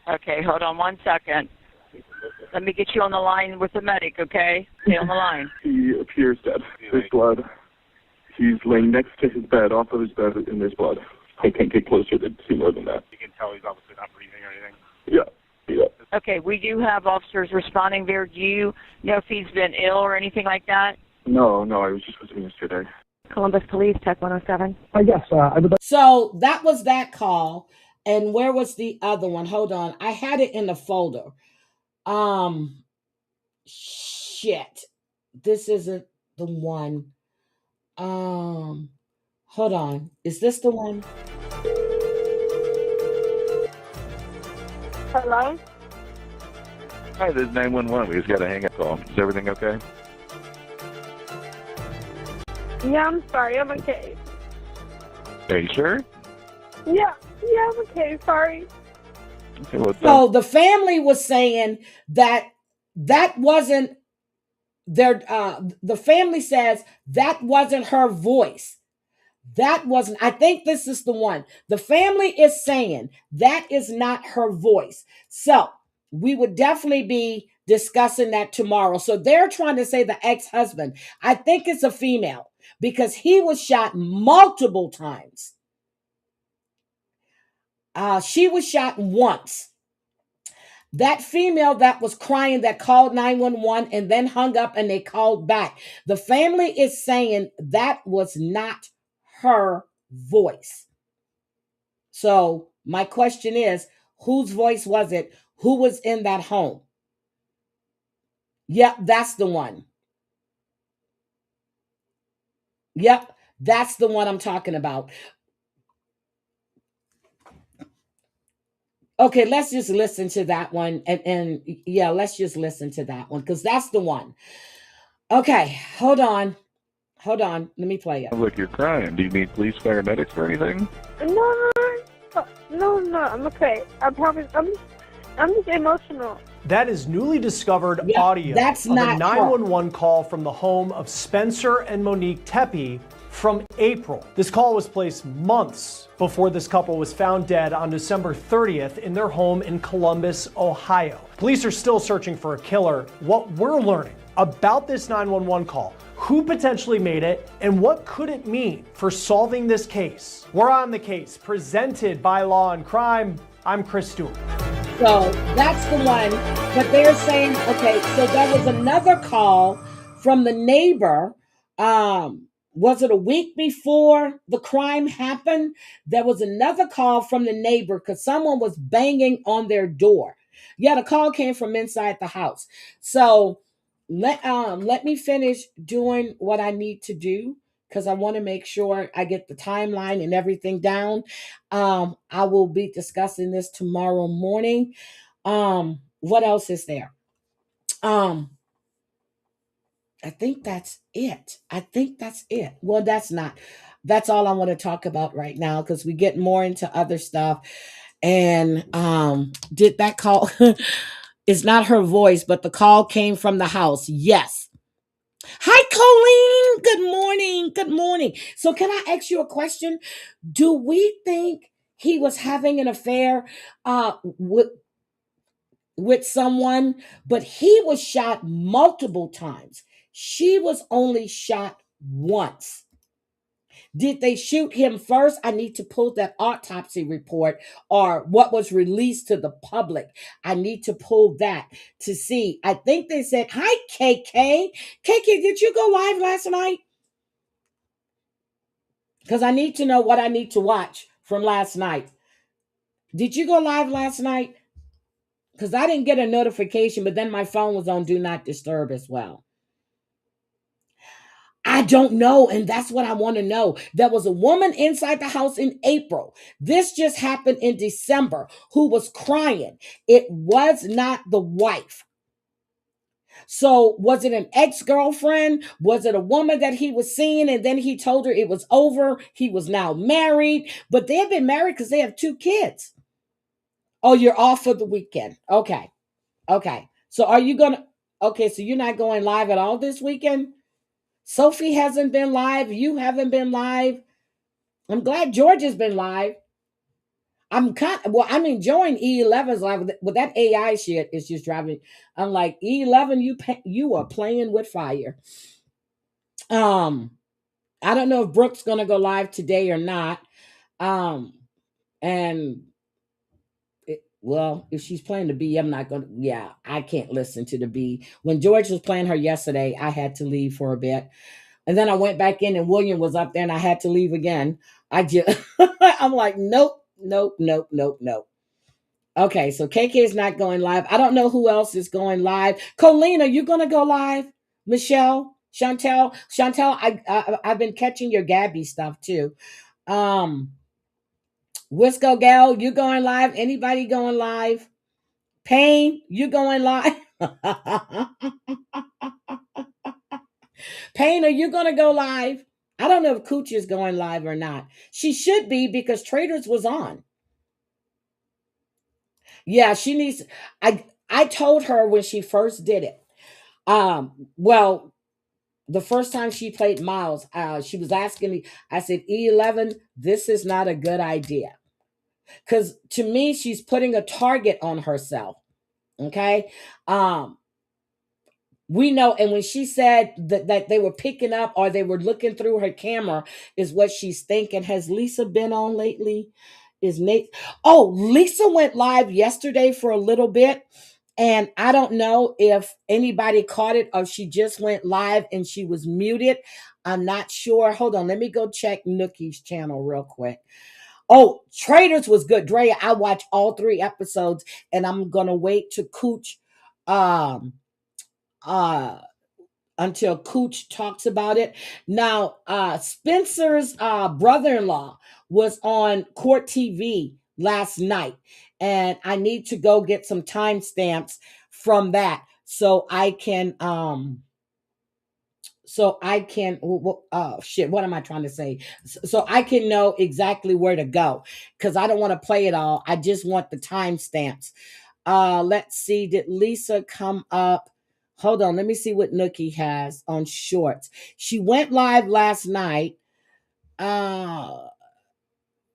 Okay, hold on 1 second. Let me get you on the line with the medic, okay? Stay on the line. He appears dead. There's blood. He's laying next to his bed, off of his bed, and there's blood. I can't get closer to see more than that. You can tell he's obviously not breathing or anything. Yeah. Okay, we do have officers responding there. Do you know if he's been ill or anything like that? No, I was just visiting yesterday. Columbus Police, Tech 107. Yes, I would like. So that was that call. And where was the other one? Hold on. I had it in the folder. Shit. This isn't the one. Hold on. Is this the one? Hello? Hi, this is 911. We just got a hang-up call. Is everything okay? Yeah, I'm sorry. I'm okay. Are you sure? Yeah, I'm okay. Sorry. Okay, well, So the family was saying that wasn't their, the family says that wasn't her voice. That wasn't, I think this is the one. The family is saying that is not her voice. So we would definitely be discussing that tomorrow. So they're trying to say the ex-husband. I think it's a female because he was shot multiple times. She was shot once. That female that was crying that called 911 and then hung up and they called back. The family is saying that was not her voice. So my question is, whose voice was it? Who was in that home? Yep, that's the one. Yep, that's the one I'm talking about. Okay, let's just listen to that one. And yeah, let's just listen to that one because that's the one. Okay, hold on. Let me play it. Look, you're crying. Do you need police, paramedics, or anything? No, I'm okay. I promise. I'm just emotional. That is newly discovered Yeah, audio that's of a not 911 call from the home of Spencer and Monique Tepe from April. This call was placed months before this couple was found dead on December 30th in their home in Columbus, Ohio. Police are still searching for a killer. What we're learning about this 911 call, who potentially made it, and what could it mean for solving this case? We're on the case, presented by Law and Crime. I'm Chris Stewart. So that's the one. But they're saying, okay, so there was another call from the neighbor. Was it a week before the crime happened? There was another call from the neighbor because someone was banging on their door. Yeah, the call came from inside the house. So let me finish doing what I need to do because I want to make sure I get the timeline and everything down. I will be discussing this tomorrow morning. What else is there? I think that's it. Well, that's not. That's all I want to talk about right now because we get more into other stuff. And did that call? It's not her voice, but the call came from the house. Yes. Hi, Colleen. Good morning. So can I ask you a question? Do we think he was having an affair with someone, but he was shot multiple times? She was only shot once. Did they shoot him first? I need to pull that autopsy report or what was released to the public. I need to pull that to see. I think they said, hi, KK. KK, did you go live last night? Because I need to know what I need to watch from last night. Did you go live last night? Because I didn't get a notification, but then my phone was on Do Not Disturb as well. I don't know, and that's what I want to know. There was a woman inside the house in April. This just happened in December who was crying. It was not the wife. So was it an ex-girlfriend? Was it a woman that he was seeing and then he told her it was over? He was now married, but they have been married because they have 2 kids. Oh, you're off for the weekend. Okay. So are you going to, okay, so you're not going live at all this weekend? Sophie hasn't been live. You haven't been live. I'm glad George has been live. I'm enjoying E11's live, but that AI shit is just driving. I'm like, E11, you are playing with fire. I don't know if Brooke's gonna go live today or not. And well, if she's playing the B, I'm not gonna. Yeah, I can't listen to the B. When George was playing her yesterday, I had to leave for a bit, and then I went back in, and William was up there, and I had to leave again. I'm like, nope, nope, nope, nope, nope. Okay, so KK is not going live. I don't know who else is going live. Colleen, are you gonna go live? Michelle, Chantel, I've been catching your Gabby stuff too. Wisco Gal, you going live? Anybody going live? Payne, you going live? Payne, are you gonna go live? I don't know if Coochie is going live or not. She should be because Traders was on. Yeah, she needs. I told her when she first did it. Well, the first time she played Miles, she was asking me. I said, E11, this is not a good idea, because to me, she's putting a target on herself. Okay, we know, and when she said that they were picking up or they were looking through her camera, is what she's thinking. Has Lisa been on lately? Is Nate? Oh, Lisa went live yesterday for a little bit, and I don't know if anybody caught it or she just went live and she was muted. I'm not sure. Hold on, let me go check Nookie's channel real quick. Oh, Traders was good. Drea, I watched all 3 episodes, and I'm gonna wait to Cooch until Cooch talks about it. Now, Spencer's brother-in-law was on Court TV last night, and I need to go get some timestamps from that so I can oh shit, what am I trying to say? So I can know exactly where to go, because I don't want to play it all. I just want the timestamps. Let's see, did Lisa come up? Hold on, let me see what Nookie has on Shorts. She went live last night.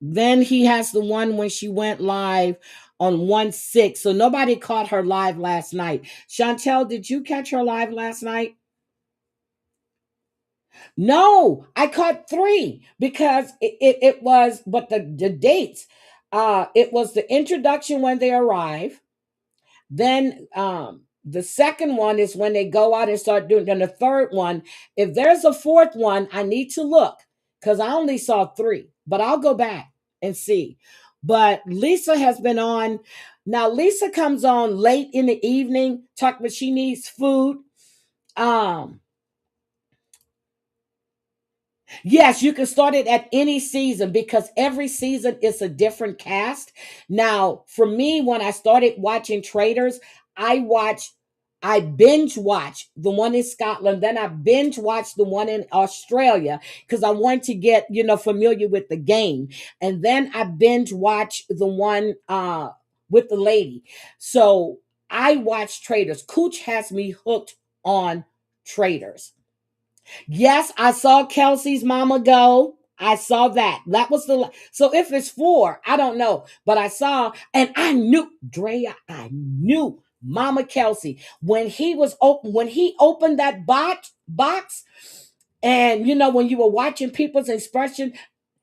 Then he has the one when she went live on 1/6. So nobody caught her live last night. Chantel, did you catch her live last night? No, I caught 3 because it was, but the dates, it was the introduction when they arrive. Then the second one is when they go out and start doing. Then the third one, if there's a fourth one, I need to look, because I only saw 3, but I'll go back and see. But Lisa has been on. Now Lisa comes on late in the evening, talk about she needs food. Yes, you can start it at any season because every season is a different cast. Now, for me, when I started watching Traders, I binge watch the one in Scotland, then I binge watch the one in Australia because I want to get, familiar with the game. And then I binge watch the one with the lady. So I watch Traders. Cooch has me hooked on Traders. Yes, I saw Kelsey's mama go. I saw that. That was so if it's 4, I don't know. But I saw, and I knew, Drea, I knew Mama Kelsey when he opened that box, and when you were watching people's expression.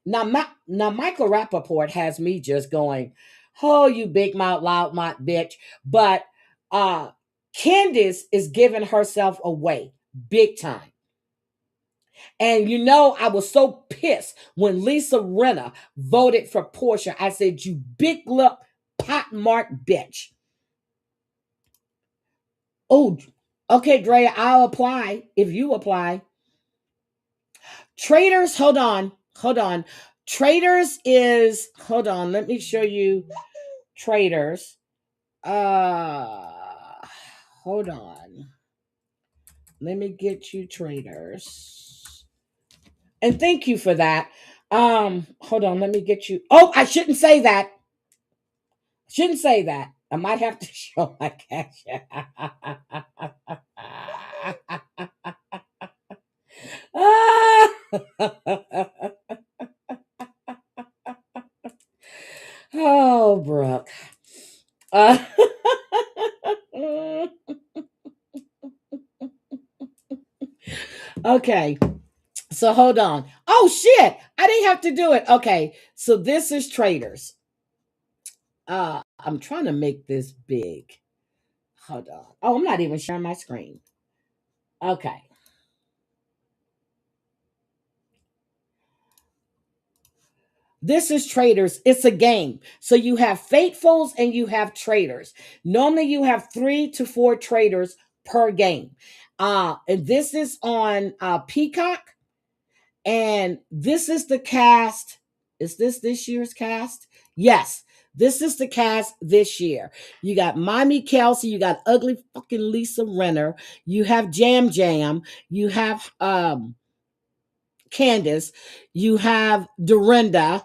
Now Michael Rappaport has me just going, oh, you big mouth, loud mouth bitch. But Candace is giving herself away big time. And I was so pissed when Lisa Rinna voted for Portia. I said, you big lip pot mark bitch. Oh, okay, Drea, I'll apply if you apply. Traders, hold on. Traders is, hold on, let me show you Traders. Hold on. Let me get you Traders. And thank you for that. Hold on, let me get you. Oh, I shouldn't say that. I might have to show my cash. Oh, Okay. So hold on. Oh shit. I didn't have to do it. Okay. So this is Traders. I'm trying to make this big. Hold on. Oh, I'm not even sharing my screen. Okay. This is Traders. It's a game. So you have faithfuls and you have traders. Normally you have 3 to 4 traders per game. And this is on Peacock. And this is the cast. Is this year's cast? Yes. This is the cast this year. You got Mommy Kelsey. You got ugly fucking Lisa Renner. You have Jam Jam. You have Candace. You have Dorinda.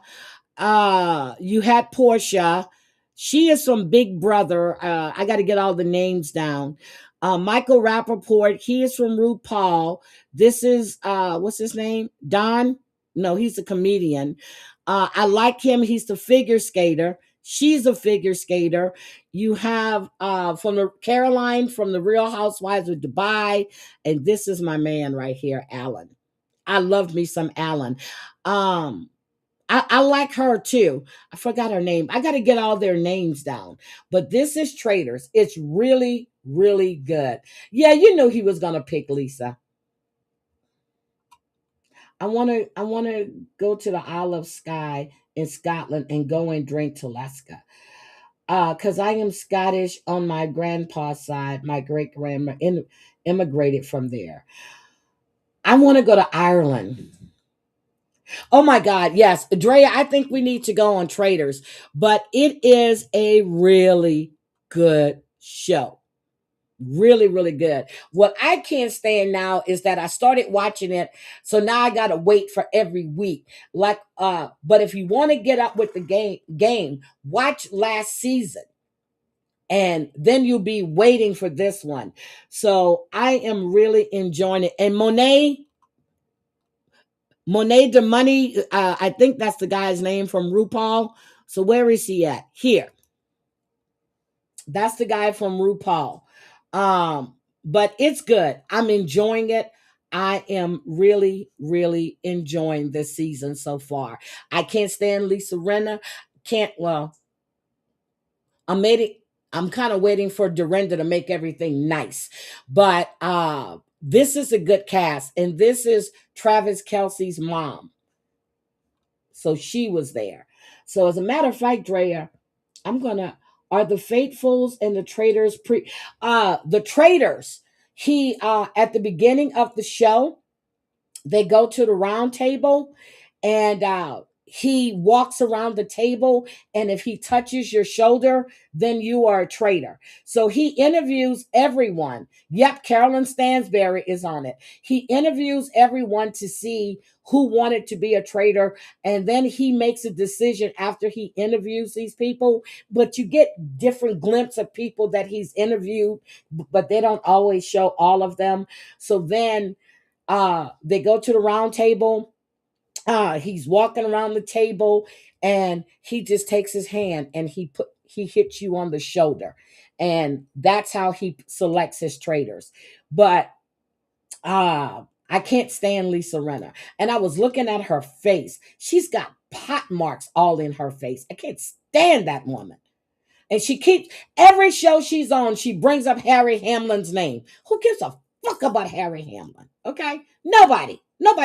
You had Portia. She is from Big Brother. I got to get all the names down. Michael Rappaport. He is from RuPaul. This is what's his name? Don? No, he's a comedian. I like him. He's the figure skater. She's a figure skater. You have from the Caroline from the Real Housewives of Dubai, and this is my man right here, Alan. I love me some Alan. I like her too. I forgot her name. I got to get all their names down. But this is Traders. It's really, really good. Yeah, you knew he was gonna pick Lisa. I wanna go to the Isle of Skye in Scotland and go and drink Talisker. Because I am Scottish on my grandpa's side. My great grandma immigrated from there. I want to go to Ireland. Oh my God, yes. Drea, I think we need to go on Traders, but it is a really good show. Really, really good. What I can't stand now is that I started watching it, so now I gotta wait for every week. But if you want to get up with the game, watch last season. And then you'll be waiting for this one. So I am really enjoying it. And Monet the Money, I think that's the guy's name from RuPaul. So where is he at? Here. That's the guy from RuPaul. But it's good. I'm enjoying it. I am really, really enjoying this season so far. I can't stand Lisa Renner. I'm kind of waiting for Dorinda to make everything nice. But this is a good cast. And this is Travis Kelce's mom. So she was there. So as a matter of fact, Drea, are the faithfuls and the traders the traders, at the beginning of the show, they go to the round table and he walks around the table, and if he touches your shoulder, then you are a traitor. So he interviews everyone. Yep, Carolyn Stansberry is on it. He interviews everyone to see who wanted to be a traitor, and then he makes a decision after he interviews these people. But you get different glimpses of people that he's interviewed, but they don't always show all of them. So then they go to the round table. He's walking around the table, and he just takes his hand and he hits you on the shoulder, and that's how he selects his traders. But I can't stand Lisa Renner, and I was looking at her face. She's got pot marks all in her face. I can't stand that woman. And she keeps every show she's on, she brings up Harry Hamlin's name. Who gives a fuck about Harry Hamlin? Okay, nobody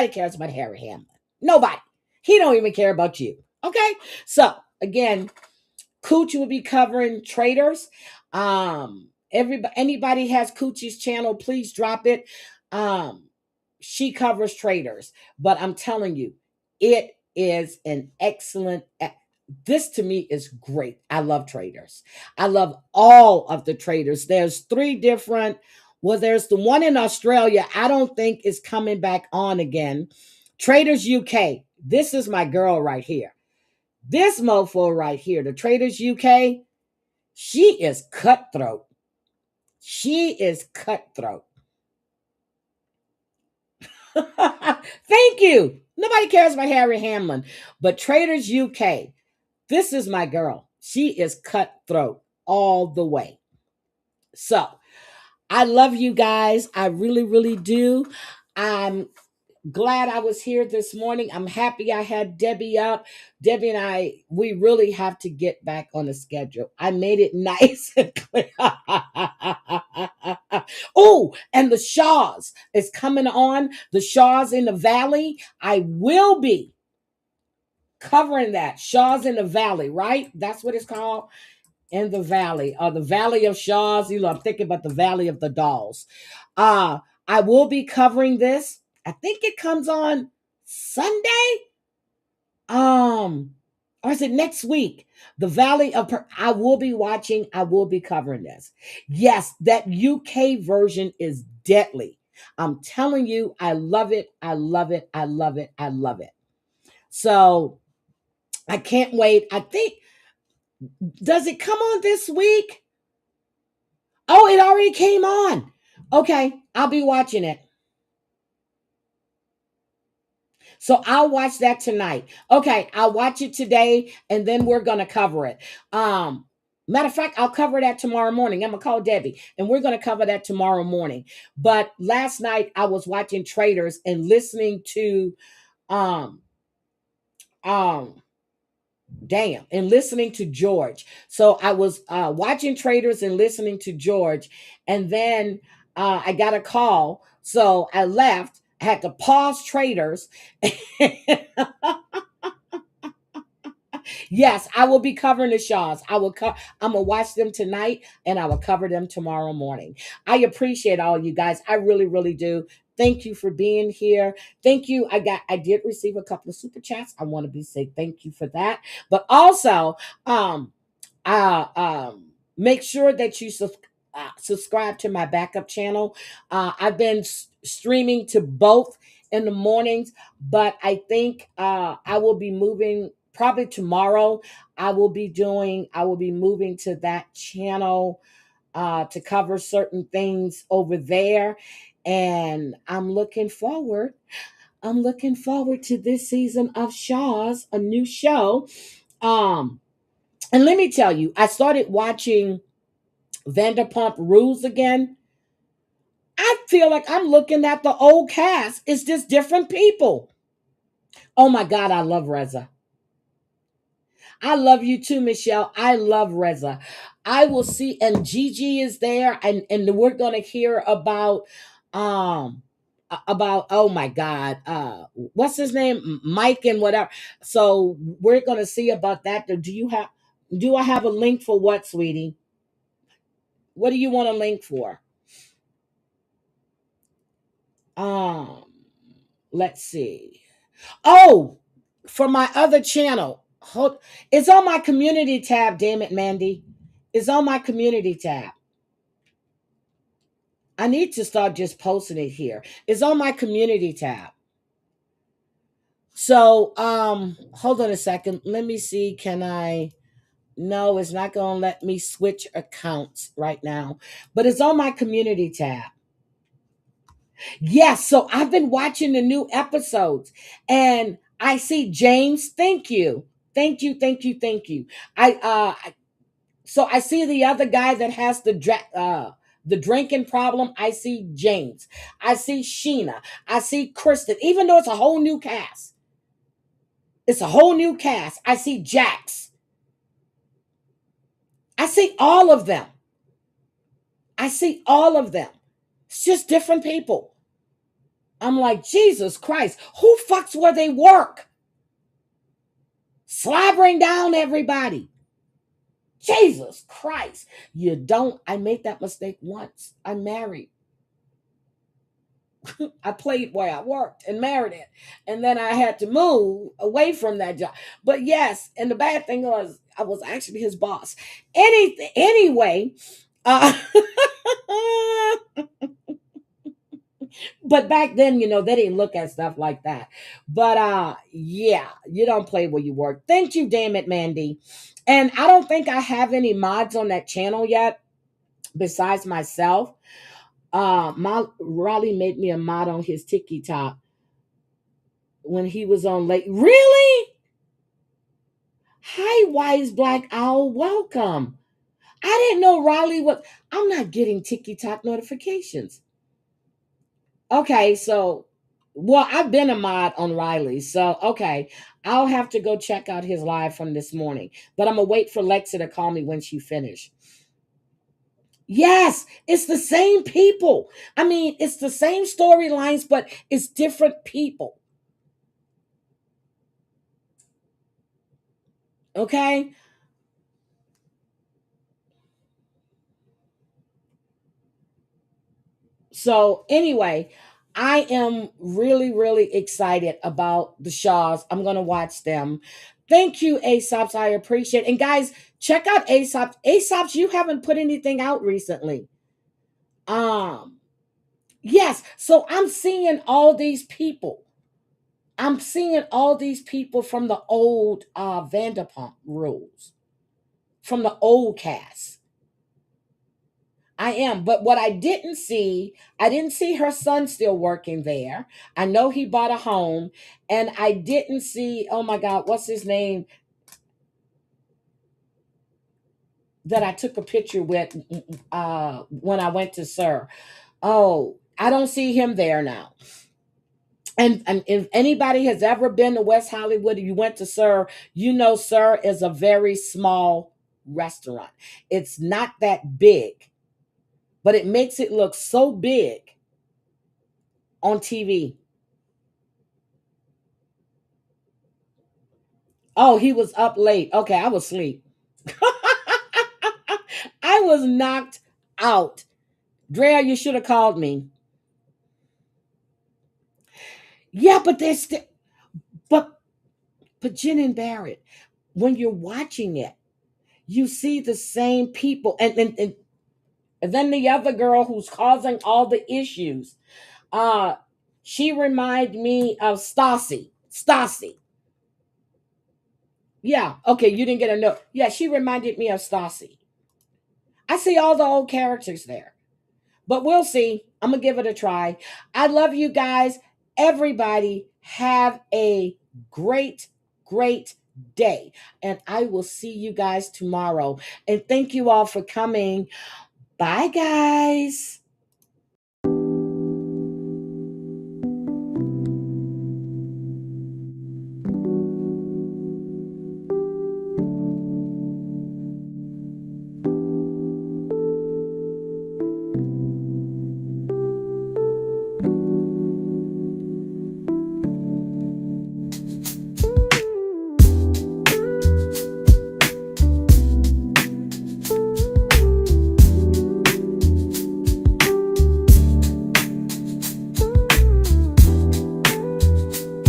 cares about Harry Hamlin. Nobody. He don't even care about you. Okay? So, again, Cooch will be covering Traders. Anybody has Cooch's channel, please drop it. She covers Traders. But I'm telling you, it is an excellent... This to me is great. I love Traders. I love all of the Traders. There's 3 different... Well, there's the one in Australia I don't think is coming back on again. Traders UK. This is my girl right here. This mofo right here, the Traders UK, she is cutthroat. She is cutthroat. Thank you. Nobody cares about Harry Hamlin. But Traders UK, this is my girl. She is cutthroat all the way. So, I love you guys. I really, really do. I'm glad I was here this morning. I'm happy I had Debbie up. Debbie and I, we really have to get back on the schedule. I made it nice and clear. Oh, and the Shaws is coming on. The Shaws in the Valley. I will be covering that. Shaws in the Valley, right? That's what it's called. In the Valley, or the Valley of Shaws. You know, I'm thinking about the Valley of the Dolls. I will be covering this. I think it comes on Sunday. Or is it next week? The Valley of I will be watching. I will be covering this. Yes, that UK version is deadly. I'm telling you, I love it. I love it. I love it. I love it. So I can't wait. I think, does it come on this week? Oh, it already came on. Okay, I'll be watching it. So I'll watch that tonight. Okay, I'll watch it today, and then we're gonna cover it. Matter of fact, I'll cover that tomorrow morning. I'm gonna call Debbie, and we're gonna cover that tomorrow morning. But last night I was watching Traders and listening to listening to George. So I was watching Traders and listening to George, and then I got a call, so I left. I had to pause Traders. Yes, I will be covering the Shaws. I'm gonna watch them tonight, and I will cover them tomorrow morning. I appreciate all you guys. I really, really do. Thank you for being here. Thank you. I did receive a couple of super chats. I want to say thank you for that. But also, make sure that you subscribe to my backup channel. I've been streaming to both in the mornings, but I think I will be moving probably tomorrow. I will be moving to that channel to cover certain things over there. And I'm looking forward to this season of Shaws, a new show. And let me tell you, I started watching Vanderpump Rules again. I feel like I'm looking at the old cast. It's just different people. Oh my God, I love Reza. I love you too, Michelle. I love Reza. I will see, and Gigi is there, and we're gonna hear about oh my God, what's his name? Mike and whatever. So we're gonna see about that. Do I have a link for what, sweetie? What do you want a link for? Let's see. Oh, for my other channel. It's on my community tab, damn it, Mandy. It's on my community tab. I need to start just posting it here. It's on my community tab. So, hold on a second. Let me see. No, it's not going to let me switch accounts right now, but it's on my community tab. Yes, so I've been watching the new episodes, and I see James. Thank you. So I see the other guy that has the drinking problem. I see James. I see Sheena. I see Kristen. Even though it's a whole new cast. It's a whole new cast. I see Jax. I see all of them. It's just different people. I'm like, Jesus Christ, who fucks where they work? Slobbering down everybody. Jesus Christ. I made that mistake once. I'm married. I played where I worked and married it. And then I had to move away from that job. But yes, and the bad thing was I was actually his boss. Anyway, but back then, they didn't look at stuff like that. But yeah, you don't play where you work. Thank you, damn it, Mandy. And I don't think I have any mods on that channel yet, besides myself. Raleigh made me a mod on his TikTok when he was on late. Really? Hi, Wise Black Owl. Welcome. I didn't know Raleigh was. I'm not getting TikTok notifications. Okay, so, well, I've been a mod on Riley. So, okay, I'll have to go check out his live from this morning. But I'm going to wait for Lexa to call me when she finishes. Yes, it's the same people. I mean, it's the same storylines, but it's different people. Okay? So, anyway, I am really, really excited about the Shaws. I'm going to watch them. Thank you, Aesop's. I appreciate it. And guys, check out Aesop's. Aesop's, you haven't put anything out recently. Yes. So I'm seeing all these people. I'm seeing all these people from the old Vanderpump Rules, from the old cast. I am. But what I didn't see her son still working there. I know he bought a home. And I didn't see, oh my God, what's his name? That I took a picture with when I went to Sir. Oh, I don't see him there now. And if anybody has ever been to West Hollywood and you went to Sir, you know Sir is a very small restaurant. It's not that big, but it makes it look so big on TV. Oh, he was up late. Okay, I was asleep. I was knocked out. Drea, you should have called me. Yeah, but there's still, but Jen and Barrett, when you're watching it, you see the same people, and then the other girl who's causing all the issues. She reminded me of Stassi. Yeah, okay, you didn't get a note. Yeah, she reminded me of Stassi. I see all the old characters there. But we'll see. I'm going to give it a try. I love you guys. Everybody have a great, great day. And I will see you guys tomorrow. And thank you all for coming. Bye, guys.